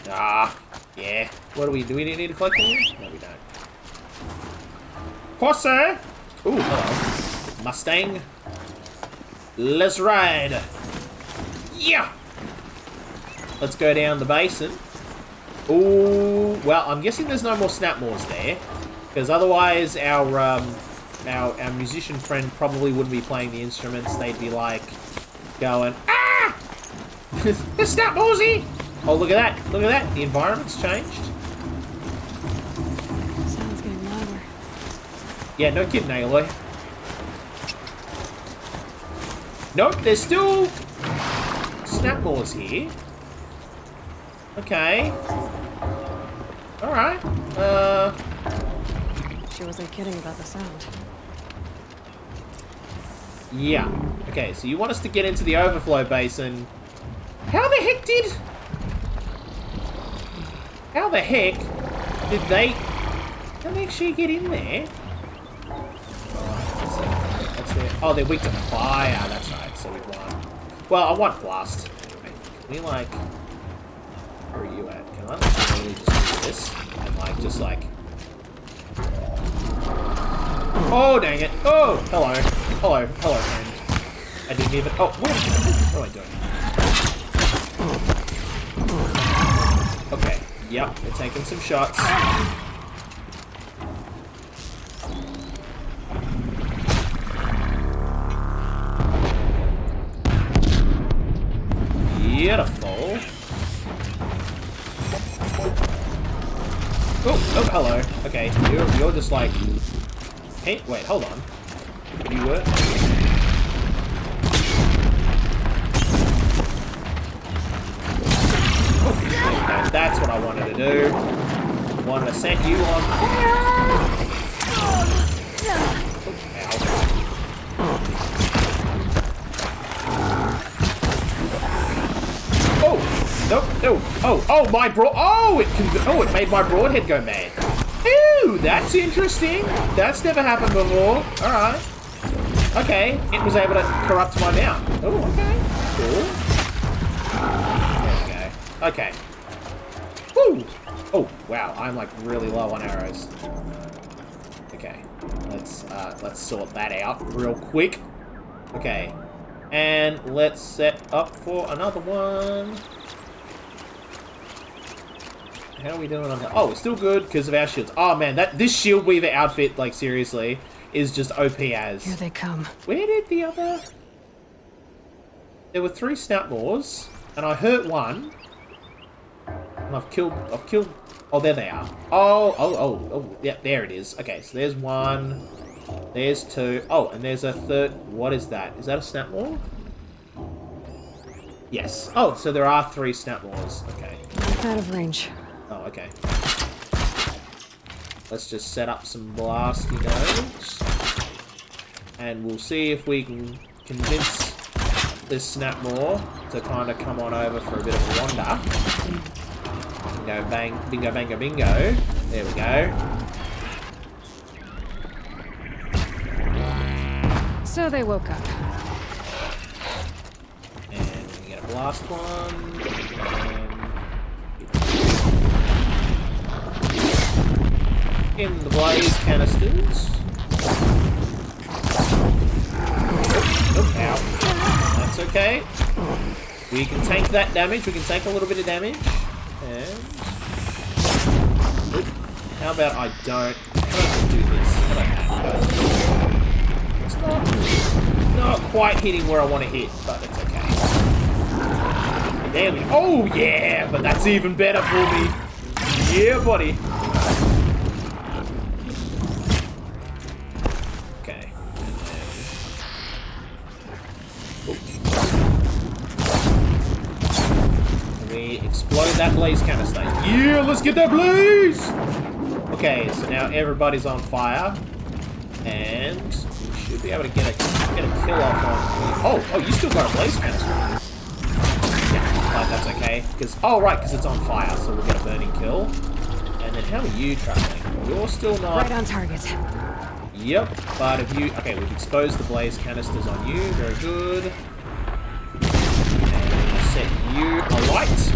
Ah, yeah. What do we need to collect them? No, we don't. Horsey! Ooh, hello. Mustang. Let's ride. Yeah! Let's go down the basin. Ooh, well, I'm guessing there's no more snapmores there. Because otherwise our musician friend probably wouldn't be playing the instruments. They'd be like going, ah! It's not ballsy! Oh, look at that. Look at that. The environment's changed. Sounds getting louder. Yeah, no kidding, Aloy. Nope, there's still snapmaws here. Okay. Alright. She wasn't kidding about the sound. Yeah. Okay, so you want us to get into the overflow basin. How the heck did they actually get in there? Let's see. Oh, they're weak to fire. That's right. So we want. Well, I want blast. Anyway, can we like? Where are you at? Can I really just do this and like just like? Oh dang it! Oh, hello, friend. I didn't even. Oh, what am I doing? Okay. Yep, we're taking some shots. Beautiful. Oh, hello. Okay, you're just like... Hey, wait, hold on. You were... Oh, that's what I wanted to do. Wanted to set you on... No. Oh, my broad... Oh, it made my broadhead go mad. Ooh, that's interesting. That's never happened before. Alright. Okay, it was able to corrupt my mount. Oh, okay. Cool. There we go. Okay. Woo! Oh, wow, I'm like really low on arrows. Okay. Let's sort that out real quick. Okay. And let's set up for another one. How are we doing on that? Oh, we're still good because of our shields. Oh man, this shield weaver outfit, like seriously, is just OP as. Here they come. Where did the other? There were 3 snapmaws, and I hurt one. And I've killed. Oh, there they are. Oh, yeah, there it is. Okay, so there's 1. There's 2. Oh, and there's a 3rd. What is that? Is that a snapmaw? Yes. Oh, so there are 3 snapmaws. Okay. Out of range. Oh, okay. Let's just set up some blasty nodes. And we'll see if we can convince this snapmaw to kind of come on over for a bit of a wander. Bingo, bang, bingo, bango, bingo. There we go. So they woke up. And we get a blast one. In the blaze canisters. Oh, ow. That's okay. We can take that damage. We can take a little bit of damage. And... Oop. How about I don't do this? How about that? It's not quite hitting where I want to hit, but it's okay. There we go. Oh, yeah! But that's even better for me. Yeah, buddy. Explode that blaze canister. Yeah, let's get that blaze! Okay, so now everybody's on fire. And we should be able to get a kill off on... Oh, you still got a blaze canister. Yeah, but that's okay. Because it's on fire, so we'll get a burning kill. And then how are you traveling? You're still not... Right on target. Yep, but if you... Okay, we've exposed the blaze canisters on you. Very good. And we'll set you alight.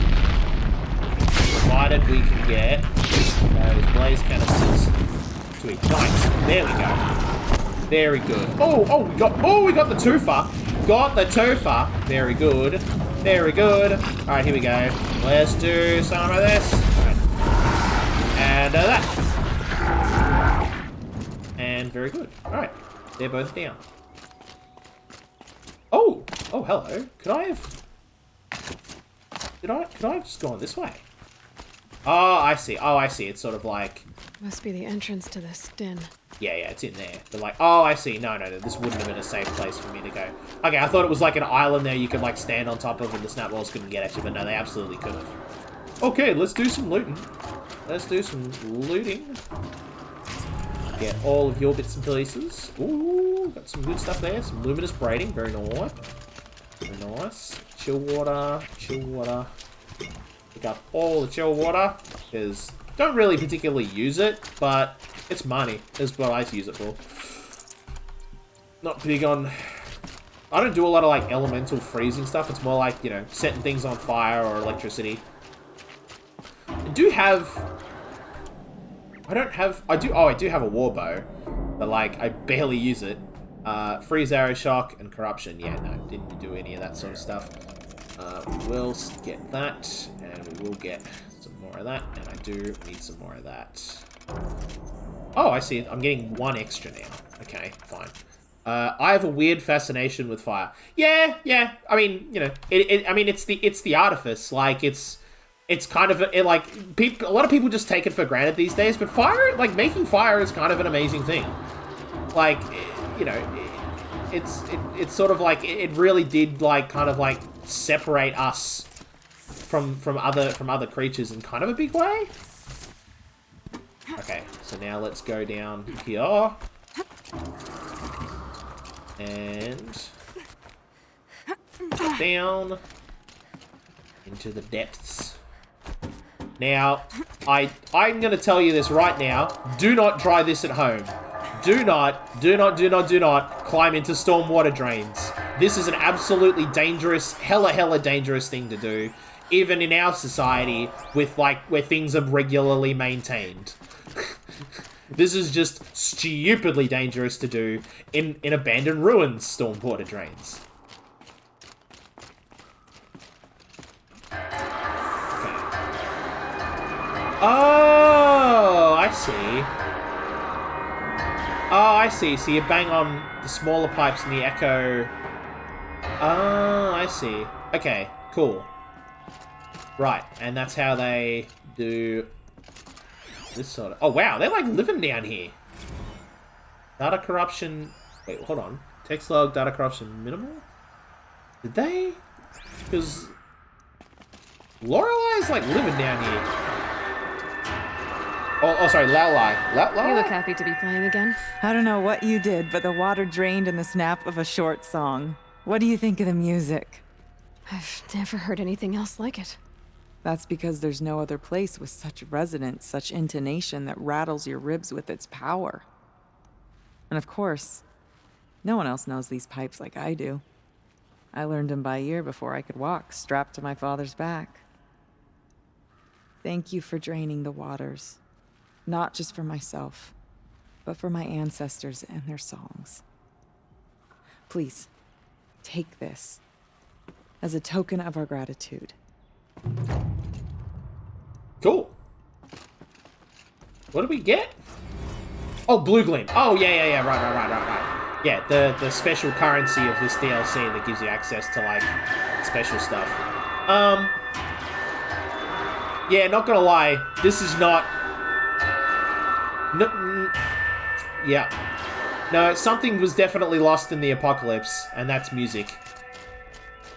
Provided we can get those blaze canisters to ignite. There we go. Very good. We got the twofer. Got the twofer. Very good. Very good. Alright, here we go. Let's do some of this. Alright. And that. And very good. Alright. They're both down. Oh! Oh, hello. Could I have... Could I have just gone this way? Oh, I see. Oh, I see. It's sort of like... Must be the entrance to this den. Yeah, it's in there. But like, oh, I see. No, this wouldn't have been a safe place for me to go. Okay, I thought it was like an island there you could like stand on top of and the snap walls couldn't get at you, but no, they absolutely could have. Okay, let's do some looting. Let's do some looting. Get all of your bits and pieces. Ooh, got some good stuff there. Some luminous braiding. Very nice. Very nice. Chill water. Chill water. Pick up all the chill water. Because don't really particularly use it, but it's money. That's what I use it for. Not big on... I don't do a lot of like elemental freezing stuff. It's more like, you know, setting things on fire or electricity. I do have... I do have a war bow, but like I barely use it. Freeze, arrow, shock, and corruption. Yeah, no, didn't do any of that sort of stuff. We will get that, and we will get some more of that, and I do need some more of that. Oh, I see. I'm getting one extra now. Okay, fine. I have a weird fascination with fire. Yeah. I mean, you know, it's the artifice. Like it's kind of a lot of people just take it for granted these days. But fire, like making fire, is kind of an amazing thing. Like, you know, it's sort of like it really did like kind of like separate us from other creatures in kind of a big way. Okay, so now let's go down here. And down into the depths. Now, I'm going to tell you this right now. Do not try this at home. Do not climb into storm water drains. This is an absolutely dangerous, hella dangerous thing to do, even in our society with like where things are regularly maintained. This is just stupidly dangerous to do in abandoned ruins, stormwater drains. Okay. Oh, I see. Oh, I see. So you bang on the smaller pipes and the echo. Oh, I see. Okay, cool. Right, and that's how they do... this sort of... Oh, wow, they're like living down here. Data corruption... Wait, hold on. Text log, data corruption minimal? Did they? Because... Lorelei's like living down here. Oh, sorry, Lalai. You look happy to be playing again. I don't know what you did, but the water drained in the snap of a short song. What do you think of the music? I've never heard anything else like it. That's because there's no other place with such resonance, such intonation that rattles your ribs with its power. And of course, no one else knows these pipes like I do. I learned them by ear before I could walk, strapped to my father's back. Thank you for draining the waters. Not just for myself, but for my ancestors and their songs. Please, take this as a token of our gratitude. Cool. What do we get? Oh, Blue Gleam. Oh, yeah. Right. Yeah, the special currency of this DLC that gives you access to, like, special stuff. Yeah, not gonna lie. This is not... Yeah. No, something was definitely lost in the apocalypse, and that's music.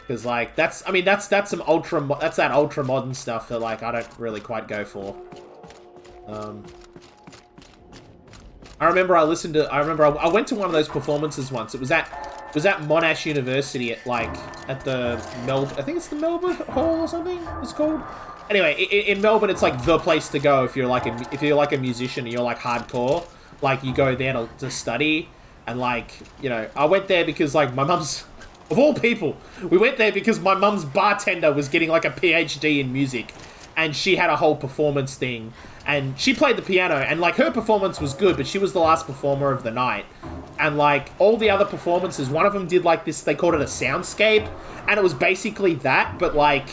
Because, like, that's some ultra modern stuff that, like, I don't really quite go for. I remember I went to one of those performances once. It was at Monash University at the Melbourne, I think it's the Melbourne Hall or something it's called. Anyway, in Melbourne, it's like the place to go if you're like a musician and you're like hardcore. Like, you go there to study, and like, you know, I went there because like my mum's, of all people, we went there because my mum's bartender was getting like a PhD in music, and she had a whole performance thing, and she played the piano, and like her performance was good, but she was the last performer of the night, and like all the other performances, one of them did like this, they called it a soundscape, and it was basically that, but like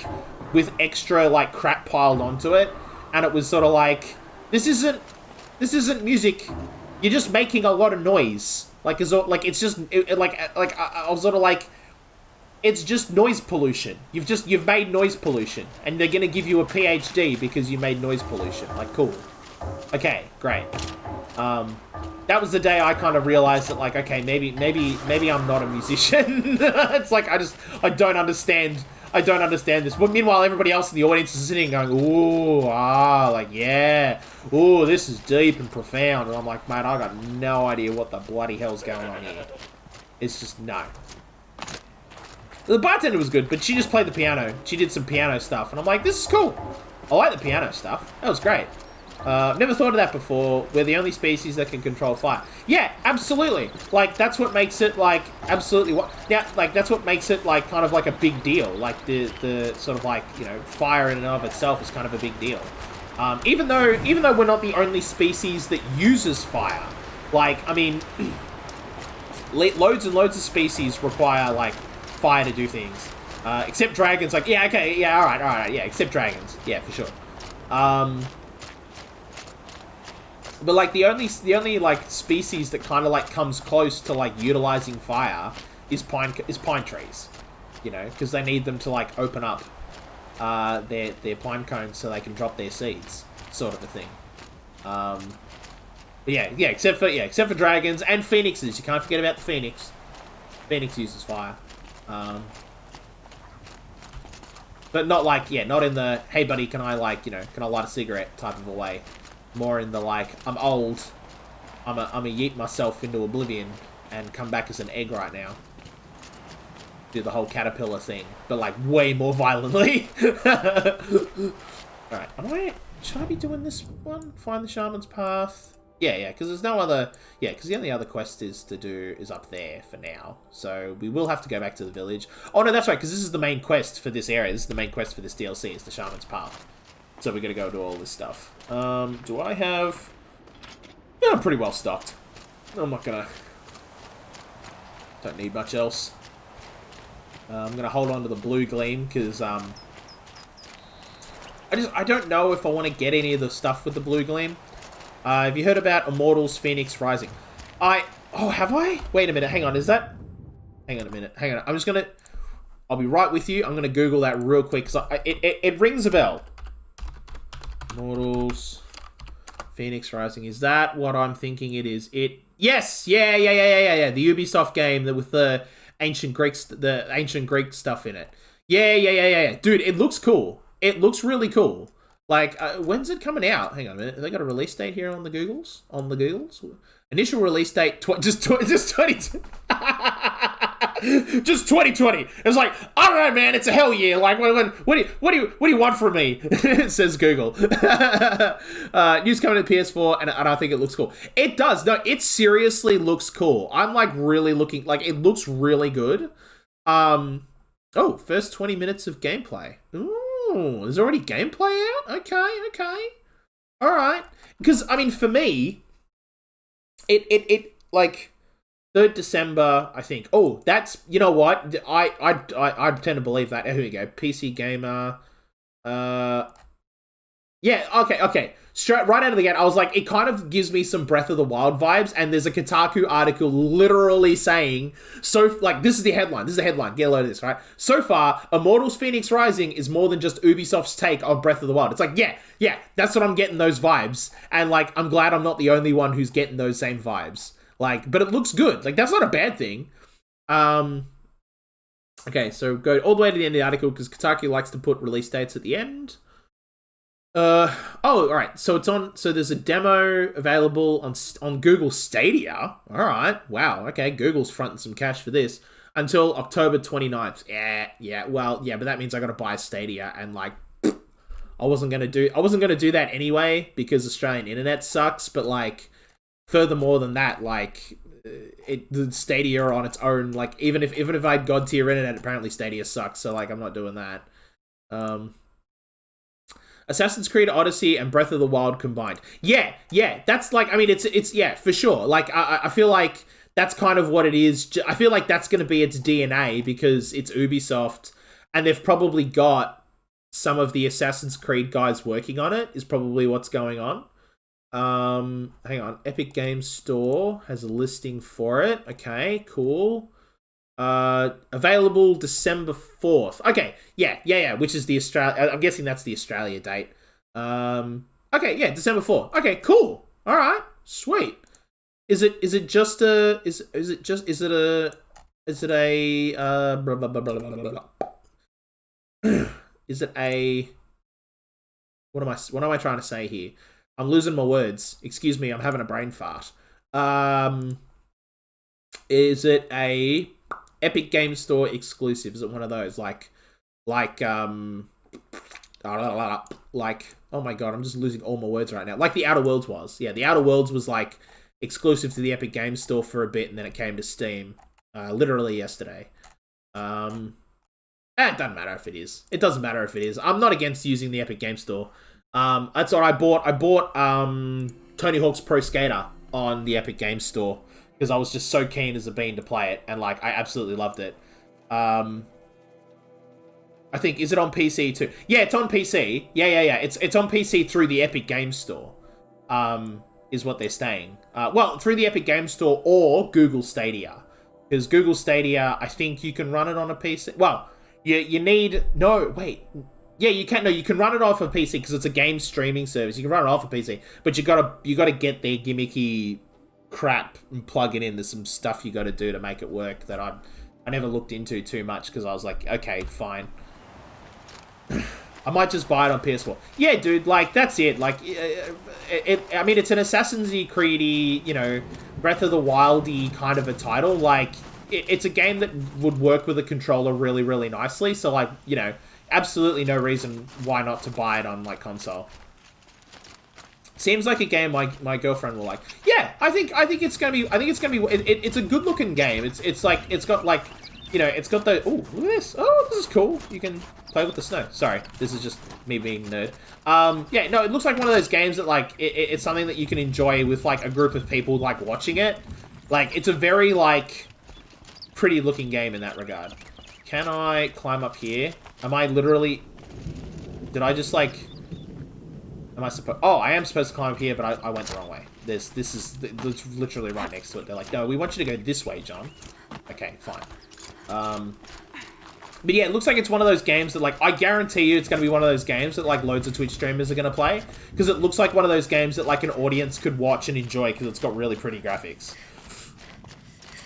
with extra like crap piled onto it, and it was sort of like, this isn't music. you're just making a lot of noise. Like, it's just I was sort of like, it's just noise pollution. You've made noise pollution, and they're gonna give you a PhD because you made noise pollution. Like, cool. Okay, great. That was the day I kind of realized that, like, okay, maybe I'm not a musician. It's like, I don't understand this. But meanwhile, everybody else in the audience is sitting going, ooh, like, yeah. Ooh, this is deep and profound. And I'm like, mate, I got no idea what the bloody hell's going on here. It's just, no. The bartender was good, but she just played the piano. She did some piano stuff. And I'm like, this is cool. I like the piano stuff. That was great. Never thought of that before. We're the only species that can control fire. Yeah, absolutely. Like, that's what makes it, like, absolutely what... Yeah, like, that's what makes it, like, kind of like a big deal. Like, the sort of, like, you know, fire in and of itself is kind of a big deal. Even though we're not the only species that uses fire. Like, I mean, loads and loads of species require, like, fire to do things. Except dragons, like, yeah, okay, yeah, alright, yeah, except dragons. Yeah, for sure. But, like, the only like, species that kind of, like, comes close to, like, utilizing fire is pine trees. You know, because they need them to, like, open up their pine cones so they can drop their seeds, sort of a thing. But yeah, except for dragons and phoenixes. You can't forget about the phoenix. Phoenix uses fire. But not, like, yeah, not in the, hey, buddy, can I, like, you know, can I light a cigarette type of a way. More in the, like, I'm old, I'm a yeet myself into oblivion and come back as an egg right now. Do the whole caterpillar thing, but, like, way more violently. Alright, should I be doing this one? Find the shaman's path? Yeah, because there's no other, because the only other quest is up there for now. So we will have to go back to the village. Oh, no, that's right, because this is the main quest for this area. This is the main quest for this DLC, is the shaman's path. So we're going to go do all this stuff. Do I have... Yeah, I'm pretty well stocked. I'm not going to... Don't need much else. I'm going to hold on to the blue gleam, because, I don't know if I want to get any of the stuff with the blue gleam. Have you heard about Immortals Phoenix Rising? Oh, have I? Wait a minute, hang on, is that... Hang on a minute, hang on. I'm just going to... I'll be right with you. I'm going to Google that real quick, because it rings a bell. Immortals, Phoenix Rising. Is that what I'm thinking it is? Yes, yeah. The Ubisoft game that with the ancient Greek stuff in it. Yeah. Dude, it looks cool. It looks really cool. Like, when's it coming out? Hang on a minute. Have they got a release date here on the Googles? Initial release date, just 2020. Just 2020. It's like, I don't know, man. It's a hell year. Like, what do you want from me? It says Google. News coming to PS4, and I think it looks cool. It does. No, it seriously looks cool. I'm like really looking. Like, it looks really good. Oh, first 20 minutes of gameplay. Ooh, there's already gameplay out. Okay. All right. Because I mean, for me, it like. 3rd December, I think. Oh, that's... You know what? I tend to believe that. Here we go. PC Gamer. Yeah, okay. Straight right out of the gate, I was like, it kind of gives me some Breath of the Wild vibes, and there's a Kotaku article literally saying, so, like, this is the headline. Get a load of this, right? So far, Immortals Phoenix Rising is more than just Ubisoft's take on Breath of the Wild. It's like, yeah, that's what I'm getting, those vibes. And, like, I'm glad I'm not the only one who's getting those same vibes. Like, but it looks good. Like, that's not a bad thing. Okay, so go all the way to the end of the article, because Kotaku likes to put release dates at the end. Oh, alright, so it's on, so there's a demo available on Google Stadia. Alright, wow, okay, Google's fronting some cash for this. Until October 29th. Yeah, but that means I gotta buy a Stadia, and like, I wasn't gonna do that anyway, because Australian internet sucks, but like, furthermore than that, like, the Stadia on its own, like, even if I had God tier internet, apparently Stadia sucks, so like, I'm not doing that. Assassin's Creed Odyssey and Breath of the Wild combined. Yeah, that's like, I mean, it's yeah, for sure. Like, I feel like that's kind of what it is. I feel like that's going to be its DNA, because it's Ubisoft, and they've probably got some of the Assassin's Creed guys working on it, is probably what's going on. Hang on. Epic Games Store has a listing for it. Okay, cool. Available December 4th. Okay, yeah, which is the Australia... I'm guessing that's the Australia date. Okay, yeah, December 4th. Okay, cool. All right, sweet. Is it just a... Is it just... Is it a... Is it a... blah, blah, blah, blah, blah, blah, blah. Is it a... What am I trying to say here? I'm losing my words. Excuse me, I'm having a brain fart. Is it a Epic Games Store exclusive? Is it one of those like, oh my god, I'm just losing all my words right now. Like the Outer Worlds was. Yeah, the Outer Worlds was like exclusive to the Epic Games Store for a bit, and then it came to Steam, literally yesterday. It doesn't matter if it is. It doesn't matter if it is. I'm not against using the Epic Games Store. That's what I bought. I bought Tony Hawk's Pro Skater on the Epic Games Store because I was just so keen as a bean to play it, and like I absolutely loved it. I think, is it on PC too? Yeah, it's on PC. Yeah. It's on PC through the Epic Games Store. Is what they're saying. Well, through the Epic Games Store or Google Stadia, because Google Stadia, I think you can run it on a PC. Well, you need Yeah, you can. No, you can run it off a PC because it's a game streaming service. You can run it off a PC, but you gotta get their gimmicky crap and plug it in. There's some stuff you got to do to make it work that I never looked into too much because I was like, okay, fine. I might just buy it on PS4. Yeah, dude, like that's it. Like, I mean, it's an Assassin's Creed-y, you know, Breath of the Wild-y kind of a title. Like, it's a game that would work with a controller really, really nicely. So, like, you know, absolutely no reason why not to buy it on like console. Seems like a game my girlfriend will like. Yeah, I think it's gonna be. It's a good looking game. It's like it's got like, you know, it's got the. Oh, look at this. Oh, this is cool. You can play with the snow. Sorry, this is just me being nerd. Yeah, no, it looks like one of those games that like it's something that you can enjoy with like a group of people like watching it. Like it's a very like pretty looking game in that regard. Can I climb up here? Am I literally... Did I just, like... Am I supposed... Oh, I am supposed to climb up here, but I went the wrong way. This is... It's literally right next to it. They're like, no, we want you to go this way, John. Okay, fine. But yeah, it looks like it's one of those games that, like... I guarantee you it's going to be one of those games that, like, loads of Twitch streamers are going to play. Because it looks like one of those games that, like, an audience could watch and enjoy because it's got really pretty graphics.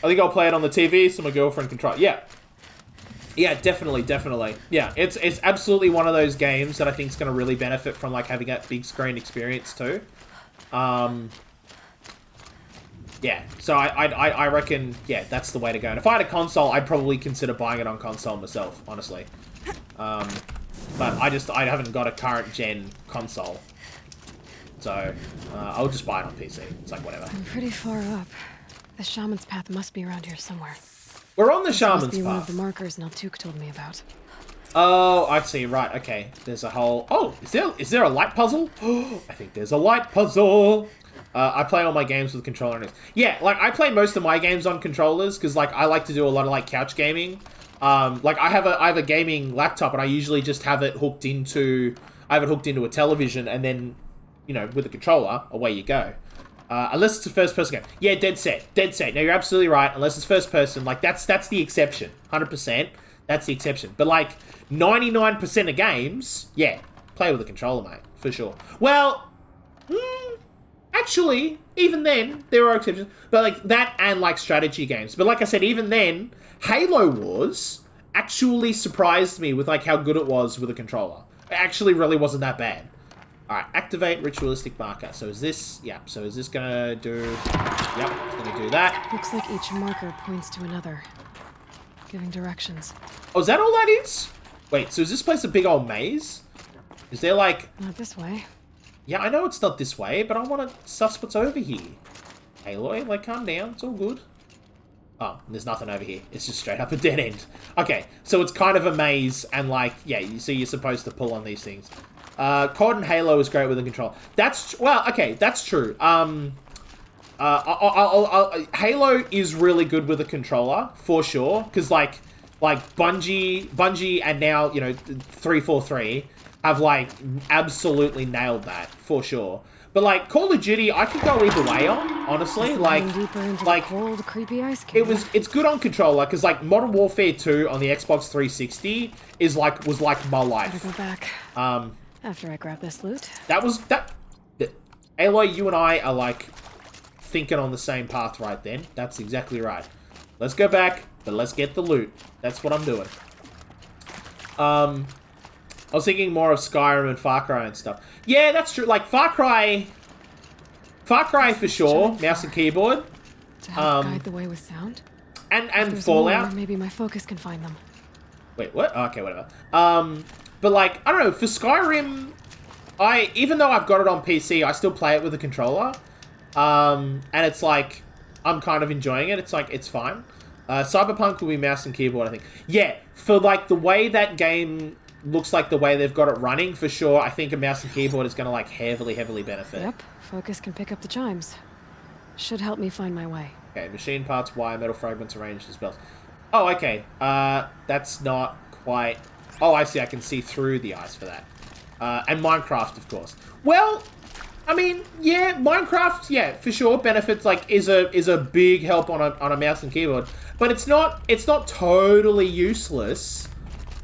I think I'll play it on the TV so my girlfriend can try it. Yeah. Yeah, definitely. Yeah, it's absolutely one of those games that I think is going to really benefit from like having that big screen experience too. Yeah, so I reckon, yeah, that's the way to go. And if I had a console, I'd probably consider buying it on console myself, honestly. But I haven't got a current gen console, so I'll just buy it on PC. It's like whatever. I'm pretty far up. The shaman's path must be around here somewhere. We're on the shaman's path. Must be one of path. the markers Naltuk told me about. Oh, I see. Right. Okay. There's a whole... Oh, is there a light puzzle? Oh, I think there's a light puzzle. I play all my games with controller. Yeah, like I play most of my games on controllers because like I like to do a lot of like couch gaming. Like I have a gaming laptop and I usually just have it hooked into a television and then, you know, with a controller, away you go. Unless it's a first-person game. Yeah, dead set. No, you're absolutely right. Unless it's first-person, like, that's the exception. 100%. That's the exception. But, like, 99% of games, yeah, play with a controller, mate. For sure. Well, actually, even then, there are exceptions. But, like, that and, like, strategy games. But, like I said, even then, Halo Wars actually surprised me with, like, how good it was with a controller. It actually really wasn't that bad. Alright, activate ritualistic marker. So is this... Yeah, so is this gonna do... Yep, it's gonna do that. Looks like each marker points to another, giving directions. Oh, is that all that is? Wait, so is this place a big old maze? Is there like... Not this way. Yeah, I know it's not this way, but I want to suss what's over here. Aloy, like, calm down. It's all good. Oh, there's nothing over here. It's just straight up a dead end. Okay, so it's kind of a maze, and like, yeah, you see you're supposed to pull on these things. COD and Halo is great with a controller. That's, well, okay, that's true. Halo is really good with a controller, for sure, because, like Bungie and now, you know, 343 have, like, absolutely nailed that, for sure. But like Call of Duty, I could go either way on, honestly. Like, Deeper into the cold, creepy ice cave. it's good on controller because like Modern Warfare 2 on the Xbox 360 was like my life. Gotta go back. After I grab this loot. Aloy, you and I are like thinking on the same path right then. That's exactly right. Let's go back, but let's get the loot. That's what I'm doing. I was thinking more of Skyrim and Far Cry and stuff. Yeah, that's true. Like Far Cry for sure. Mouse and keyboard. To help guide the way with sound. And Fallout. More, maybe my focus can find them. Wait, what? Okay, whatever. But like, I don't know, for Skyrim, even though I've got it on PC, I still play it with a controller. And it's like, I'm kind of enjoying it. It's like, it's fine. Cyberpunk will be mouse and keyboard, I think. Yeah, for like the way that game looks like the way they've got it running, for sure, I think a mouse and keyboard is going to like heavily benefit. Yep, focus can pick up the chimes. Should help me find my way. Okay, machine parts, wire, metal fragments, arranged as spells. Oh, okay. That's not quite... Oh, I see. I can see through the ice for that. And Minecraft, of course. Well, I mean, yeah, Minecraft, yeah, for sure, benefits, like, is a big help on a mouse and keyboard. But it's not totally useless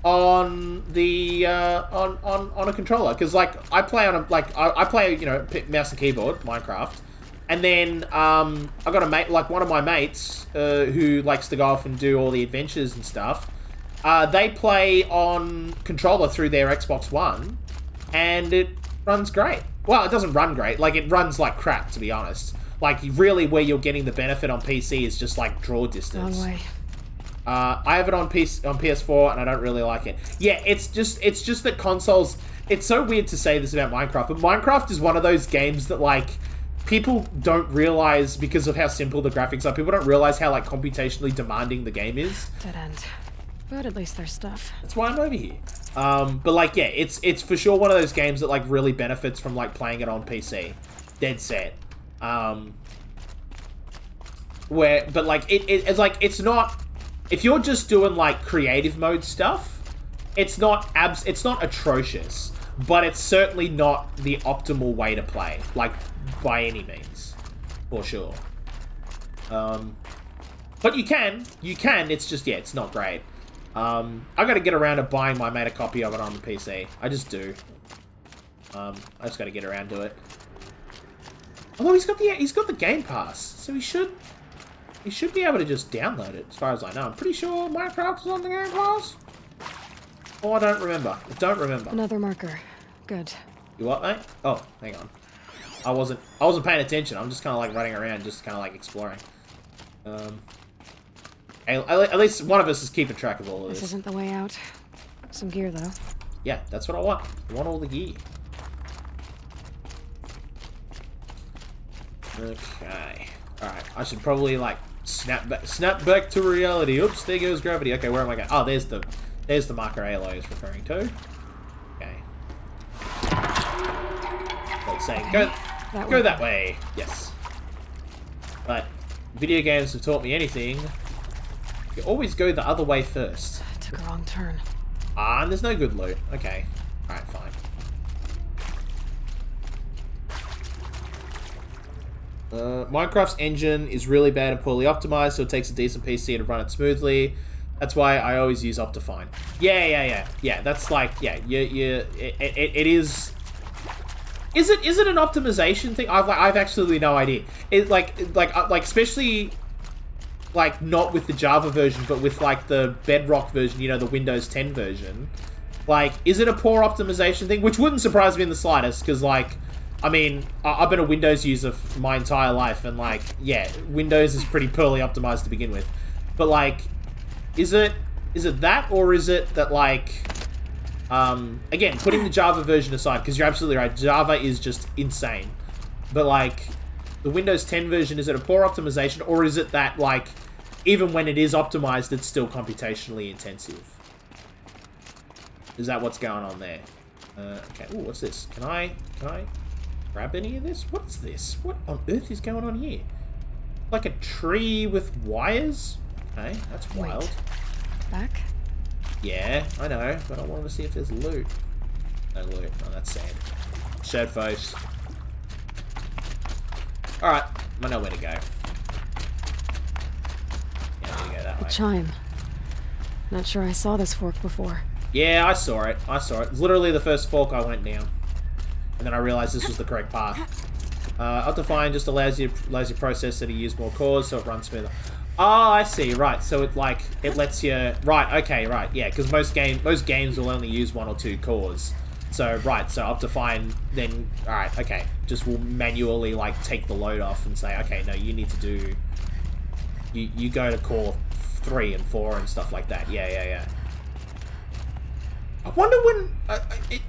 on the on a controller, because like I play on I play, you know, mouse and keyboard Minecraft, and then I got a mate, like one of my mates who likes to go off and do all the adventures and stuff. They play on controller through their Xbox One, and it runs great. Well, it doesn't run great, like it runs like crap, to be honest. Like really where you're getting the benefit on PC is just like draw distance. Long way. I have it on PS4 and I don't really like it. Yeah, it's just that consoles... It's so weird to say this about Minecraft, but Minecraft is one of those games that, like, people don't realize because of how simple the graphics are. People don't realize how, like, computationally demanding the game is. Dead end. But at least there's stuff. That's why I'm over here. But, like, yeah, it's for sure one of those games that, like, really benefits from, like, playing it on PC. Dead set. But, like, it's like, it's not... If you're just doing, like, creative mode stuff, it's not atrocious, but it's certainly not the optimal way to play, like, by any means, for sure. But you can, it's just, yeah, it's not great. I gotta get around to buying my mate a copy of it on the PC. I just do. I just gotta get around to it. Although he's got the Game Pass, so he should be able to just download it, as far as I know. I'm pretty sure Minecraft is on the Game Pass. Oh, I don't remember. Another marker. Good. You what, mate? Oh, hang on. I wasn't paying attention. I'm just kind of like running around, just kind of like exploring. At least one of us is keeping track of all of this. This isn't the way out. Some gear, though. Yeah, that's what I want. I want all the gear. Okay. Alright, I should probably, like, snap back to reality. Oops, there goes gravity. Okay, where am I going? Oh, there's the marker Aloy is referring to. Okay. Let's say, go that way. Yes. But video games have taught me anything. You always go the other way first. I took a wrong turn. Ah, and there's no good loot. Okay. Alright, fine. Minecraft's engine is really bad and poorly optimized, so it takes a decent PC to run it smoothly. That's why I always use Optifine. Yeah. That's like, yeah. It is. Is it an optimization thing? I've absolutely no idea. It like especially like not with the Java version, but with like the Bedrock version. You know, the Windows 10 version. Like, is it a poor optimization thing? Which wouldn't surprise me in the slightest, because like. I mean, I've been a Windows user for my entire life, and, like, yeah, Windows is pretty poorly optimized to begin with. But, like, is it that, or is it that, like, again, putting the Java version aside, because you're absolutely right, Java is just insane. But, like, the Windows 10 version, is it a poor optimization, or is it that, like, even when it is optimized, it's still computationally intensive? Is that what's going on there? Okay, ooh, what's this? Can I grab any of this? What is this? What on earth is going on here? Like a tree with wires? Okay, that's wild. Wait. Back? Yeah, I know, but I wanted to see if there's loot. No loot. Oh, that's sad. Shed face. Alright, I know where to go. Yeah, I need to go that way. Chime. Not sure I saw this fork before. Yeah, I saw it. It's literally the first fork I went down. And then I realized this was the correct path. Optifine just allows your processor to use more cores so it runs smoother. Oh, I see. Right, so it lets you... Right, okay, right. Yeah, because most games will only use 1 or 2 cores. So, right, so Optifine then... Alright, okay. Just will manually, like, take the load off and say, okay, no, you need to do... You go to core 3 and 4 and stuff like that. Yeah. I wonder when...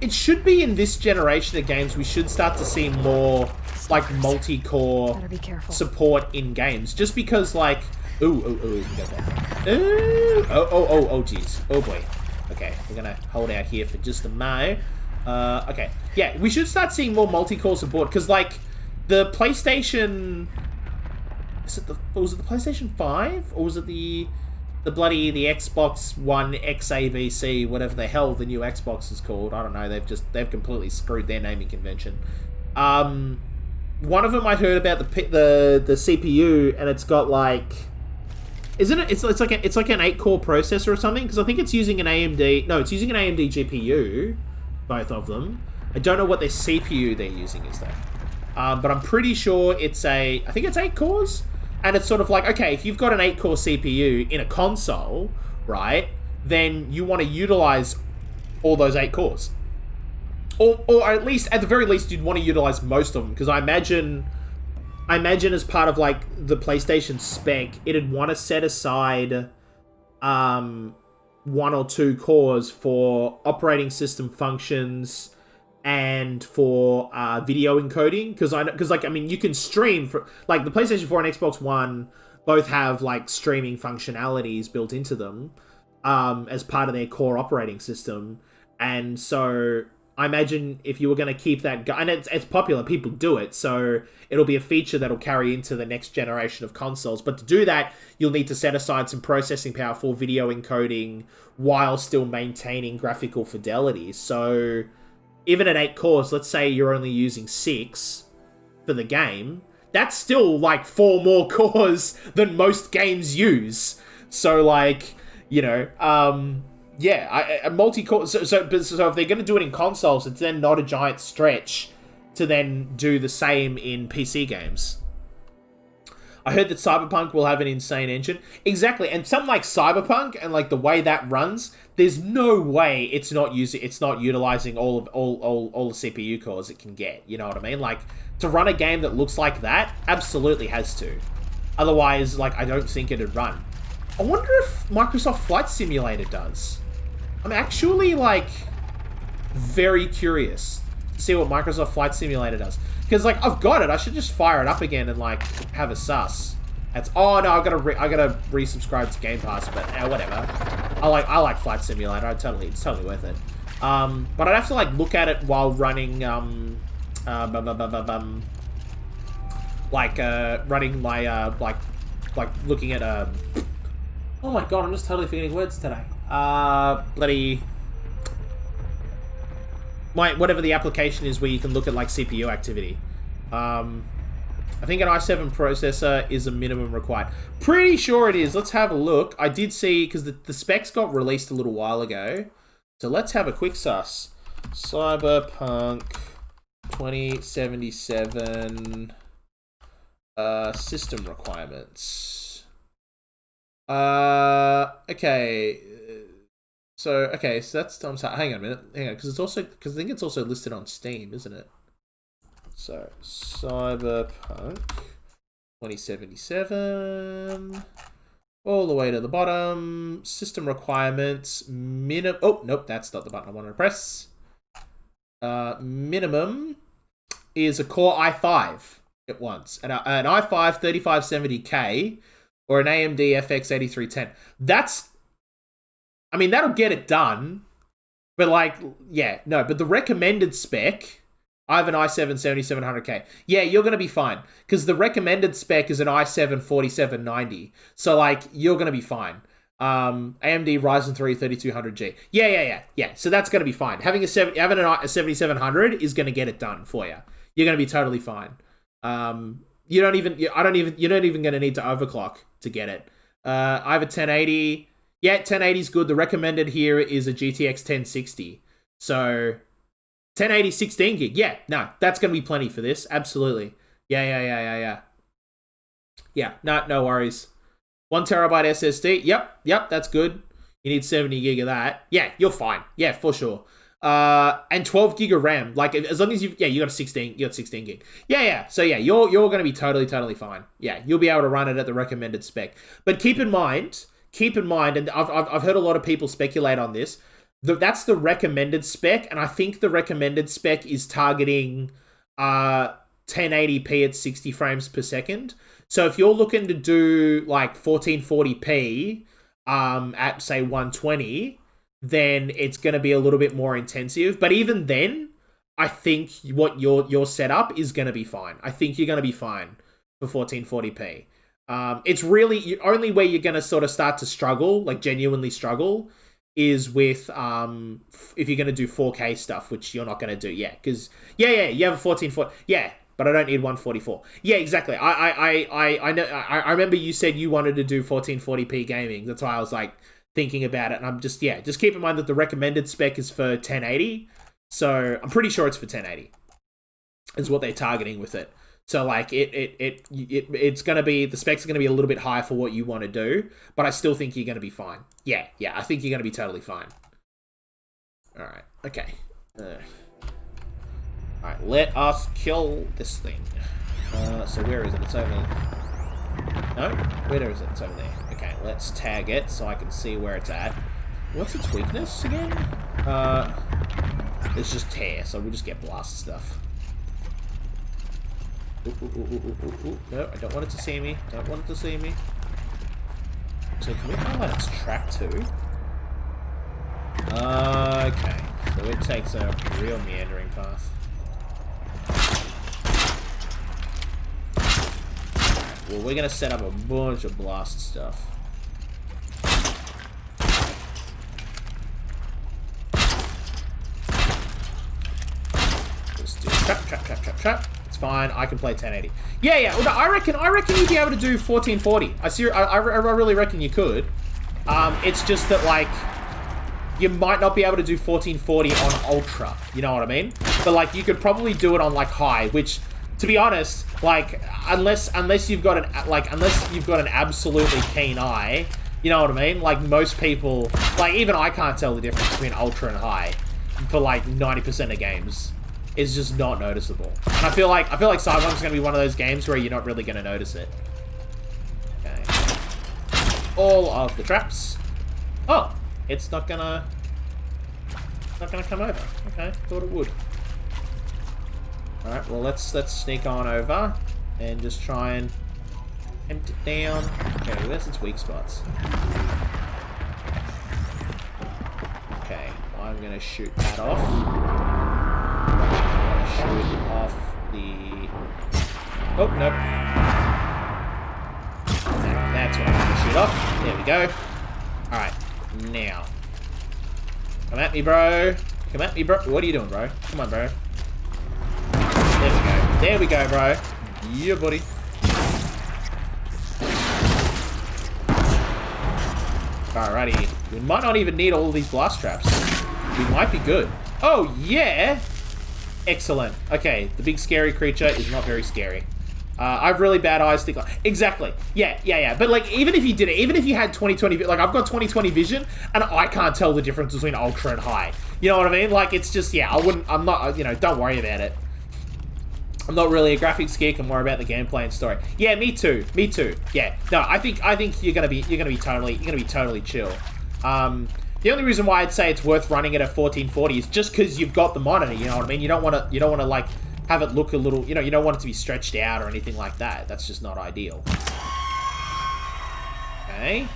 it should be in this generation of games, we should start to see more, like, multi-core support in games. Just because, like... Ooh, we got that. Oh, jeez. Oh, boy. Okay, we're gonna hold out here for just a mo. Okay. Yeah, we should start seeing more multi-core support, because, like, the PlayStation... Was it the PlayStation 5? Or was it the Xbox One XAVC, whatever the hell the new Xbox is called? I don't know, they've completely screwed their naming convention. One of them I heard about the CPU, and it's got, like... Isn't it? It's like an 8-core processor or something, because I think it's using an AMD. No, it's using an AMD GPU, both of them. I don't know what their CPU they're using is though, but I'm pretty sure I think it's 8 cores, and it's sort of like, okay, if you've got an 8-core CPU in a console, right, then you want to utilize all those 8 cores, or at the very least you'd want to utilize most of them, because I imagine as part of, like, the PlayStation spec, it'd want to set aside 1 or 2 cores for operating system functions and for video encoding, because I mean, you can stream for, like, the PlayStation 4 and Xbox One both have, like, streaming functionalities built into them as part of their core operating system, and so I imagine if you were going to keep that... And it's popular, people do it, so it'll be a feature that'll carry into the next generation of consoles. But to do that, you'll need to set aside some processing power for video encoding while still maintaining graphical fidelity. So even at 8 cores, let's say you're only using 6 for the game, that's still, like, 4 more cores than most games use. So, like, you know... Yeah, a multi-core... So if they're going to do it in consoles, it's then not a giant stretch to then do the same in PC games. I heard that Cyberpunk will have an insane engine. Exactly, and something like Cyberpunk and, like, the way that runs, there's no way it's not utilizing all the CPU cores it can get. You know what I mean? Like, to run a game that looks like that, absolutely has to. Otherwise, like, I don't think it'd run. I wonder if Microsoft Flight Simulator does. I'm actually, like, very curious to see what Microsoft Flight Simulator does. Because, like, I've got it. I should just fire it up again and, like, have a sus. Oh, no, I gotta resubscribe to Game Pass, but whatever. I like Flight Simulator. It's totally worth it. But I'd have to, like, look at it while running, running my, like, looking at, oh my god, I'm just totally forgetting words today. Whatever the application is where you can look at, like, CPU activity. I think an i7 processor is a minimum required. Pretty sure it is. Let's have a look. I did see, because the specs got released a little while ago. So let's have a quick sus. Cyberpunk 2077 system requirements. Okay. So that's... I'm sorry, hang on a minute. Because I think it's also listed on Steam, isn't it? So, Cyberpunk 2077... all the way to the bottom. System requirements. Oh, nope, that's not the button I wanted to press. Minimum is a Core i5 it wants. An i5 3570K or an AMD FX 8310. That's... I mean, that'll get it done. But, like, yeah, no. But the recommended spec... I have an i7 7700K. Yeah, you're going to be fine. Because the recommended spec is an i7 4790. So, like, you're going to be fine. AMD Ryzen 3 3200G. Yeah. So that's going to be fine. Having a 7700 is going to get it done for you. You're going to be totally fine. you're not even going to need to overclock to get it. I have a 1080. Yeah, 1080 is good. The recommended here is a GTX 1060. So 1080 16 gig. Yeah, no, that's going to be plenty for this. Absolutely. Yeah. Yeah, no worries. 1 terabyte SSD. Yep, that's good. You need 70 gig of that. Yeah, you're fine. Yeah, for sure. And 12 gig of RAM. Like, as long as you got 16 gig. Yeah. So yeah, you're going to be totally fine. Yeah, you'll be able to run it at the recommended spec. But keep in mind, and I've heard a lot of people speculate on this. That's the recommended spec, and I think the recommended spec is targeting 1080p at 60 frames per second. So if you're looking to do like 1440p at say 120, then it's going to be a little bit more intensive. But even then, I think what your setup is going to be fine. I think you're going to be fine for 1440p. It's really only where you're going to sort of start to struggle, like genuinely struggle, is with if you're going to do 4K stuff, which you're not going to do yet. Because you have a 1440. Yeah, but I don't need 144. Yeah, exactly. I know. I remember you said you wanted to do 1440p gaming. That's why I was like thinking about it. And I'm just keep in mind that the recommended spec is for 1080. So I'm pretty sure it's for 1080. Is what they're targeting with it. So like it's gonna be, the specs are gonna be a little bit higher for what you want to do, but I still think you're gonna be fine. Yeah, I think you're gonna be totally fine. All right, okay. All right, let us kill this thing. So where is it? It's over there. No, where is it? It's over there. Okay, let's tag it so I can see where it's at. What's its weakness again? It's just tear, so we'll just get blast stuff. Ooh. No, I don't want it to see me. So can we highlight its track too? Okay. So it takes a real meandering path. Well, we're going to set up a bunch of blast stuff. Just do trap. It's fine. I can play 1080. Yeah. Well, I reckon you'd be able to do 1440. I really reckon you could. It's just that, like, you might not be able to do 1440 on ultra. You know what I mean? But like, you could probably do it on like high, which, to be honest, like, unless you've got an absolutely keen eye, you know what I mean? Like, most people, like, even I can't tell the difference between ultra and high for like 90% of games. It's just not noticeable. And I feel like Cyberpunk's gonna be one of those games where you're not really gonna notice it. Okay. All of the traps. Oh, it's not gonna come over. Okay, thought it would. Alright, well, let's sneak on over and just try and empty it down. Okay, where's its weak spots? Okay, I'm gonna shoot that off. Shoot off the... Oh, nope. That's what I'm gonna shoot off. There we go. Alright, now. Come at me, bro. What are you doing, bro? Come on, bro. There we go, bro. Yeah, buddy. Alrighty. We might not even need all of these blast traps. We might be good. Oh, yeah! Excellent. Okay, the big scary creature is not very scary. I have really bad eyes. Exactly. Yeah. But like, even if you did it, even if you had 2020, like I've got 2020 vision, and I can't tell the difference between ultra and high. You know what I mean? Like, it's just, yeah, I'm not, don't worry about it. I'm not really a graphics geek. I'm more about the gameplay and story. Yeah, me too. Yeah. No, I think you're gonna be totally chill. The only reason why I'd say it's worth running it at 1440 is just because you've got the monitor. You know what I mean? You don't want to like have it look a little. You don't want it to be stretched out or anything like that. That's just not ideal. Okay.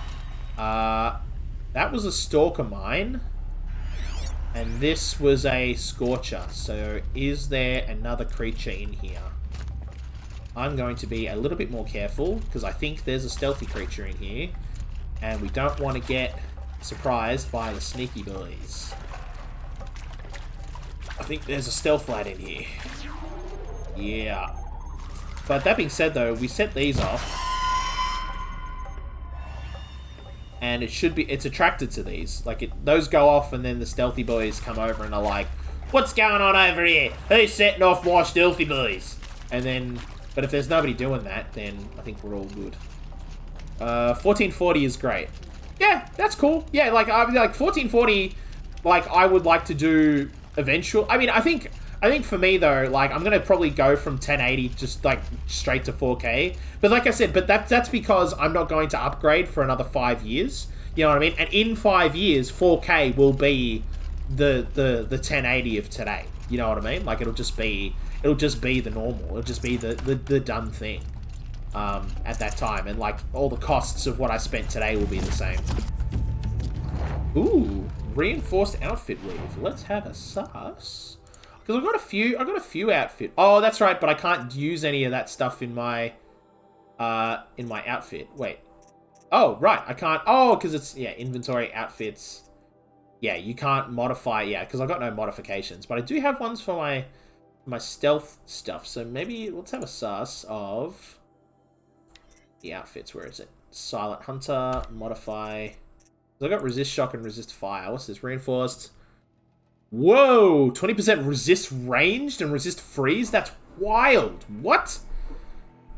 That was a stalker mine. And this was a scorcher. So is there another creature in here? I'm going to be a little bit more careful because I think there's a stealthy creature in here. And we don't want to get surprised by the sneaky boys. I think there's a stealth lad in here. Yeah. But that being said, though, we set these off. And it's attracted to these. Like, those go off, and then the stealthy boys come over and are like, what's going on over here? Who's setting off my stealthy boys? And then, but if there's nobody doing that, then I think we're all good. 1440 is great. Yeah, that's cool. Yeah, like, I mean, like, 1440, like, I would like to do eventual. I mean, I think for me, though, like, I'm going to probably go from 1080 just, like, straight to 4K. But like I said, but that's because I'm not going to upgrade for another 5 years. You know what I mean? And in 5 years, 4K will be the 1080 of today. You know what I mean? Like, it'll just be the normal. It'll just be the done thing at that time. And, like, all the costs of what I spent today will be the same. Ooh, reinforced outfit weave. Let's have a sus. Because I got a few outfit. Oh, that's right, but I can't use any of that stuff in my outfit. Wait. Oh, right, I can't. Oh, because it's, yeah, inventory, outfits. Yeah, you can't modify, yeah, because I've got no modifications. But I do have ones for my stealth stuff. So maybe let's have a sus of the outfits. Where is it? Silent Hunter, modify. So I got resist shock and resist fire. What's this? Reinforced. Whoa! 20% resist ranged and resist freeze? That's wild. What?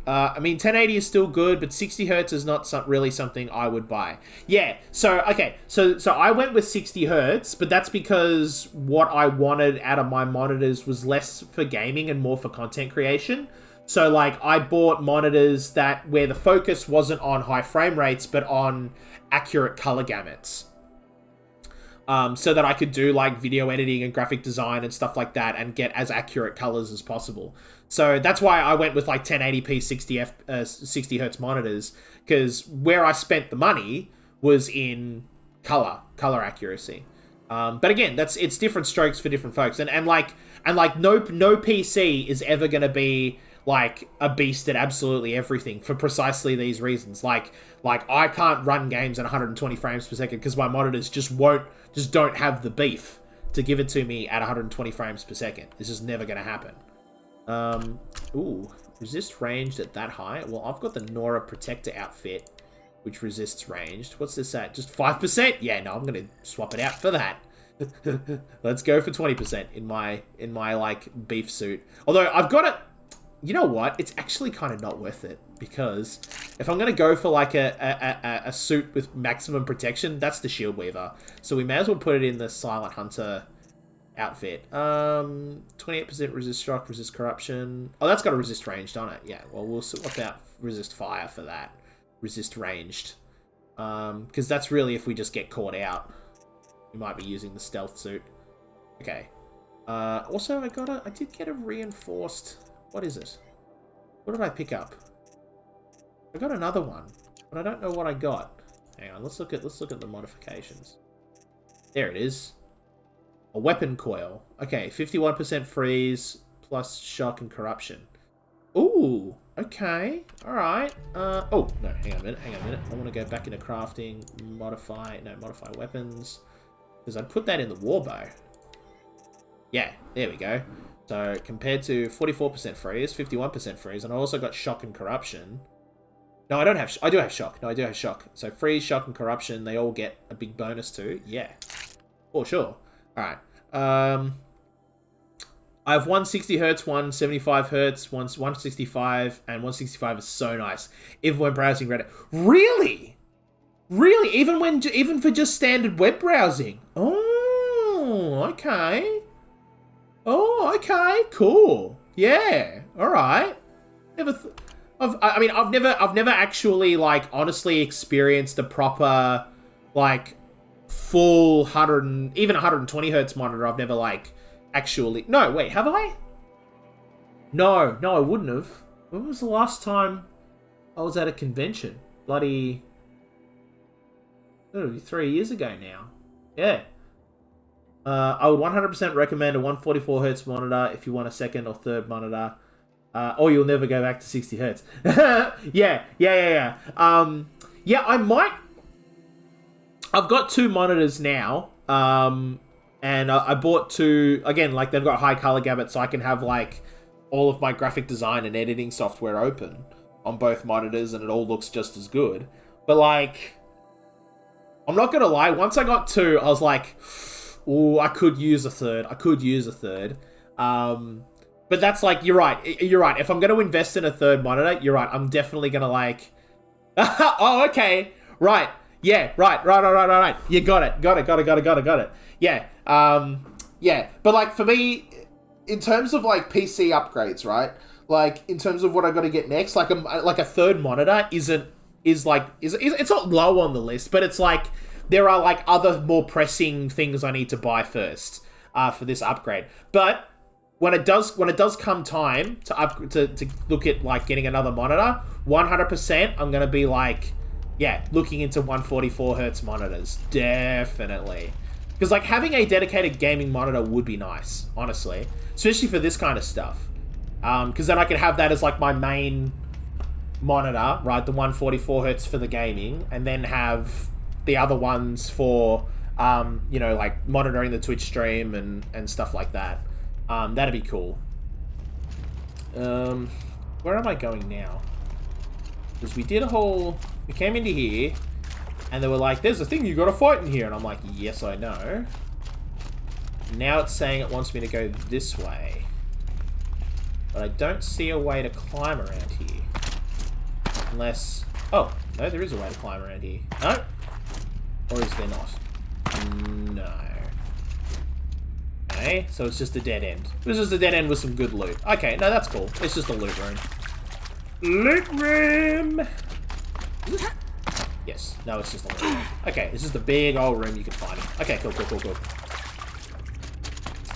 I mean, 1080 is still good, but 60 hertz is not really something I would buy. Yeah, so, okay. So I went with 60 hertz, but that's because what I wanted out of my monitors was less for gaming and more for content creation. So, like, I bought monitors where the focus wasn't on high frame rates, but on accurate color gamuts. So that I could do, like, video editing and graphic design and stuff like that and get as accurate colors as possible. So that's why I went with, like, 1080p 60 hertz monitors, because where I spent the money was in color accuracy. But again, it's different strokes for different folks. And no PC is ever going to be, like, a beast at absolutely everything for precisely these reasons. Like I can't run games at 120 frames per second because my monitors just don't have the beef to give it to me at 120 frames per second. It's just never going to happen. Ooh, resist ranged at that high? Well, I've got the Nora Protector outfit, which resists ranged. What's this at? Just 5%? Yeah, no, I'm going to swap it out for that. Let's go for 20% in my like, beef suit. Although, I've got it... You know what? It's actually kind of not worth it, because if I'm going to go for, like, a suit with maximum protection, that's the Shield Weaver. So we may as well put it in the Silent Hunter outfit. 28% resist shock, resist corruption. Oh, that's got a resist ranged on it. Yeah, well, we'll swap out resist fire for that. Resist ranged. Because that's really if we just get caught out. We might be using the stealth suit. Okay. Also, I did get a reinforced... What is it? What did I pick up? I got another one, but I don't know what I got. Hang on, let's look at the modifications. There it is. A weapon coil. Okay, 51% freeze plus shock and corruption. Ooh, okay, all right. Oh no, hang on a minute. I want to go back into crafting. Modify weapons, because I'd put that in the warbow. Yeah, there we go. So, compared to 44% freeze, 51% freeze, and I also got shock and corruption. No, I do have shock. No, I do have shock. So, freeze, shock, and corruption, they all get a big bonus too. Yeah. For sure. Alright. I have 160 hertz, 175 hertz, 165, and 165 is so nice. Even when browsing Reddit. Really? Really? Even for just standard web browsing? Oh, okay. Oh, okay, cool. Yeah, all right. I've never actually, like, honestly experienced a proper, like, full 120 hertz monitor. I've never, like, actually. No, wait, have I? No, I wouldn't have. When was the last time I was at a convention? Bloody, it'll be 3 years ago now. Yeah. I would 100% recommend a 144 hertz monitor if you want a second or third monitor, or you'll never go back to 60 hertz. Yeah. I might. I've got two monitors now, and I bought two. Again, like, they've got high color gamut, so I can have, like, all of my graphic design and editing software open on both monitors, and it all looks just as good. But, like, I'm not gonna lie, once I got 2, I was like, ooh, I could use a third. But that's, like, you're right. If I'm gonna invest in a third monitor, you're right. I'm definitely gonna, like... oh, okay. Right. Yeah, right. You got it. Yeah. Yeah. But, like, for me, in terms of, like, PC upgrades, right? Like, in terms of what I gotta get next, like a third monitor is it's not low on the list, but it's like there are like other more pressing things I need to buy first for this upgrade. But when it does come time to look at like getting another monitor, 100% I'm gonna be like, yeah, looking into 144 hertz monitors, definitely, because like having a dedicated gaming monitor would be nice, honestly, especially for this kind of stuff. Because then I could have that as like my main monitor, right? The 144 hertz for the gaming, and then have the other ones for, you know, like monitoring the Twitch stream and stuff like that. That'd be cool. Where am I going now? Because we came into here, and they were like, there's a thing you gotta fight in here. And I'm like, yes, I know. Now it's saying it wants me to go this way. But I don't see a way to climb around here. Unless... Oh, no, there is a way to climb around here. No? Or is there not? No. Okay, so it's just a dead end. It was just a dead end with some good loot. Okay, no, that's cool. It's just a loot room. Loot room! Yes. No, it's just a loot room. Okay, it's just a big old room you can find. Okay, cool.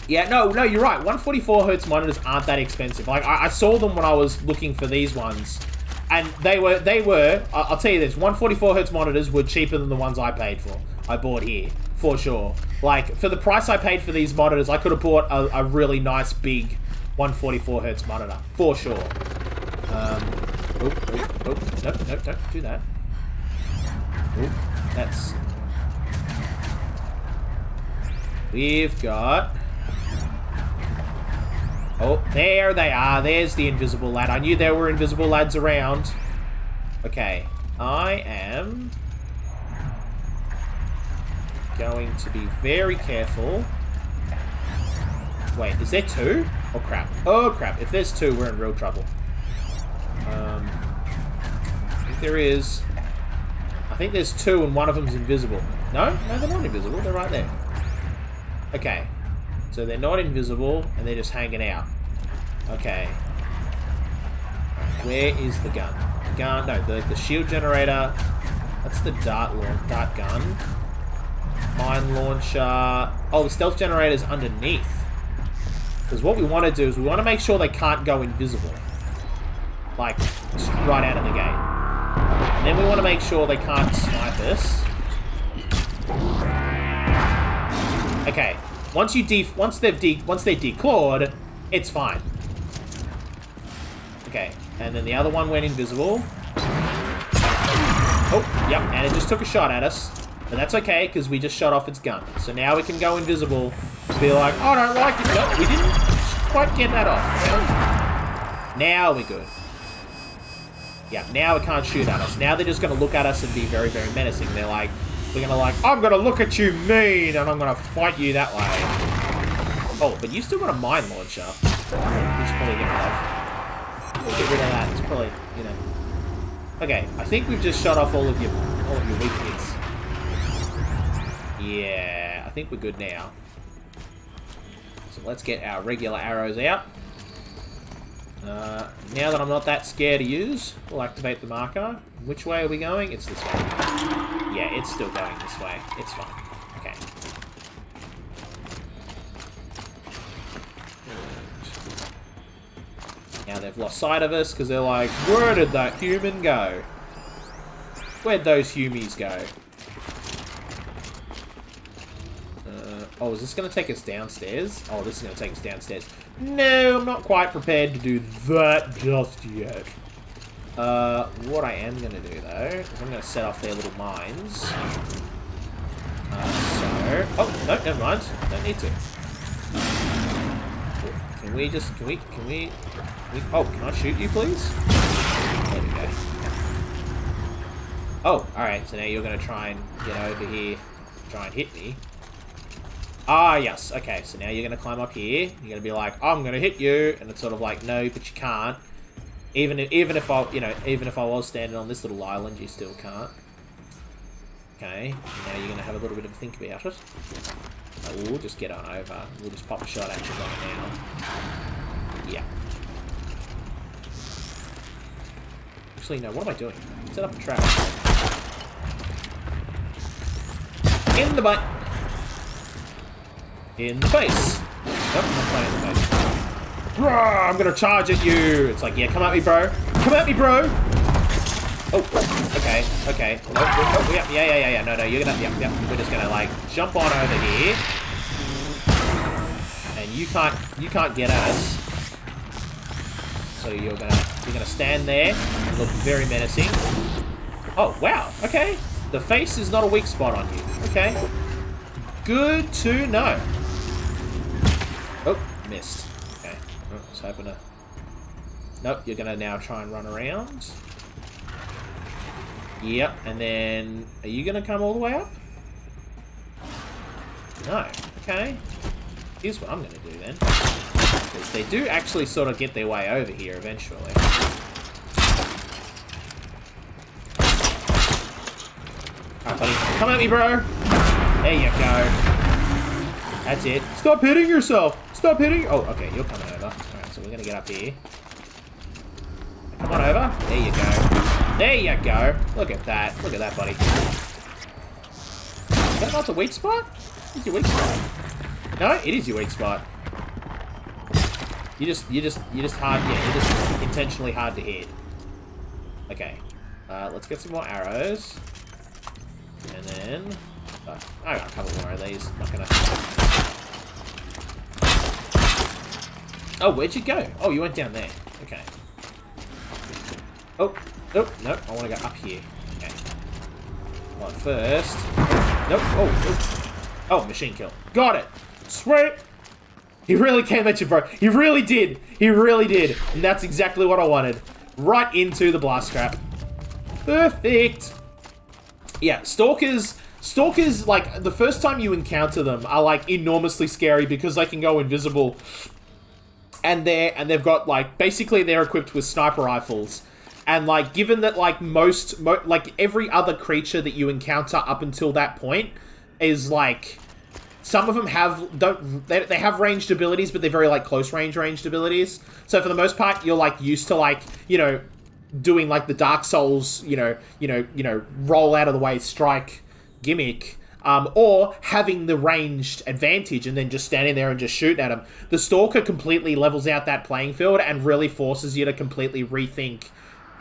Yeah, no, you're right. 144 hertz monitors aren't that expensive. Like, I saw them when I was looking for these ones, and they were, I'll tell you this, 144 hertz monitors were cheaper than the ones I paid for. I bought here, for sure. Like, for the price I paid for these monitors, I could have bought a really nice, big 144 hertz monitor, for sure. Nope, don't do that. Oop, that's... We've got... Oh, there they are. There's the invisible lad. I knew there were invisible lads around. Okay. I am going to be very careful. Wait, is there 2? Oh, crap. Oh, crap. If there's 2, we're in real trouble. I think there is. I think there's 2 and one of them's invisible. No, they're not invisible. They're right there. Okay. So they're not invisible, and they're just hanging out. Okay. Where is the gun? The gun, no, the shield generator. That's the dart gun. Mine launcher. Oh, the stealth generator's underneath. Because what we want to do is we want to make sure they can't go invisible. Like, right out of the gate. And then we want to make sure they can't snipe us. Okay. Once they're declawed, it's fine. Okay, and then the other one went invisible. Oh, yep, and it just took a shot at us. But that's okay, because we just shot off its gun. So now we can go invisible and be like, oh, I don't like it. No, we didn't quite get that off. Now we're good. Yeah, now it can't shoot at us. Now they're just going to look at us and be very, very menacing. They're like, I'm going to look at you mean, and I'm going to fight you that way. Oh, but you still got a mine launcher. We should probably get rid of. We'll get rid of that. It's probably, you know. Okay, I think we've just shot off all of your weak hits. Yeah, I think we're good now. So let's get our regular arrows out. Now that I'm not that scared to use, we'll activate the marker. Which way are we going? It's this way. Yeah, it's still going this way. It's fine. Okay. Now they've lost sight of us because they're like, where did that human go? Where'd those humies go? Oh, is this going to take us downstairs? Oh, this is going to take us downstairs. No, I'm not quite prepared to do that just yet. What I am going to do, though, is I'm going to set off their little mines. Oh, no, never mind. Don't need to. Can we... Oh, can I shoot you, please? There we go. Oh, alright, so now you're going to try and get over here, try and hit me. Ah, yes, okay, so now you're going to climb up here. You're going to be like, oh, I'm going to hit you, and it's sort of like, no, but you can't. Even if I, even if I was standing on this little island, you still can't. Okay, now you're going to have a little bit of a think about it. We'll just get on over. We'll just pop a shot at you right now. Yeah. Actually, no, what am I doing? Set up a trap. In the butt. In the face. Nope, not quite in the face. Rawr, I'm gonna charge at you. It's like, yeah, come at me, bro. Come at me, bro. Oh, okay. Nope, oh, yeah. No, you're gonna, yeah. We're just gonna like jump on over here, and you can't get at us. So you're gonna stand there and look very menacing. Oh wow, okay. The face is not a weak spot on you. Okay. Good to know. Oh, missed. Okay. Oh, just hoping to... Nope, you're gonna now try and run around. Yep, and then... Are you gonna come all the way up? No. Okay. Here's what I'm gonna do then. Because they do actually sort of get their way over here eventually. Alright, buddy. Come at me, bro! There you go. That's it. Stop hitting yourself! Stop hitting... Oh, okay, you're coming over. Alright, so we're gonna get up here. Come on over. There you go. There you go. Look at that. Look at that, buddy. Is that not the weak spot? It's your weak spot. No, it is your weak spot. You're just hard, yeah, you're just intentionally hard to hit. Okay. Let's get some more arrows. And then... I got a couple more of these. Not gonna... Oh, where'd you go? Oh, you went down there. Okay. Oh, nope, I want to go up here. Okay. Well, first... Nope, oh, machine kill. Got it! Sweet! He really came at you, bro. He really did. He really did. And that's exactly what I wanted. Right into the blast trap. Perfect! Yeah, Stalkers, like, the first time you encounter them are, like, enormously scary because they can go invisible. And they've got, like, basically they're equipped with sniper rifles. And, like, given that, like, like, every other creature that you encounter up until that point is, like... Some of them they have ranged abilities, but they're very, like, close ranged abilities. So for the most part, you're, like, used to, like, you know, doing, like, the Dark Souls, you know, roll out of the way, strike gimmick, or having the ranged advantage and then just standing there and just shooting at them. The Stalker completely levels out that playing field and really forces you to completely rethink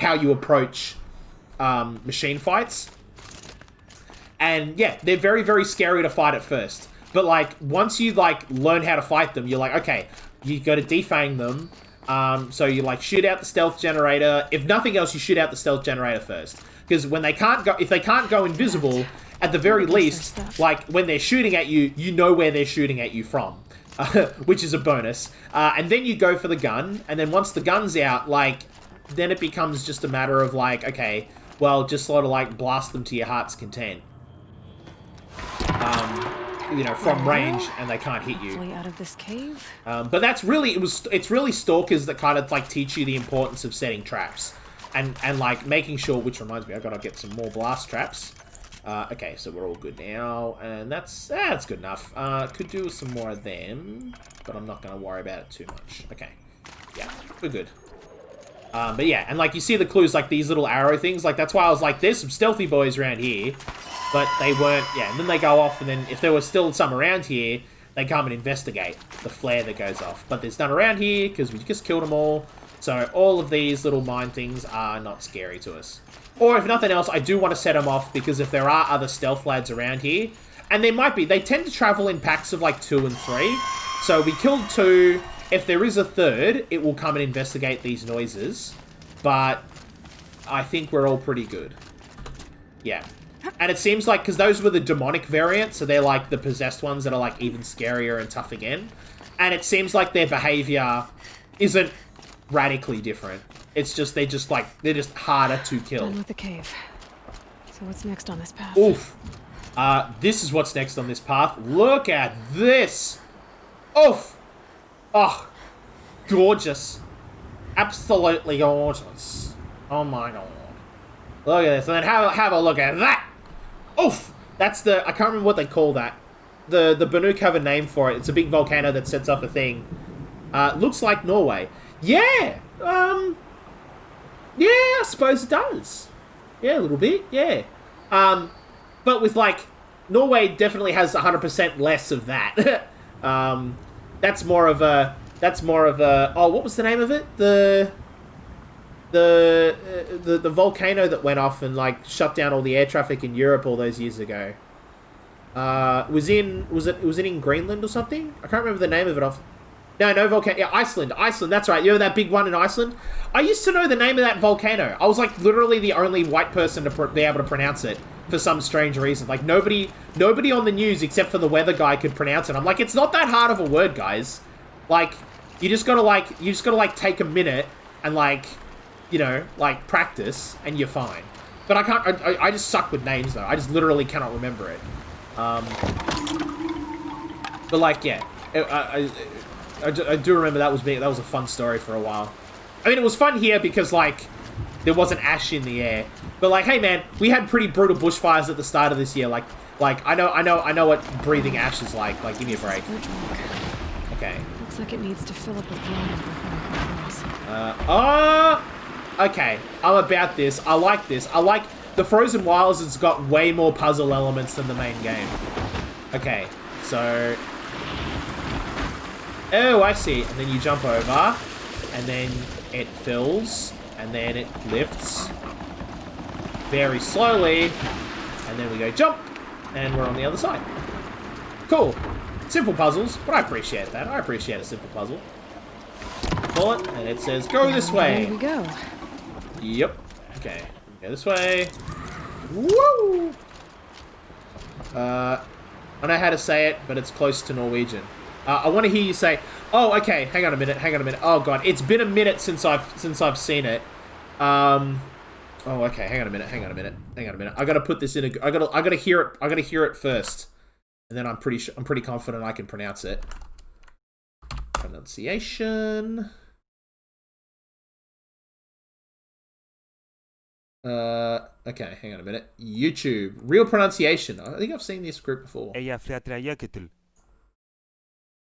how you approach machine fights. And, yeah, they're very, very scary to fight at first. But, like, once you, like, learn how to fight them, you're like, okay, you got to defang them. So you, like, shoot out the stealth generator. If nothing else, you shoot out the stealth generator first. Because when they can't go, if they can't go invisible, at the very least, like, when they're shooting at you, you know where they're shooting at you from. Which is a bonus. And then you go for the gun. And then once the gun's out, like, then it becomes just a matter of, like, okay, well, just sort of, like, blast them to your heart's content. You know, from range, and they can't hit you. Out of this cave. But that's really, it's really Stalkers that kind of, like, teach you the importance of setting traps. And like, making sure, which reminds me, I've got to get some more blast traps. Okay, so we're all good now, and that's good enough. Could do with some more of them, but I'm not going to worry about it too much. Okay, yeah, we're good. But yeah, and like, you see the clues, like, these little arrow things, like, that's why I was like, there's some stealthy boys around here. But they weren't, yeah, and then they go off, and then if there was still some around here, they come and investigate the flare that goes off. But there's none around here, because we just killed them all. So all of these little mine things are not scary to us. Or if nothing else, I do want to set them off, because if there are other stealth lads around here, and there might be, they tend to travel in packs of like 2 and 3. So we killed 2. If there is a third, it will come and investigate these noises. But I think we're all pretty good. Yeah. And it seems like, because those were the demonic variants, so they're like the possessed ones that are like even scarier and tough again. and it seems like their behavior isn't radically different. It's just they're just harder to kill. Done with the cave. So what's next on this path? Oof. This is what's next on this path. Look at this. Oof. Oh, gorgeous. Absolutely gorgeous. Oh my god. Look at this. And then have a look at that. Oof. That's the, I can't remember what they call that. The BANUK have a name for it. It's a big volcano that sets off a thing. Looks like Norway. Yeah. Yeah, I suppose it does. Yeah, a little bit. Yeah. But with like, Norway definitely has 100% less of that. That's more of a, oh, what was the name of it? The volcano that went off and like shut down all the air traffic in Europe all those years ago. Was it in Greenland or something? I can't remember the name of it off. No volcano. Yeah, Iceland, that's right. You know that big one in Iceland? I used to know the name of that volcano. I was like literally the only white person to be able to pronounce it for some strange reason. Like nobody on the news except for the weather guy could pronounce it. I'm like, it's not that hard of a word, guys. Like, you just gotta take a minute and like, you know, like practice and you're fine. But I can't, I just suck with names though. I just literally cannot remember it. But like, yeah, I do remember that was a fun story for a while. I mean, it was fun here because like there wasn't ash in the air. But like, hey man, we had pretty brutal bushfires at the start of this year. Like I know what breathing ash is like. Like, give me a break. Okay. Looks like it needs to fill up with water before it goes. Okay. I'm about this. I like this. I like the Frozen Wilds. It's got way more puzzle elements than the main game. Okay, so. Oh, I see. And then you jump over, and then it fills, and then it lifts very slowly, and then we go jump, and we're on the other side. Cool. Simple puzzles, but I appreciate that. I appreciate a simple puzzle. Pull it, and it says go this way. There we go. Yep. Okay. Go this way. Woo! I know how to say it, but it's close to Norwegian. I want to hear you say, oh, okay, hang on a minute. Oh, God, it's been a minute since I've seen it. Oh, okay, hang on a minute. I gotta put this in I gotta hear it first. And then I'm pretty confident I can pronounce it. Pronunciation. Okay, hang on a minute. YouTube. Real pronunciation. I think I've seen this group before.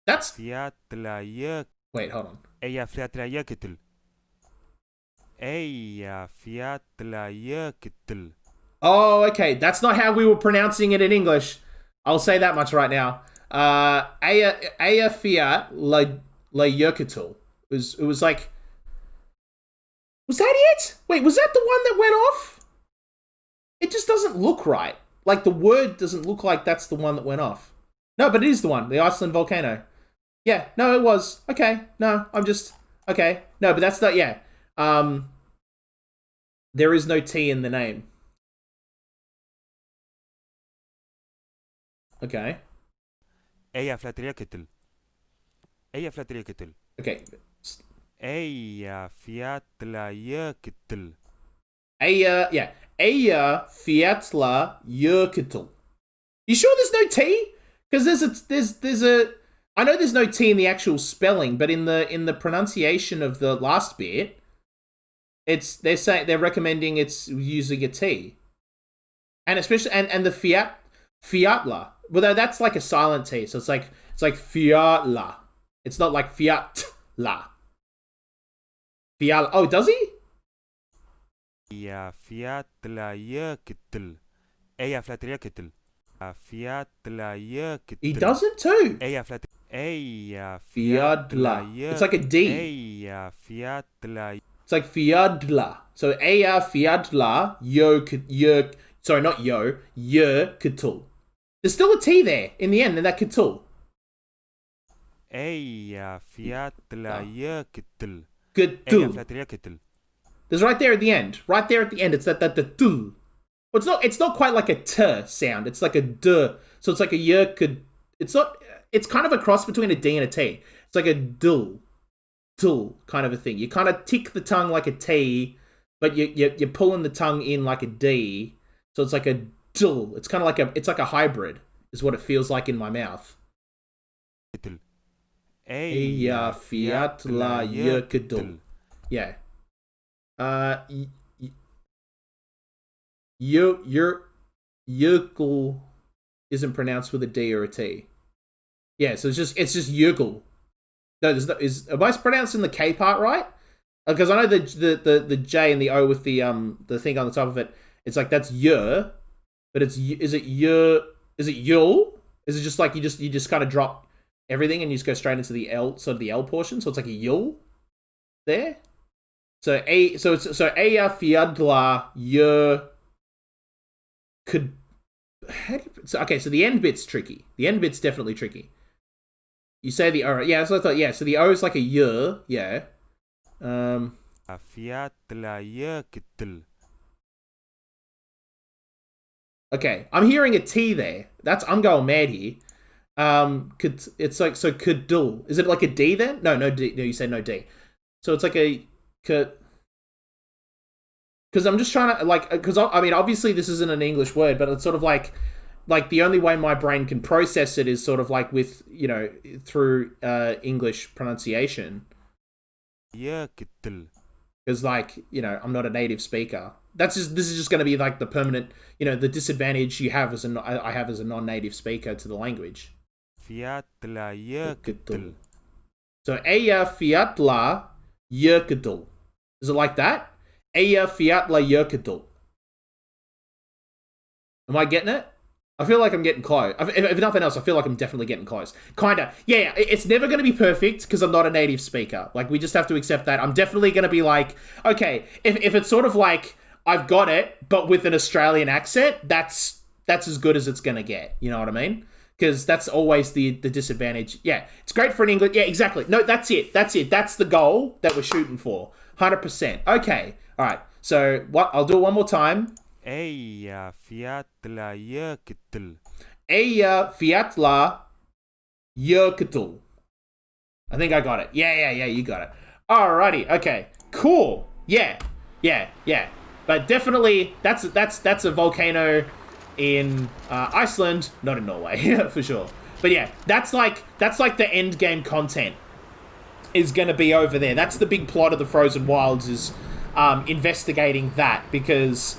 That's... Wait, hold on. Oh, okay. That's not how we were pronouncing it in English. I'll say that much right now. Aya fiat la Jökull. It was like... Was that it? Wait, was that the one that went off? It just doesn't look right. Like, the word doesn't look like that's the one that went off. No, but it is the one. The Iceland volcano. Yeah, no, it was. Okay, no, I'm just... Okay, no, but that's not... Yeah. There is no T in the name. Okay. Okay. Yeah. Aya Fiatla Jökull. You sure there's no T? Because there's a I know there's no T in the actual spelling, but in the pronunciation of the last bit, they're recommending it's using a T. And especially and the Fiatla. Well, that's like a silent T, so it's like Fiatla. It's not like Fiatla. Fiatla. Oh, does he? Ja, Fiatla Jökull. Aya Fiatla Jökull. Fiatla Jökull. He doesn't too. Aya Fiatla Fiadla. It's like a D. Aya Fiatla. It's like Fiadla. So Aya Fiadla Jökull. Sorry, not Jökull. There's still a T there in the end, in that Kutul. Aya Fiatla Jökull. Kutul. There's right there at the end. Right there at the end, it's that the tu. Well, it's not quite like a t sound. It's like a d. So it's like a y could. It's not. It's kind of a cross between a d and a t. It's like a dull kind of a thing. You kind of tick the tongue like a T, but you're pulling the tongue in like a D. So it's like a dull. It's kind of like a hybrid, is what it feels like in my mouth. Eya fiat la yekadul. Yeah. Yerkle isn't pronounced with a D or a T. Yeah, so it's just Yerkle. No, am I pronouncing the K part right? Because I know the J and the O with the thing on the top of it. It's like that's yer, but is it yul? Is it just like you just kind of drop everything and you just go straight into the L, sort of the L portion? So it's like a yul there. So Eya Fiadla Yer could. Okay, so the end bit's tricky. The end bit's definitely tricky. You say the O, yeah. So I thought, yeah. So the O is like a yer, yeah. Okay, I'm hearing a T there. I'm going mad here. It's like so kadul. Is it like a D then? No D. No, you said no D. So it's like a because I'm just trying to because I mean obviously this isn't an English word, but it's sort of like the only way my brain can process it is sort of like with through English pronunciation. Yeah, because I'm not a native speaker. This is just going to be like the permanent the disadvantage you have I have as a non-native speaker to the language. So Eya Fiatla Yerkadul. Is it like that? Eya Fiatla Yerkadul. Am I getting it? I feel like I'm getting close. If nothing else, I feel like I'm definitely getting close. Kinda. Yeah, it's never going to be perfect because I'm not a native speaker. Like, we just have to accept that. I'm definitely going to be like, okay, if it's sort of like, I've got it, but with an Australian accent, that's as good as it's going to get. You know what I mean? Because that's always the disadvantage. Yeah, it's great for an English... Yeah, exactly. No, that's it. That's the goal that we're shooting for. 100%. Okay. All right. So, I'll do it one more time. Eya Fiatla Yerkadul. Eya Fiatla Yerkadul. I think I got it. Yeah, you got it. Alrighty, okay. Cool. Yeah. But definitely, that's a volcano in Iceland, not in Norway, for sure. But yeah, that's like the end game content is going to be over there. That's the big plot of the Frozen Wilds is investigating that, because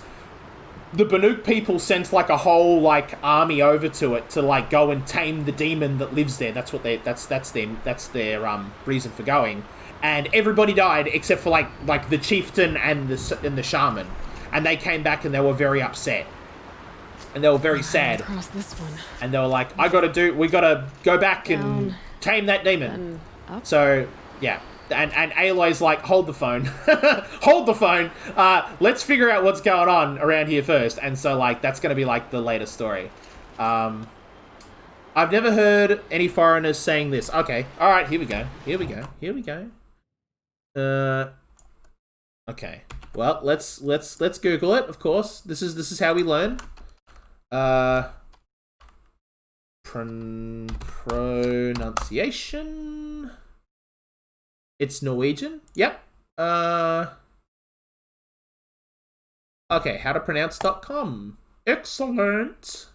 the BANUK people sent like a whole army over to it to go and tame the demon that lives there. That's their reason for going. And everybody died except for like the chieftain and the shaman, and they came back and they were very upset and they were very sad. Across this one. And they were like, we gotta go back and tame that demon. So yeah. And Aloy's like, hold the phone. Hold the phone. Let's figure out what's going on around here first. And so, that's going to be, the later story. I've never heard any foreigners saying this. Okay. All right, here we go. Okay. Well, let's Google it, of course. This is how we learn. Pronunciation... It's Norwegian. Yep. Okay, howtopronounce.com. Excellent.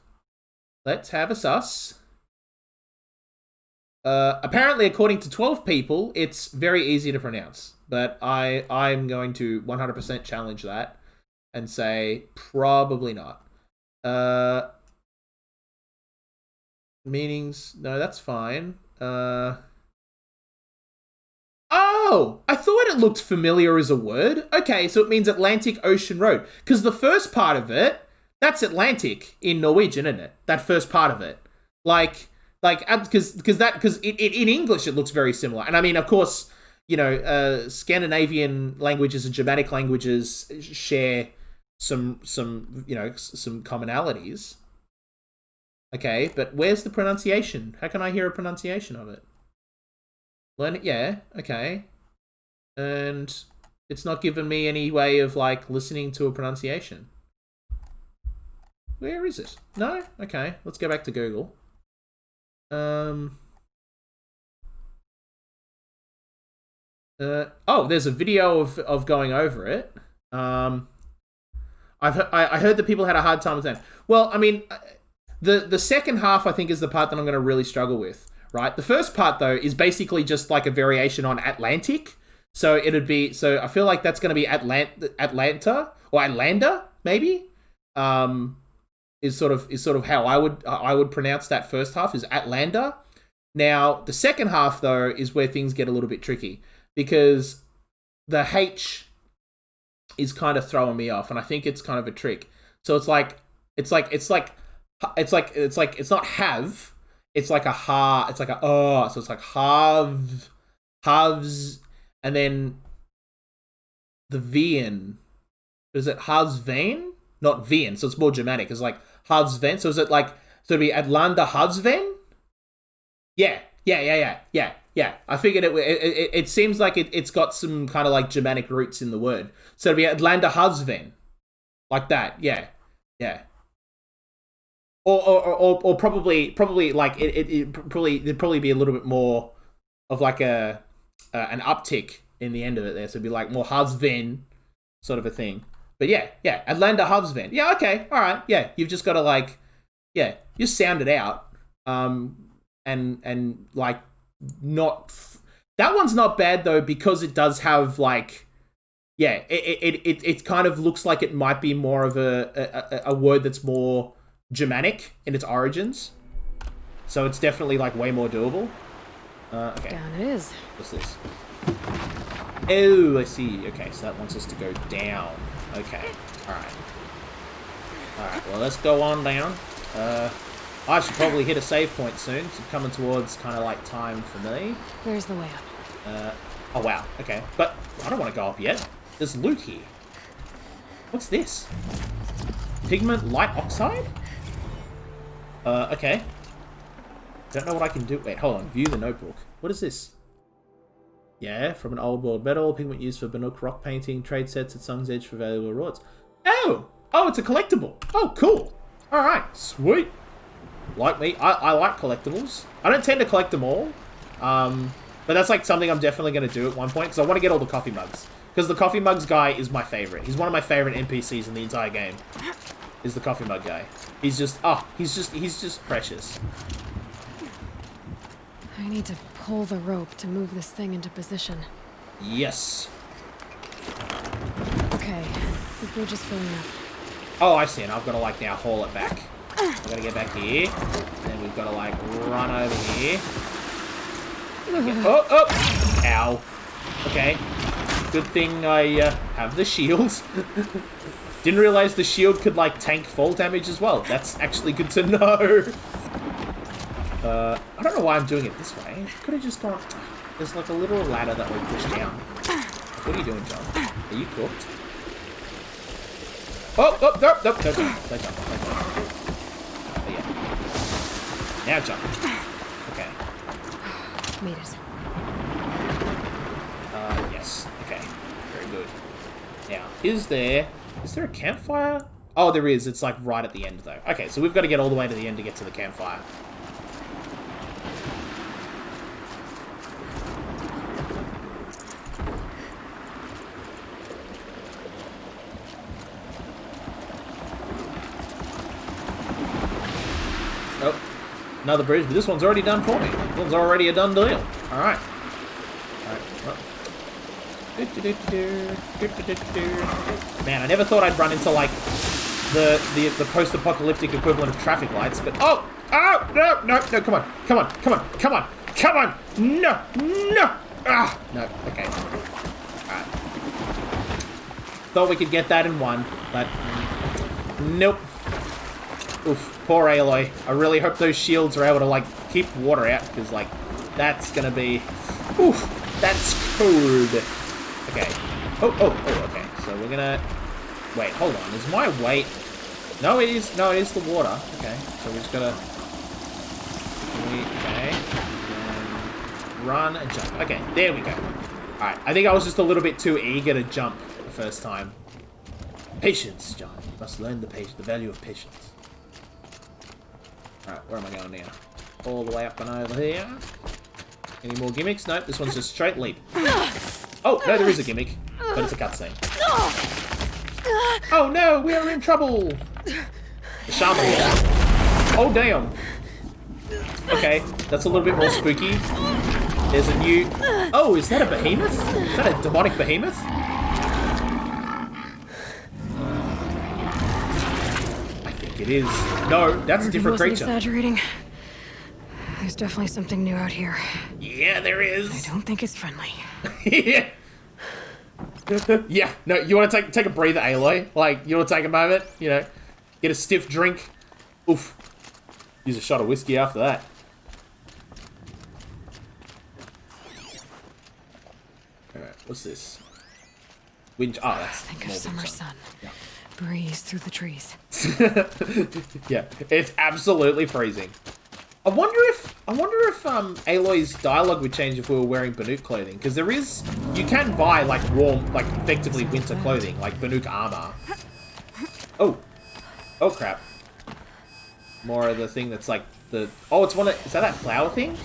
Let's have a sus. Apparently, according to 12 people, it's very easy to pronounce. But I'm going to 100% challenge that and say probably not. Meanings, no, that's fine. Oh, I thought it looked familiar as a word. Okay, so it means Atlantic Ocean Road. Because the first part of it, that's Atlantic in Norwegian, isn't it? That first part of it. Because in English it looks very similar. And I mean, of course, Scandinavian languages and Germanic languages share some commonalities. Okay, but where's the pronunciation? How can I hear a pronunciation of it? Learn it, yeah, okay. And it's not giving me any way of listening to a pronunciation. Where is it? No? Okay, let's go back to Google. Oh, there's a video of going over it. I heard that people had a hard time with that. Well, I mean, the second half I think is the part that I'm going to really struggle with. Right, the first part though is basically just like a variation on Atlantic. So it'd be I feel like that's going to be Atlanta or Atlanta maybe. Is sort of how I would pronounce that first half is Atlanta. Now the second half though is where things get a little bit tricky because the H is kind of throwing me off, and I think it's kind of a trick. So it's not have. It's like a ha. It's like a so it's like halves, and then the Vien. Is it Havsven? Not Vien. So it's more Germanic. It's like Havsven. So is it like so? It'd be Atlanta Havsven? Yeah. I figured it seems like it's got some kind of like Germanic roots in the word. So it'd be Atlanta Havsven, like that. Yeah. Or probably like it'd probably be a little bit more of like an uptick in the end of it there. So it'd be like more Havsven sort of a thing. But yeah, Atlanta Havsven. Yeah, okay, all right. Yeah, you've just got to like, just sound it out. And like not that one's not bad though because it does have like, it kind of looks like it might be more of a word that's more Germanic in its origins, so it's definitely like way more doable. Okay. Down it is. What's this? Oh, I see. Okay, so that wants us to go down. Okay. All right. Well, let's go on down. I should probably hit a save point soon. It's coming towards kind of like time for me. There's the way up. Oh wow. Okay, but I don't want to go up yet. There's loot here. What's this? Pigment light oxide? Okay. Don't know what I can do. Wait, hold on. View the notebook. What is this? Yeah, from an old world metal. Pigment used for BANUK rock painting. Trade sets at Sung's Edge for valuable rewards. Oh! Oh, it's a collectible. Oh, cool. Alright, sweet. Like me. I like collectibles. I don't tend to collect them all. But that's like something I'm definitely going to do at one point. Because I want to get all the coffee mugs. Because the coffee mugs guy is my favorite. He's one of my favorite NPCs in the entire game. Is the coffee mug guy. He's just precious. I need to pull the rope to move this thing into position. Yes. Okay, the bridge is filling up. Oh, I see it. I've got to like now haul it back. I've got to get back here. Then we've got to like run over here. Oh! Ow. Okay. Good thing I have the shield. Didn't realize the shield could like tank fall damage as well. That's actually good to know. I don't know why I'm doing it this way. Could have just gone. There's like a little ladder that we push down. What are you doing, John? Are you cooked? Oh, no, don't jump. Oh, yeah. Now jump. Okay. Made it. Yes. Okay. Very good. Now, is there a campfire? Oh, there is. It's like right at the end, though. Okay, so we've got to get all the way to the end to get to the campfire. Oh, another bridge, but this one's already done for me. This one's already a done deal. All right. Well. Man, I never thought I'd run into like the post-apocalyptic equivalent of traffic lights, but no, come on, no, no, okay, alright. Thought we could get that in one, but nope. Oof, poor Aloy. I really hope those shields are able to like keep water out, because like that's gonna be, oof, that's cold. Okay. Oh, okay. So we're gonna... Wait, hold on. Is my weight... No, it is the water. Okay. So we just gotta... Okay. And run and jump. Okay, there we go. Alright, I think I was just a little bit too eager to jump the first time. Patience, John. You must learn the value of patience. Alright, where am I going now? All the way up and over here. Any more gimmicks? Nope, this one's just straight leap. Oh, no, there is a gimmick, but it's a cutscene. Oh no, we are in trouble! The shaman. Oh damn. Okay, that's a little bit more spooky. There's a new... Oh, is that a behemoth? Is that a demonic behemoth? I think it is. No, that's a different creature. Exaggerating. There's definitely something new out here. Yeah, there is. I don't think it's friendly. Yeah. Yeah, no, you want to take a breather, Aloy? Like, you want to take a moment, you know, get a stiff drink. Oof. Use a shot of whiskey after that. Alright, what's this? Wind. Oh, that's Think of summer sun. Yeah. Breeze through the trees. Yeah, it's absolutely freezing. I wonder if Aloy's dialogue would change if we were wearing BANUK clothing, because you can buy like warm, like effectively winter clothing, like BANUK armor. Oh crap! More of the thing that's like the it's is that flower thing?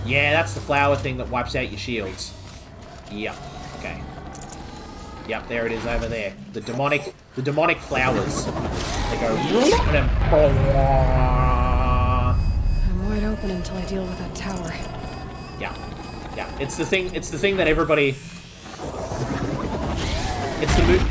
Yeah, that's the flower thing that wipes out your shields. Yep. Okay. Yep, there it is over there. The demonic flowers. They go and then I'm wide open until I deal with that tower. yeah. It's the thing that everybody... It's the move...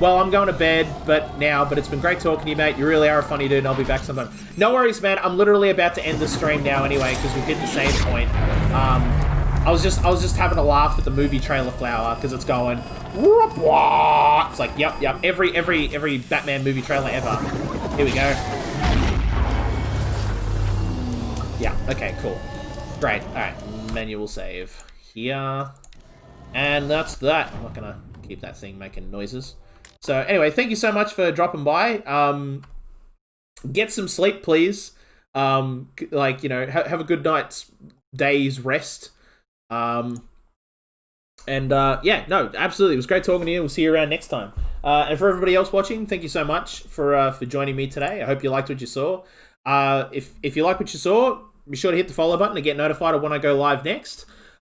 Well, I'm going to bed, but it's been great talking to you, mate. You really are a funny dude, and I'll be back sometime. No worries, man. I'm literally about to end the stream now anyway, because we've hit the save point. I was just having a laugh at the movie trailer flower, because it's going... It's like, yep. Every Batman movie trailer ever. Here we go. Yeah, okay, cool. Great. Alright, manual save. Here. And that's that. I'm not gonna keep that thing making noises. So, anyway, thank you so much for dropping by. Get some sleep, please. Like, you know, have a good night's day's rest. Yeah, no, absolutely. It was great talking to you. We'll see you around next time. And for everybody else watching, thank you so much for joining me today. I hope you liked what you saw. If you like what you saw, be sure to hit the follow button to get notified of when I go live next.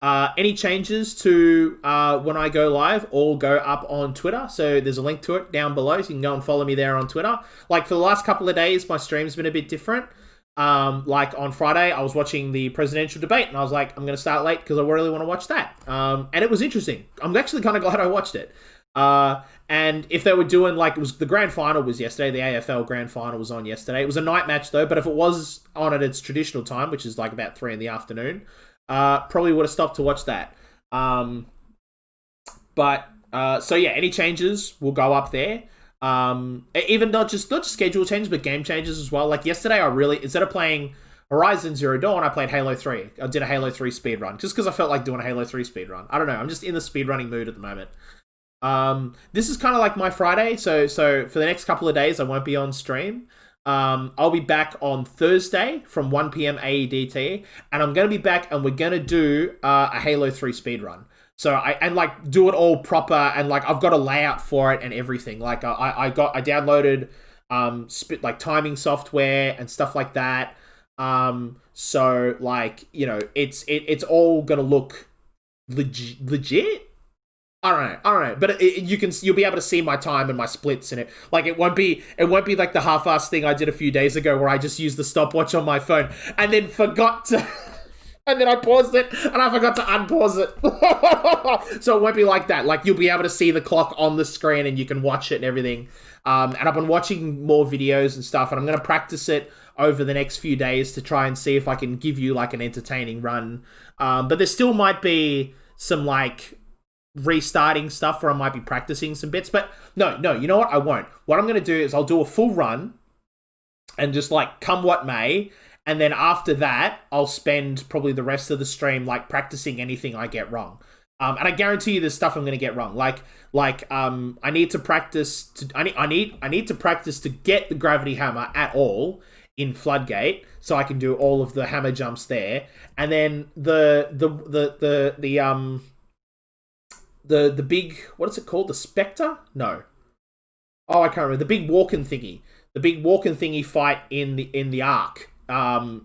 Any changes to when I go live all go up on Twitter, so there's a link to it down below, so you can go and follow me there on Twitter. Like, for the last couple of days, my stream's been a bit different. Like, on Friday, I was watching the presidential debate, and I was like, I'm going to start late because I really want to watch that. And it was interesting. I'm actually kind of glad I watched it. And if they were doing, like, it was the grand final was yesterday, the AFL grand final was on yesterday. It was a night match, though, but if it was on at its traditional time, which is like about 3 in the afternoon, probably would have stopped to watch that. So yeah, any changes will go up there. Even not just schedule changes, but game changes as well. Like yesterday, instead of playing Horizon Zero Dawn, I played Halo 3. I did a Halo 3 speedrun, just because I felt like doing a Halo 3 speedrun. I don't know, I'm just in the speedrunning mood at the moment. This is kind of like my Friday, so for the next couple of days, I won't be on stream. I'll be back on Thursday from 1 p.m. AEDT, and I'm going to be back, and we're going to do a Halo 3 speedrun. So like do it all proper, and like I've got a layout for it and everything. Like I downloaded like timing software and stuff like that. So like, you know, it's all gonna look legit. I don't know, but you'll be able to see my time and my splits in it. Like it won't be like the half-assed thing I did a few days ago where I just used the stopwatch on my phone and then forgot to. And then I paused it, and I forgot to unpause it. So it won't be like that. Like, you'll be able to see the clock on the screen, and you can watch it and everything. And I've been watching more videos and stuff, and I'm going to practice it over the next few days to try and see if I can give you, like, an entertaining run. But there still might be some, like, restarting stuff where I might be practicing some bits. But no, you know what? I won't. What I'm going to do is I'll do a full run, and just, like, come what may. And then after that, I'll spend probably the rest of the stream like practicing anything I get wrong. And I guarantee you, there's stuff I'm going to get wrong. I need to practice. I need to practice to get the gravity hammer at all in Floodgate, so I can do all of the hammer jumps there. And then the big, what is it called? The Spectre? No. Oh, I can't remember. The big walking thingy. The big walking thingy fight in the Ark.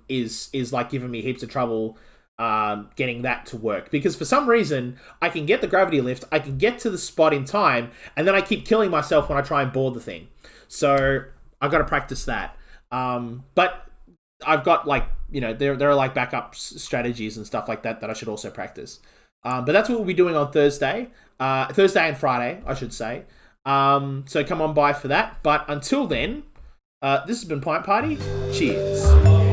Is like giving me heaps of trouble getting that to work, because for some reason I can get the gravity lift, I can get to the spot in time, and then I keep killing myself when I try and board the thing. So I've got to practice that. But I've got like, you know, there are like backup strategies and stuff like that I should also practice. But that's what we'll be doing on Thursday and Friday, I should say. So come on by for that. But until then, this has been Pint Party. Cheers.